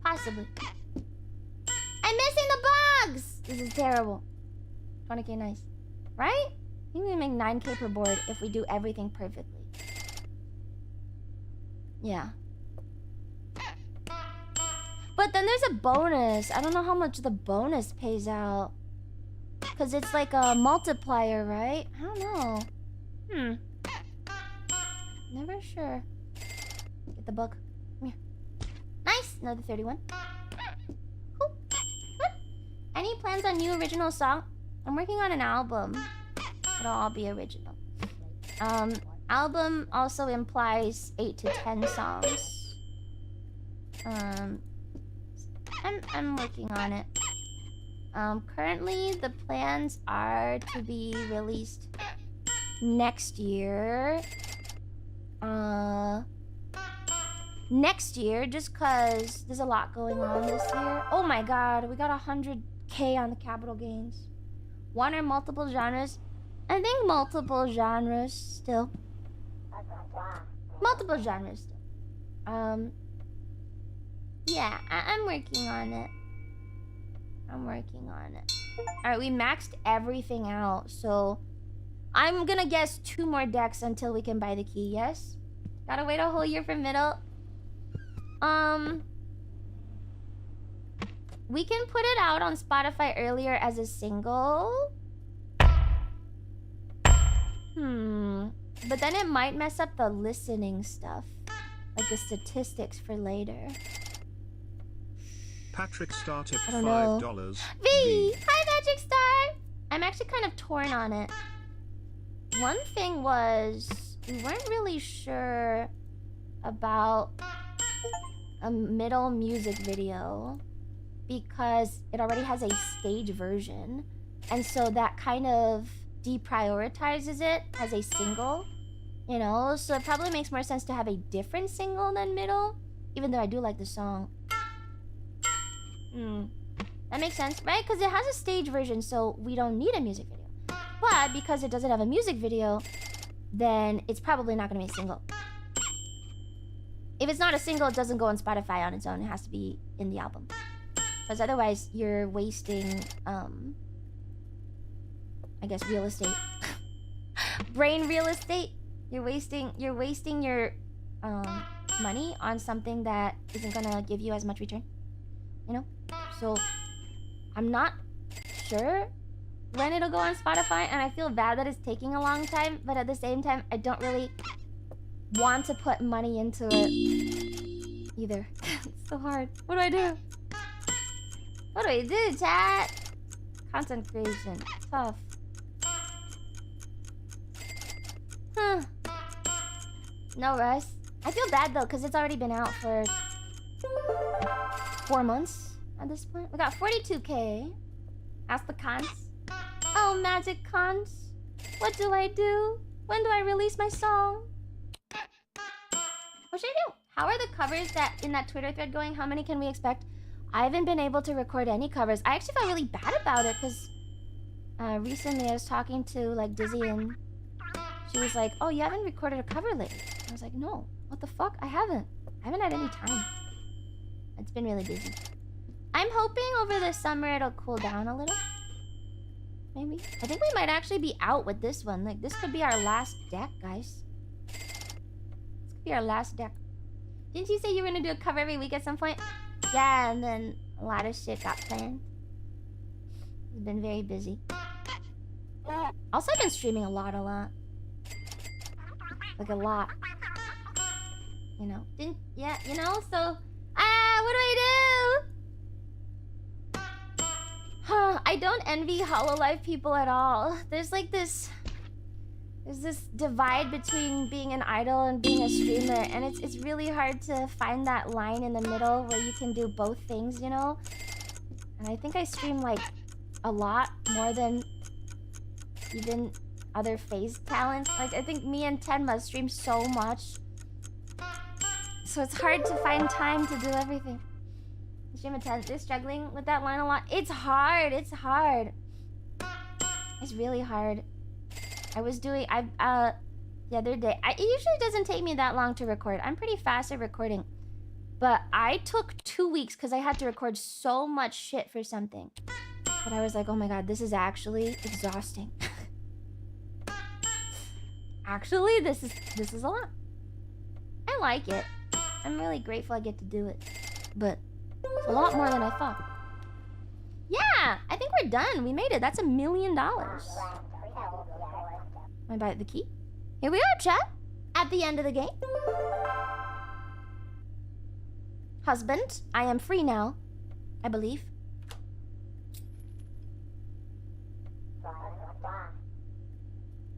Possibly. I'm missing the bugs! This is terrible. 20k nice. Right? I think we make 9k per board if we do everything perfectly. Yeah. But then there's a bonus. I don't know how much the bonus pays out. Because it's like a multiplier, right? I don't know. Never sure. Get the bug. Come here. Nice! Another 31. Cool. Good. Any plans on new original song? I'm working on an album. It'll all be original. Album also implies 8 to 10 songs. I'm working on it. Currently the plans are to be released next year. Next year, just cause there's a lot going on this year. Oh my god, we got 100k on the capital gains. One or multiple genres? I think multiple genres still. Multiple genres still. Yeah, I'm working on it. Alright, we maxed everything out, so I'm gonna guess 2 more decks until we can buy the key, yes? Gotta wait a whole year for middle. We can put it out on Spotify earlier as a single. But then it might mess up the listening stuff. Like the statistics for later. Patrick Star tip I don't know. $5. V! Hi, Patrick Star! I'm actually kind of torn on it. One thing was... We weren't really sure about a middle music video. Because it already has a stage version. And so that kind of deprioritizes it as a single. You know? So it probably makes more sense to have a different single than middle. Even though I do like the song. That makes sense, right? Because it has a stage version, so we don't need a music video. But because it doesn't have a music video, then it's probably not going to be a single. If it's not a single, it doesn't go on Spotify on its own. It has to be in the album. Because otherwise, you're wasting, I guess, real estate. Brain real estate. You're wasting your money on something that isn't going to give you as much return. You know? So, I'm not sure when it'll go on Spotify, and I feel bad that it's taking a long time, but at the same time, I don't really want to put money into it either. It's so hard. What do I do? What do I do, chat? Content creation. Tough. Huh. No rush. I feel bad, though, because it's already been out for 4 months. At this point, we got 42k. Ask the cons. Oh, magic cons. What do I do? When do I release my song? What should I do? How are the covers that in that Twitter thread going? How many can we expect? I haven't been able to record any covers. I actually felt really bad about it because recently I was talking to like Dizzy and she was like, "Oh, you haven't recorded a cover lately." I was like, "No, what the fuck? I haven't had any time. It's been really busy." I'm hoping over the summer it'll cool down a little. Maybe. I think we might actually be out with this one. Like, this could be our last deck, guys. This could be our last deck. Didn't you say you were gonna do a cover every week at some point? Yeah, and then a lot of shit got planned. It's been very busy. Also, I've been streaming a lot. Like, a lot. You know? Yeah, you know? So, what do I do? I don't envy Hololive people at all. There's like this There's this divide between being an idol and being a streamer, and it's really hard to find that line in the middle where you can do both things, you know? And I think I stream like a lot more than even other phase talents. Like I think me and Tenma stream so much. So it's hard to find time to do everything. Stream a they're struggling with that line a lot. It's hard, it's hard. It's really hard. I was doing the other day. It usually doesn't take me that long to record. I'm pretty fast at recording. But I took 2 weeks because I had to record so much shit for something. But I was like, oh my god, this is actually exhausting. Actually, this is a lot. I like it. I'm really grateful I get to do it. But it's a lot more than I thought. Yeah, I think we're done. We made it. That's $1 million. I buy the key. Here we are, chat. At the end of the game. Husband, I am free now. I believe.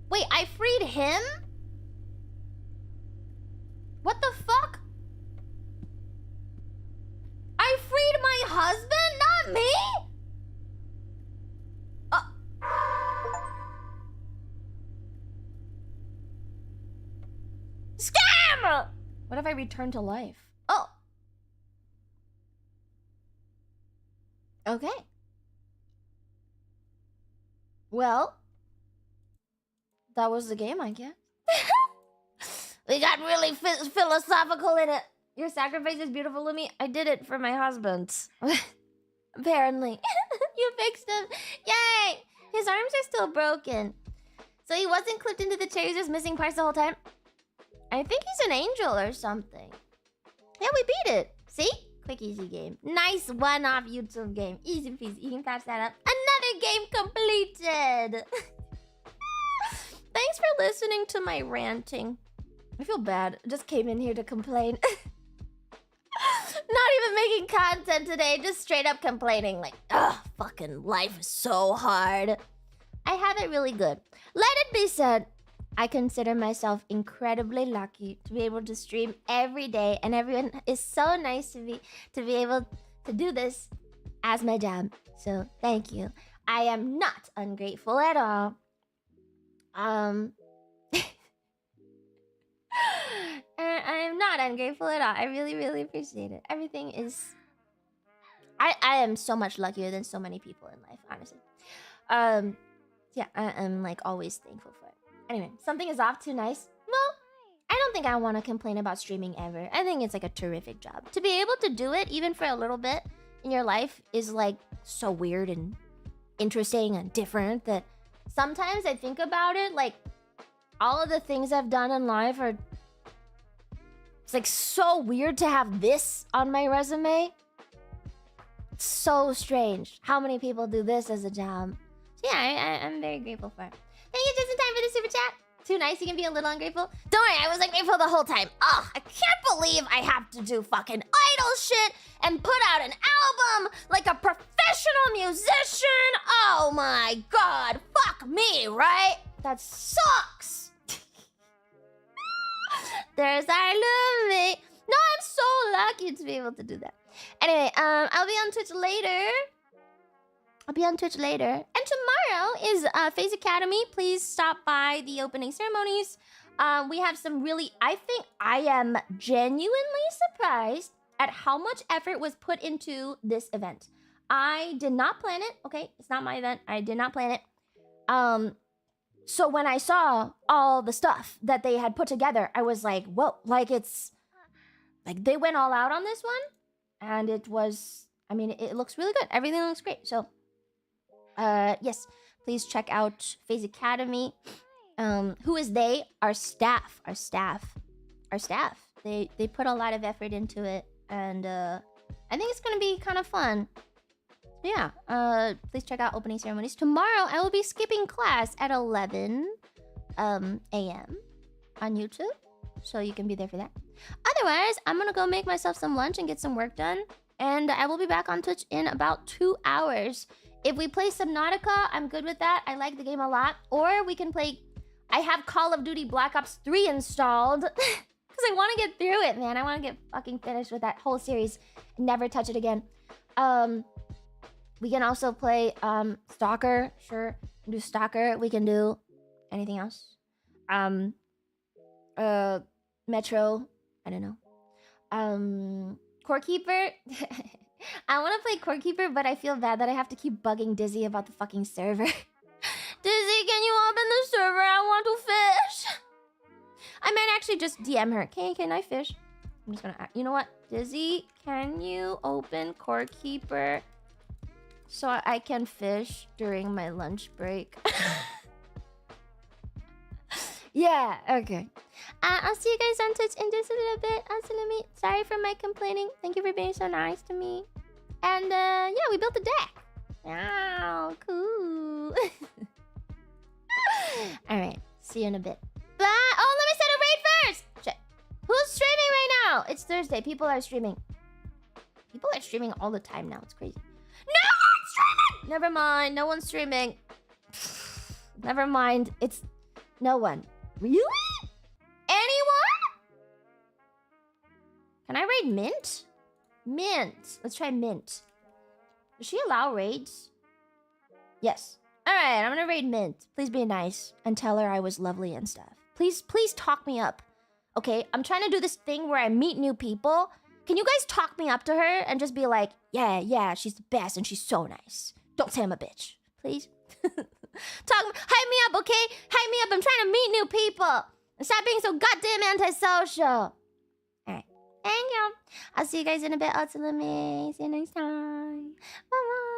Wait, I freed him? What the fuck? I freed my husband, not me? Scam! What if I return to life? Oh. Okay. Well, that was the game, I guess. We got really philosophical in it. Your sacrifice is beautiful, Lumi. I did it for my husband. Apparently. You fixed him. Yay! His arms are still broken. So he wasn't clipped into the chair, he was just missing parts the whole time? I think he's an angel or something. Yeah, we beat it. See? Quick, easy game. Nice one-off YouTube game. Easy peasy. You can patch that up. Another game completed. Thanks for listening to my ranting. I feel bad. I just came in here to complain. Not even making content today. Just straight up complaining. Like, ugh, fucking life is so hard. I have it really good. Let it be said, I consider myself incredibly lucky to be able to stream every day, and everyone is so nice to be able to do this as my job. So thank you. I am not ungrateful at all. I am not ungrateful at all. I really, really appreciate it. Everything is... I am so much luckier than so many people in life, honestly. Yeah, I am like always thankful for it. Anyway, something is off too nice. Well, I don't think I want to complain about streaming ever. I think it's like a terrific job. To be able to do it, even for a little bit in your life, is like so weird and interesting and different that sometimes I think about it, like all of the things I've done in life are... It's like so weird to have this on my resume. It's so strange. How many people do this as a job? So yeah, I'm very grateful for it. Thank you just in time for the super chat. Too nice, you can be a little ungrateful. Don't worry, I was ungrateful the whole time. Ugh, I can't believe I have to do fucking idol shit and put out an album like a professional musician. Oh my god, fuck me, right? That sucks. There's our Lumi. No, I'm so lucky to be able to do that. Anyway, I'll be on Twitch later. And tomorrow is FaZe Academy. Please stop by the opening ceremonies. We have some really... I think I am genuinely surprised at how much effort was put into this event. I did not plan it. Okay, it's not my event. I did not plan it. So when I saw all the stuff that they had put together, I was like, whoa, like it's... Like they went all out on this one. And it was... I mean, it looks really good. Everything looks great. So... yes, please check out FaZe Academy. Who is they? Our staff. They put a lot of effort into it, and I think it's gonna be kind of fun. Yeah. Please check out opening ceremonies. Tomorrow I will be skipping class at 11 a.m. on YouTube, so you can be there for that. Otherwise, I'm gonna go make myself some lunch and get some work done, and I will be back on Twitch in about 2 hours. If we play Subnautica, I'm good with that. I like the game a lot. Or we can play I have Call of Duty Black Ops 3 installed. Because I want to get through it, man. I want to get fucking finished with that whole series. And never touch it again. We can also play Stalker. Sure. We can do Stalker. We can do anything else. Metro. I don't know. Core Keeper. I want to play Core Keeper, but I feel bad that I have to keep bugging Dizzy about the fucking server. Dizzy, can you open the server? I want to fish. I might actually just DM her. Okay, can I fish? I'm just gonna... You know what? Dizzy, can you open Core Keeper so I can fish during my lunch break? Yeah, okay. I'll see you guys on Twitch in just a little bit. LuMemes. Sorry for my complaining. Thank you for being so nice to me. And yeah, we built a deck. Wow, cool. Alright, see you in a bit. Bye. Oh, let me set a raid first. Shit. Who's streaming right now? It's Thursday. People are streaming. People are streaming all the time now. It's crazy. No one's streaming! Never mind. No one's streaming. Never mind. It's no one. Really? Anyone? Can I raid Mint? Mint. Let's try Mint. Does she allow raids? Yes. Alright, I'm gonna raid Mint. Please be nice and tell her I was lovely and stuff. Please talk me up. Okay, I'm trying to do this thing where I meet new people. Can you guys talk me up to her and just be like, yeah, she's the best and she's so nice. Don't say I'm a bitch. Please? Hype me up, okay? Hype me up. I'm trying to meet new people. And stop being so goddamn antisocial. Alright. Thank you. I'll see you guys in a bit. LuMemes. See you next time. Bye-bye.